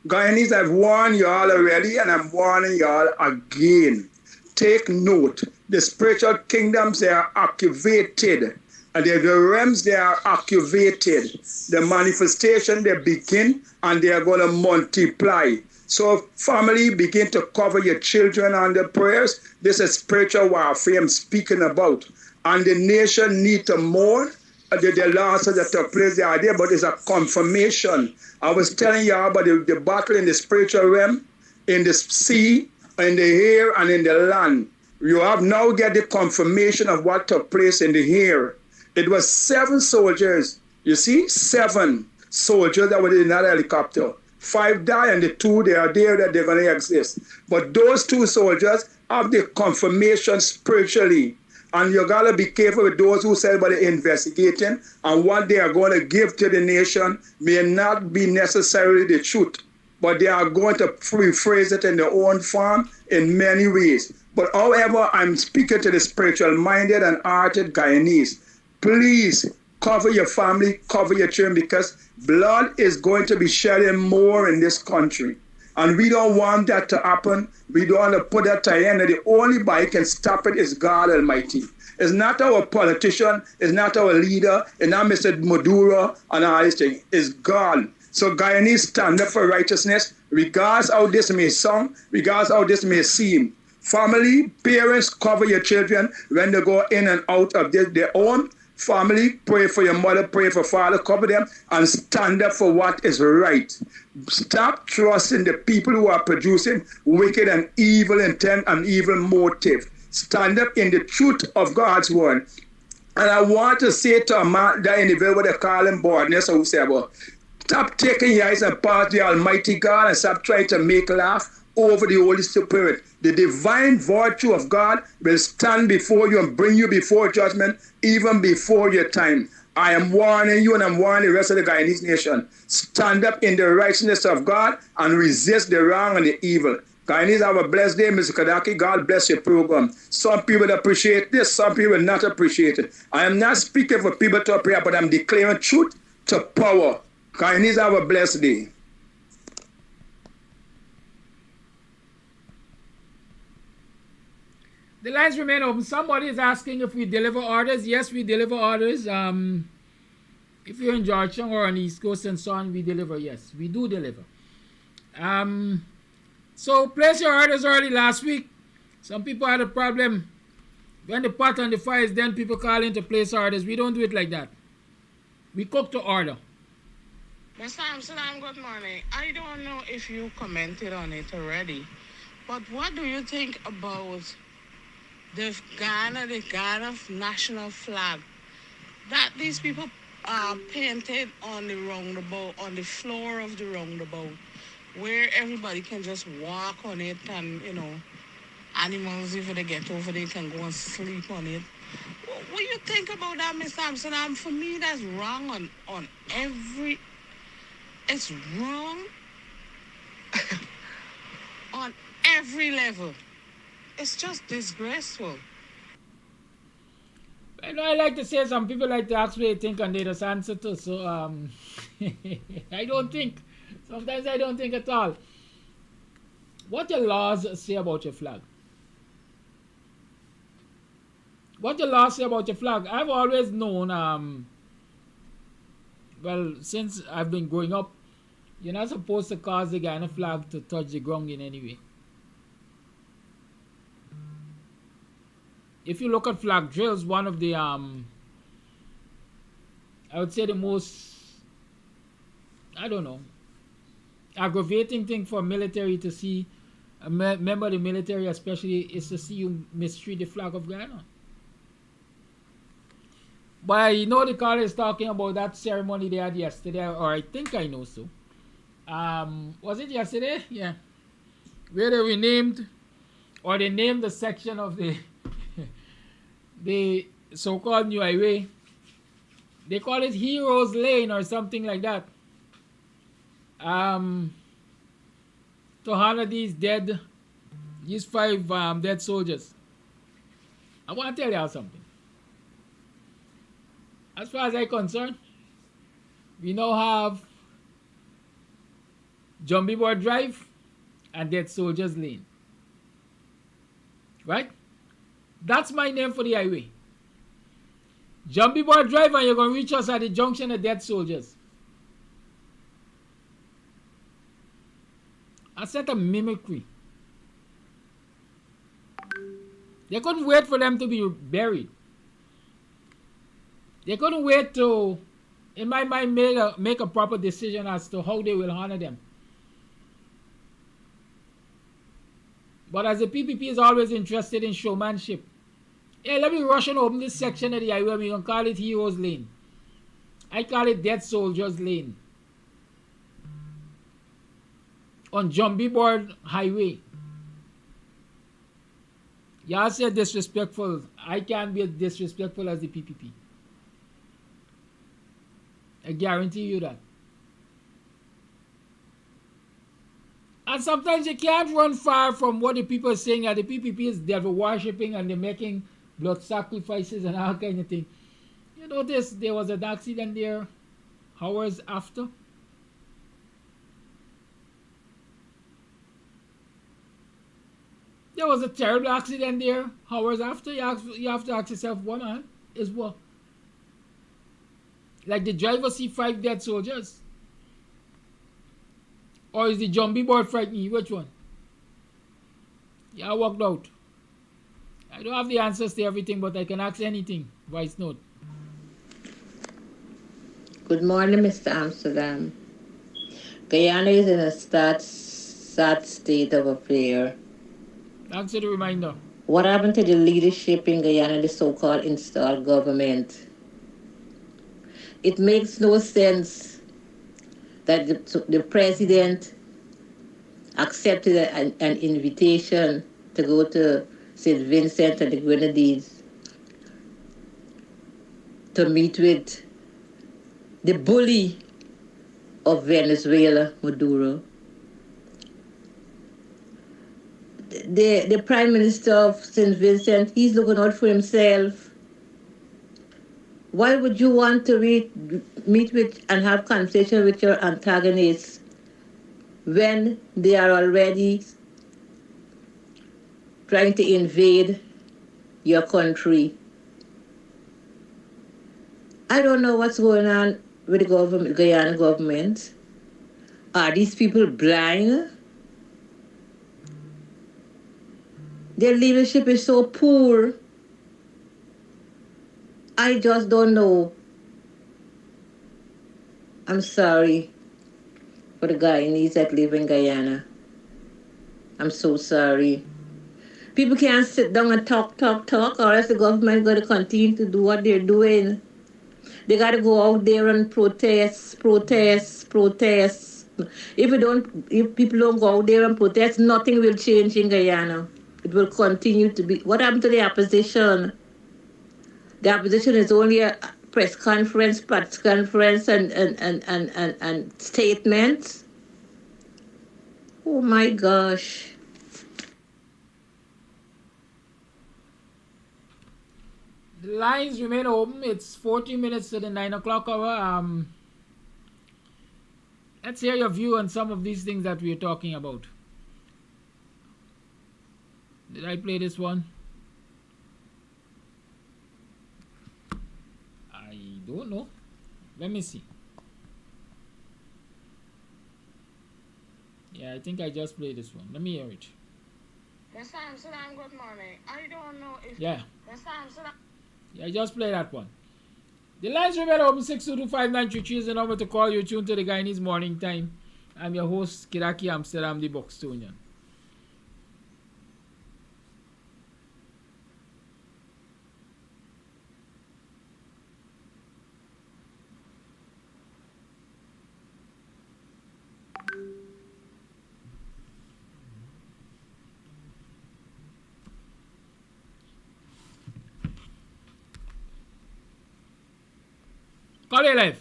Guyanese, I've warned you all already and I'm warning you all again. Take note, the spiritual kingdoms, they are activated. And the realms, they are activated. The manifestation, they begin and they are going to multiply. So family, begin to cover your children under prayers. This is spiritual warfare I'm speaking about. And the nation need to mourn the losses that took place the other day, but it's a confirmation. I was telling you about the battle in the spiritual realm, in the sea, in the air, and in the land. You have now get the confirmation of what took place in the air. It was 7 soldiers. You see, 7 soldiers that were in that helicopter. 5 died and the 2 they are there that they're going to exist. But those 2 soldiers have the confirmation spiritually. And you got to be careful with those who say about the investigating and what they are going to give to the nation may not be necessarily the truth. But they are going to rephrase it in their own form in many ways. But however, I'm speaking to the spiritual-minded and hearted Guyanese. Please cover your family, cover your children, because blood is going to be shedding more in this country. And we don't want that to happen. We don't want to put that to end. The only body can stop it is God Almighty. It's not our politician, it's not our leader, it's not Mr. Maduro and all these things. It's God. So Guyanese stand up for righteousness, regardless how this may sound, regardless how this may seem. Family, parents, cover your children when they go in and out of their own. Family, pray for your mother, pray for father, cover them, and stand up for what is right. Stop trusting the people who are producing wicked and evil intent and evil motive. Stand up in the truth of God's word. And I want to say to a man that individual what they call him boldness, who say about, stop taking your eyes apart the Almighty God and stop trying to make laugh over the Holy Spirit. The divine virtue of God will stand before you and bring you before judgment, even before your time. I am warning you and I'm warning the rest of the Guyanese nation. Stand up in the righteousness of God and resist the wrong and the evil. Guyanese, have a blessed day, Mr. Kadaki. God bless your program. Some people appreciate this, some people not appreciate it. I am not speaking for people to pray, but I'm declaring truth to power. Guyanese, have a blessed day. The lines remain open. Somebody is asking if we deliver orders. Yes, we deliver orders. If you're in Georgetown or on the East Coast and so on, we deliver. Yes, we do deliver. So place your orders early last week. Some people had a problem. When the pot on the fire is then people call in to place orders. We don't do it like that. We cook to order. Mr. Amsterdam, good morning. I don't know if you commented on it already, but what do you think about the Ghana national flag that these people painted on the roundabout, on the floor of the roundabout, where everybody can just walk on it and, you know, animals, if they get over, they can go and sleep on it. What do you think about that, Mr. Amsterdam? For me, that's wrong on every... It's wrong on every level. It's just disgraceful. I know I like to say some people like to ask what they think and they just answer to. So I don't think. Sometimes I don't think at all. What your laws say about your flag? What your laws say about your flag? I've always known, well, since I've been growing up, you're not supposed to cause the Guyana flag to touch the ground in any way. If you look at flag drills, one of the, I would say the most, I don't know, aggravating thing for military to see, a member of the military especially, is to see you mistreat the flag of Guyana. But I know the caller is talking about that ceremony they had yesterday, or I think I know so. Was it yesterday? Yeah. Where they renamed, or they named the section of the the so-called new highway. They call it Heroes Lane or something like that. To honor these 5 dead soldiers. I want to tell y'all something. As far as I'm concerned, we now have Jumbie Board Drive and Dead Soldiers Lane. Right? That's my name for the highway. Jumbie Board Drive, and you're going to reach us at the junction of Dead Soldiers. I said a mimicry. They couldn't wait for them to be buried. They couldn't wait to, in my mind, make a proper decision as to how they will honor them. But as the PPP is always interested in showmanship, hey, let me rush and open this section of the highway. We're going to call it Heroes Lane. I call it Dead Soldiers Lane. On Jumbie Board Highway. Y'all say disrespectful. I can't be as disrespectful as the PPP. I guarantee you that. And sometimes you can't run far from what the people are saying that the PPP is devil worshipping and they're making blood sacrifices and all kind of thing. You notice there was an accident there hours after. There was a terrible accident there hours after. You have to ask yourself, what on is what? Like the driver see 5 dead soldiers? Or is the Jumbie Board frightening you? Which one? Yeah, I walked out. I don't have the answers to everything, but I can ask anything. Voice note. Good morning, Mr. Amsterdam. Guyana is in a sad state of affair. Thanks for the reminder. What happened to the leadership in Guyana, the so-called installed government? It makes no sense that the president accepted an invitation to go to St. Vincent and the Grenadines to meet with the bully of Venezuela, Maduro. The Prime Minister of St. Vincent, he's looking out for himself. Why would you want to meet with and have conversation with your antagonists when they are already trying to invade your country? I don't know what's going on with the Guyana government. Are these people blind? Their leadership is so poor. I just don't know. I'm sorry for the Guyanese that live in Guyana. I'm so sorry. People can't sit down and talk, or else the government going to continue to do what they're doing. They got to go out there and protest. If people don't go out there and protest, nothing will change in Guyana. It will continue to be. What happened to the opposition? The opposition is only a press conference, and statements. Oh my gosh. The lines remain open. It's 40 minutes to the 9 o'clock hour. Let's hear your view on some of these things that we're talking about. Did I play this one? I don't know. Let me see. Yeah, I think I just played this one. Let me hear it. Mr. Amsterdam, good morning. I don't know if... Yeah. Mr. Amsterdam... Yeah, I just played that one. The lines remain open. 6225933 is the number to call. You tune to the Guyanese Morning Time. I'm your host, Kiraki Amsterdam, the BUXTONIAN. Call it live.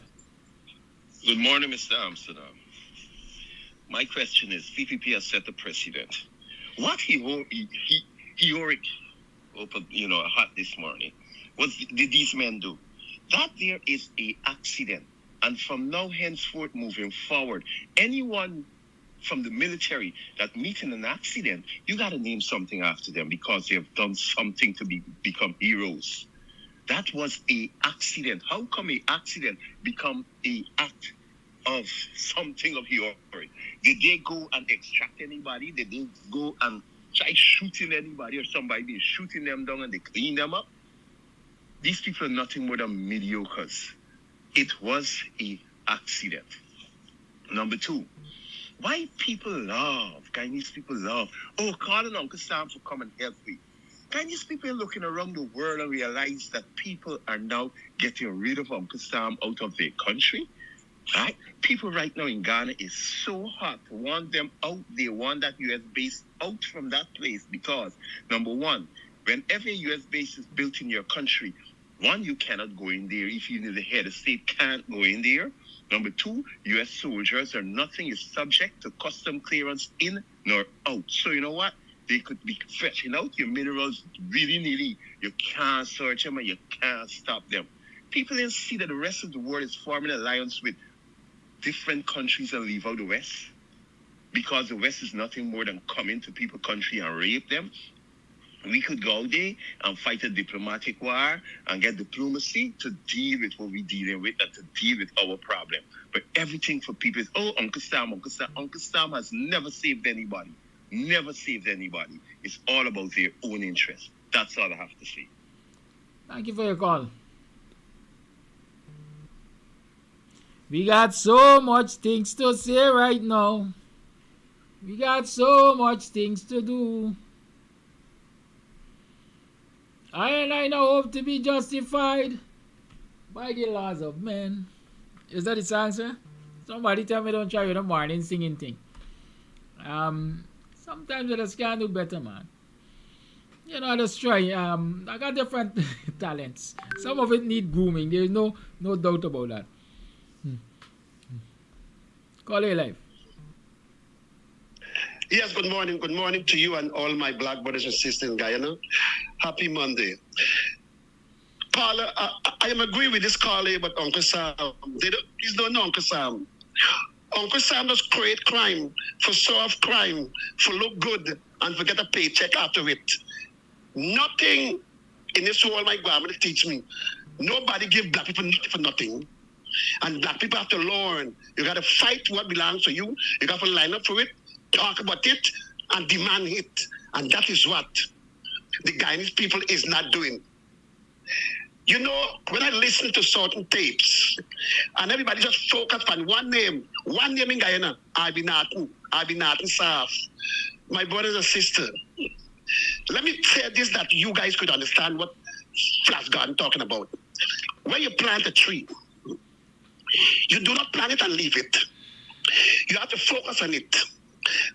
Good morning, Mr. Amsterdam. My question is, PPP has set the precedent. What heroic opened, hot this morning, did these men do? That there is a accident, and from now henceforth, moving forward, anyone from the military that meets in an accident, you got to name something after them because they have done something to become heroes. That was a accident. How come a accident become a act of something of heroic? Did they go and extract anybody? Did they go and try shooting anybody, or somebody been shooting them down and they clean them up? These people are nothing more than mediocres. It was a accident. Number two, why people love, Guyanese people love, calling Uncle Sam to come and help me. Guyanese people are looking around the world and realize that people are now getting rid of Uncle Sam out of their country. Right? People right now in Ghana is so hot. Want them out. They want that U.S. base out from that place because, number one, whenever a U.S. base is built in your country, one, you cannot go in there. If you need the head of state can't go in there. Number two, U.S. soldiers or nothing is subject to custom clearance in nor out. So you know what? They could be fetching out your minerals willy-nilly. You can't search them and you can't stop them. People didn't see that the rest of the world is forming an alliance with different countries and leave out the West. Because the West is nothing more than coming to people's country and rape them. We could go out there and fight a diplomatic war and get diplomacy to deal with what we're dealing with and to deal with our problem. But everything for people is, Uncle Sam. Uncle Sam has never saved anybody. Never saved anybody. It's all about their own interest. That's all I have to say. Thank you for your call. We got so much things to say right now. We got so much things to do. I now hope to be justified by the laws of men. Is that its answer? Somebody tell me don't try with the morning singing thing. Sometimes I just can't do better, man. You know, I just try. I got different talents. Some of it need grooming. There's no doubt about that. Call it life. Yes, good morning. Good morning to you and all my black brothers and sisters in Guyana. Happy Monday. Paula, I am agree with this call about Uncle Sam. Please don't know Uncle Sam. Uncle Sam does create crime, for soft crime, for look good, and for get a paycheck after it. Nothing in this world my grandmother teach me. Nobody give black people nothing for nothing. And black people have to learn. You got to fight what belongs to you. You got to line up for it, talk about it, and demand it. And that is what the Guyanese people is not doing. You know, when I listen to certain tapes, and everybody just focus on one name in Guyana, I be nothing Saf. My brothers and sisters, let me say this that you guys could understand what Flash Garden talking about. When you plant a tree, you do not plant it and leave it. You have to focus on it.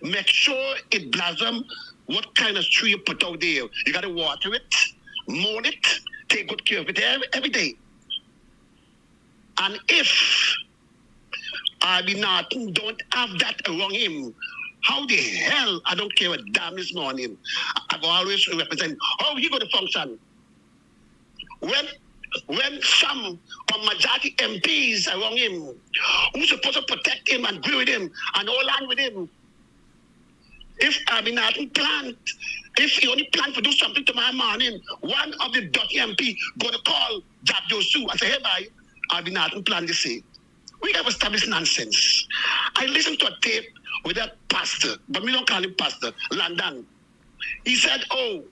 Make sure it blossom. What kind of tree you put out there. You got to water it, mold it, take good care of it every day. And if I be not don't have that around him, how the hell I don't care a damn this morning. I go always represent how he going to function. When some of majority MPs around him who's supposed to protect him and agree with him and hold on with him, if I be not plant, if he only plan to do something tomorrow morning, one of the dirty MP going to call Jack Josu and say, hey, bye, I be not plan to say. We have established nonsense. I listened to a tape with that pastor, but we don't call him pastor, London. He said, oh,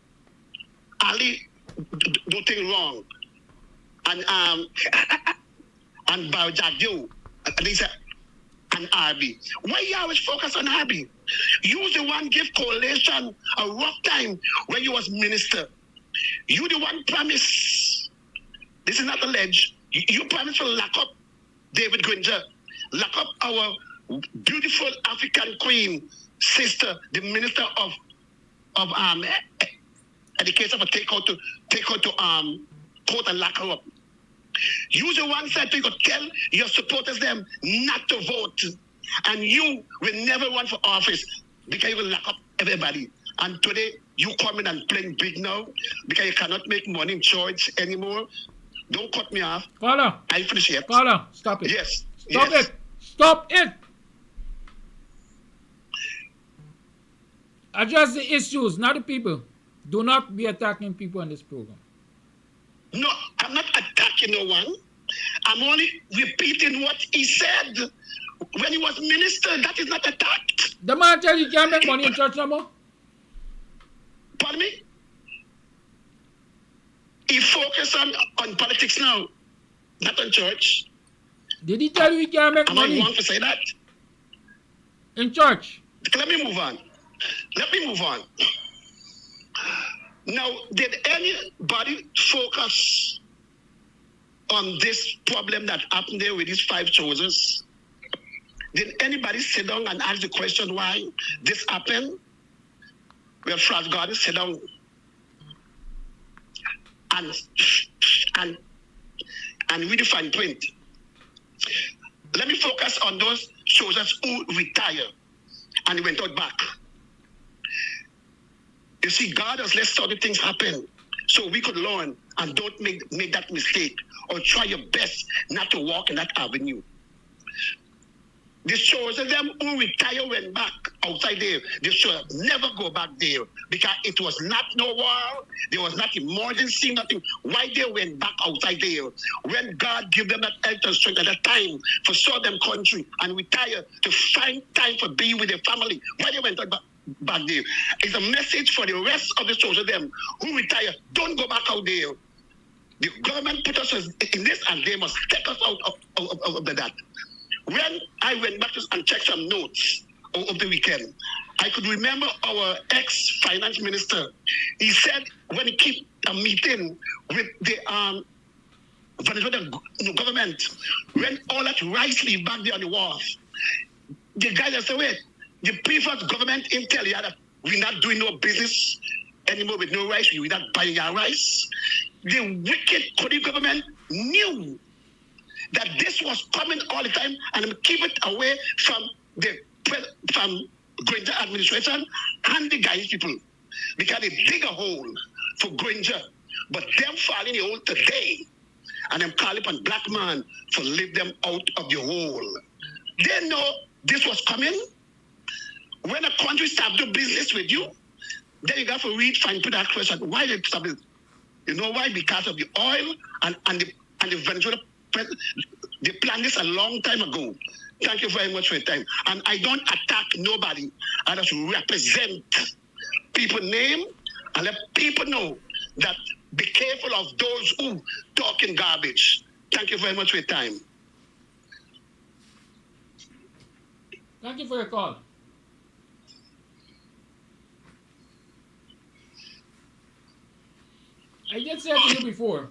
Ali do things wrong. And Barry Jack Joe. And he said, and Arby. Why you always focus on Arby? You the one give coalition a rough time when you was minister. You the one promise. This is not alleged. You promised to lock up David Granger, lock up our beautiful African queen sister, the minister of education, for take her to court and lock her up. You the one said you could tell your supporters them not to vote, and you will never run for office because you will lock up everybody. And today you coming and playing big now because you cannot make money in church anymore. Don't cut me off. Caller. I finish yet. Caller, stop it. Yes. Stop yes. it. Stop it. Address the issues, not the people. Do not be attacking people on this program. No, I'm not attacking no one. I'm only repeating what he said when he was minister. That is not attacked. The man tell you can't make money in church no more? Pardon me? He focused on politics now, not on church. Did he tell you he can't make money? Am I wrong to say that? In church? Let me move on. Now, did anybody focus on this problem that happened there with these 5 choices? Did anybody sit down and ask the question why this happened? Where Flash Garden sit down and read the fine print. Let me focus on those choices who retired and went out back. You see, God has let certain things happen so we could learn and don't make that mistake, or try your best not to walk in that avenue. The chosen them who retire went back outside there. They should never go back there because it was not no war. There was not emergency, nothing. Why they went back outside there? When God gave them that health and strength at that time for show them country and retire to find time for being with their family. Why they went back there? It's a message for the rest of the chosen them who retire. Don't go back out there. The government put us in this and they must take us out of that. When I went back and checked some notes of the weekend, I could remember our ex-finance minister. He said when he kept a meeting with the Venezuelan government, when all that rice leave back there on the wharf, the guy that said, wait, the previous government in tell you that we're not doing no business anymore with no rice, we're not buying our rice. The wicked Cody government knew that this was coming all the time and keep it away from the Granger administration and the Guyana people, because they dig a hole for Granger, but them fall in the hole today, and them call upon black man to lift them out of the hole. They know this was coming. When a country start do business with you, then you got to read fine print that question. Why they stop it? You know why? Because of the oil and the Venezuela. They planned this a long time ago. Thank you very much for your time. And I don't attack nobody. I just represent people's name and let people know that be careful of those who talking garbage. Thank you very much for your time. Thank you for your call. I did say to you before,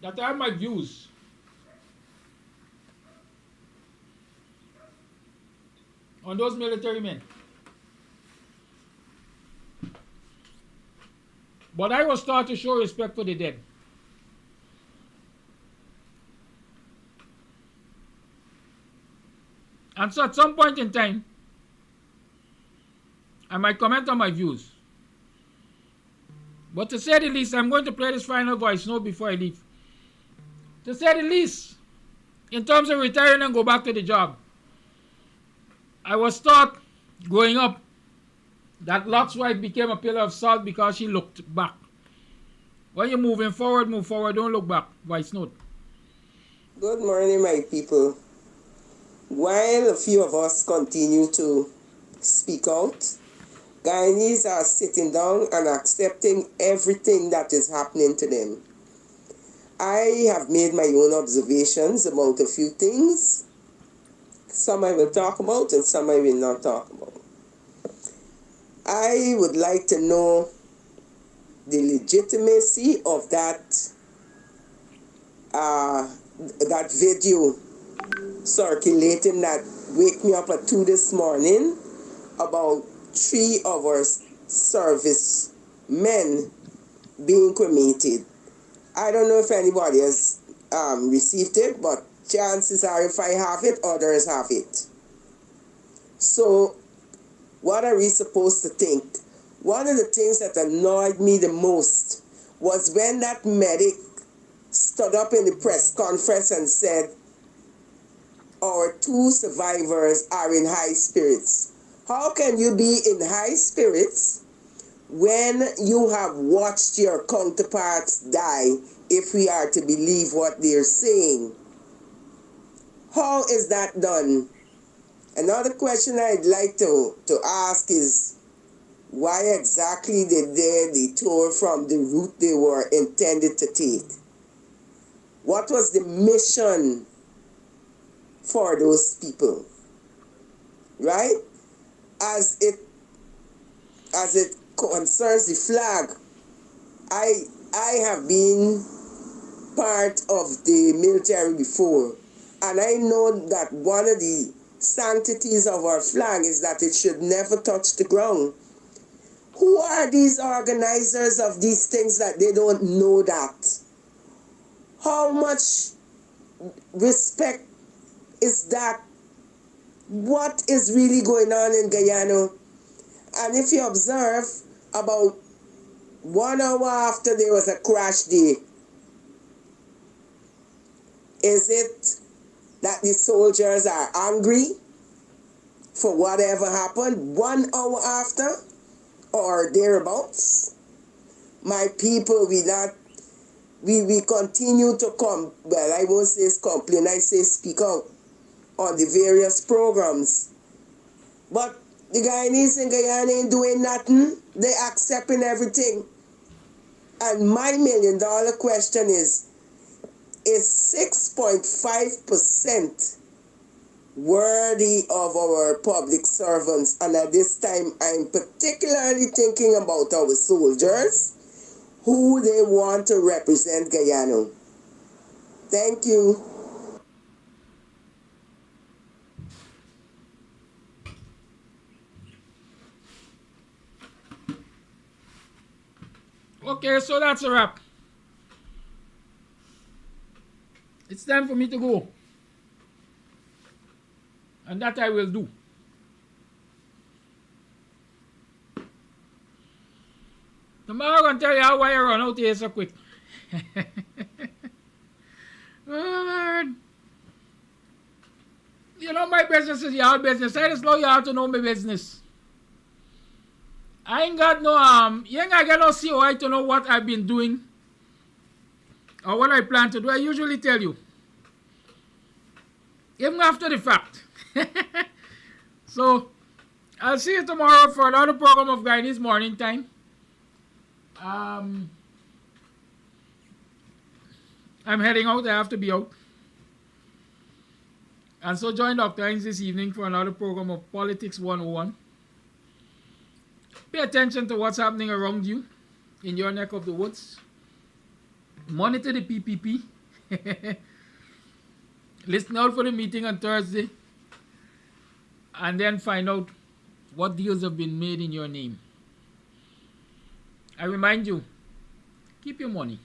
that I have my views on those military men. But I was taught to show respect for the dead. And so at some point in time, I might comment on my views. But to say the least, I'm going to play this final voice note before I leave. To say the least, in terms of retiring and go back to the job, I was taught growing up that Lot's wife became a pillar of salt because she looked back. When you're moving forward, move forward, don't look back. Voice note. Good morning, my people. While a few of us continue to speak out, Guyanese are sitting down and accepting everything that is happening to them. I have made my own observations about a few things. Some I will talk about and some I will not talk about. I would like to know the legitimacy of that video circulating that wake me up at 2 this morning about 3 of our service men being cremated. I don't know if anybody has received it, but chances are if I have it, others have it. So what are we supposed to think? One of the things that annoyed me the most was when that medic stood up in the press conference and said, our 2 survivors are in high spirits. How can you be in high spirits when you have watched your counterparts die, if we are to believe what they're saying? How is that done? Another question I'd like to ask is, why exactly did they detour from the route they were intended to take? What was the mission for those people? Right? As it concerns the flag, I have been part of the military before, and I know that one of the sanctities of our flag is that it should never touch the ground. Who are these organizers of these things that they don't know that? How much respect is that? What is really going on in Guyana? And if you observe, about 1 hour after there was a crash day, is it that the soldiers are angry for whatever happened 1 hour after or thereabouts? My people, we continue to I won't say complain, I say speak out on the various programs. But the Guyanese in Guyana ain't doing nothing. They accepting everything. And my million-dollar question is 6.5% worthy of our public servants? And at this time, I'm particularly thinking about our soldiers, who they want to represent Guyana. Thank you. Okay, so that's a wrap. It's time for me to go. And that I will do. Tomorrow I'm going to tell you how I run out here so quick. Lord. You know my business is y'all business. I just know y'all to know my business. I ain't got no you ain't gonna get no COI to know what I've been doing or what I plan to do. I usually tell you, even after the fact. So I'll see you tomorrow for another program of Guyanese Morning Time. I'm heading out. I have to be out. And so join Dr. Hines this evening for another program of Politics 101. Pay attention to what's happening around you in your neck of the woods. Monitor the PPP. Listen out for the meeting on Thursday. And then find out what deals have been made in your name. I remind you, keep your money.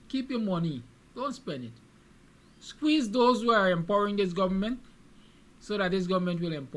Keep your money. Don't spend it. Squeeze those who are empowering this government so that this government will empower.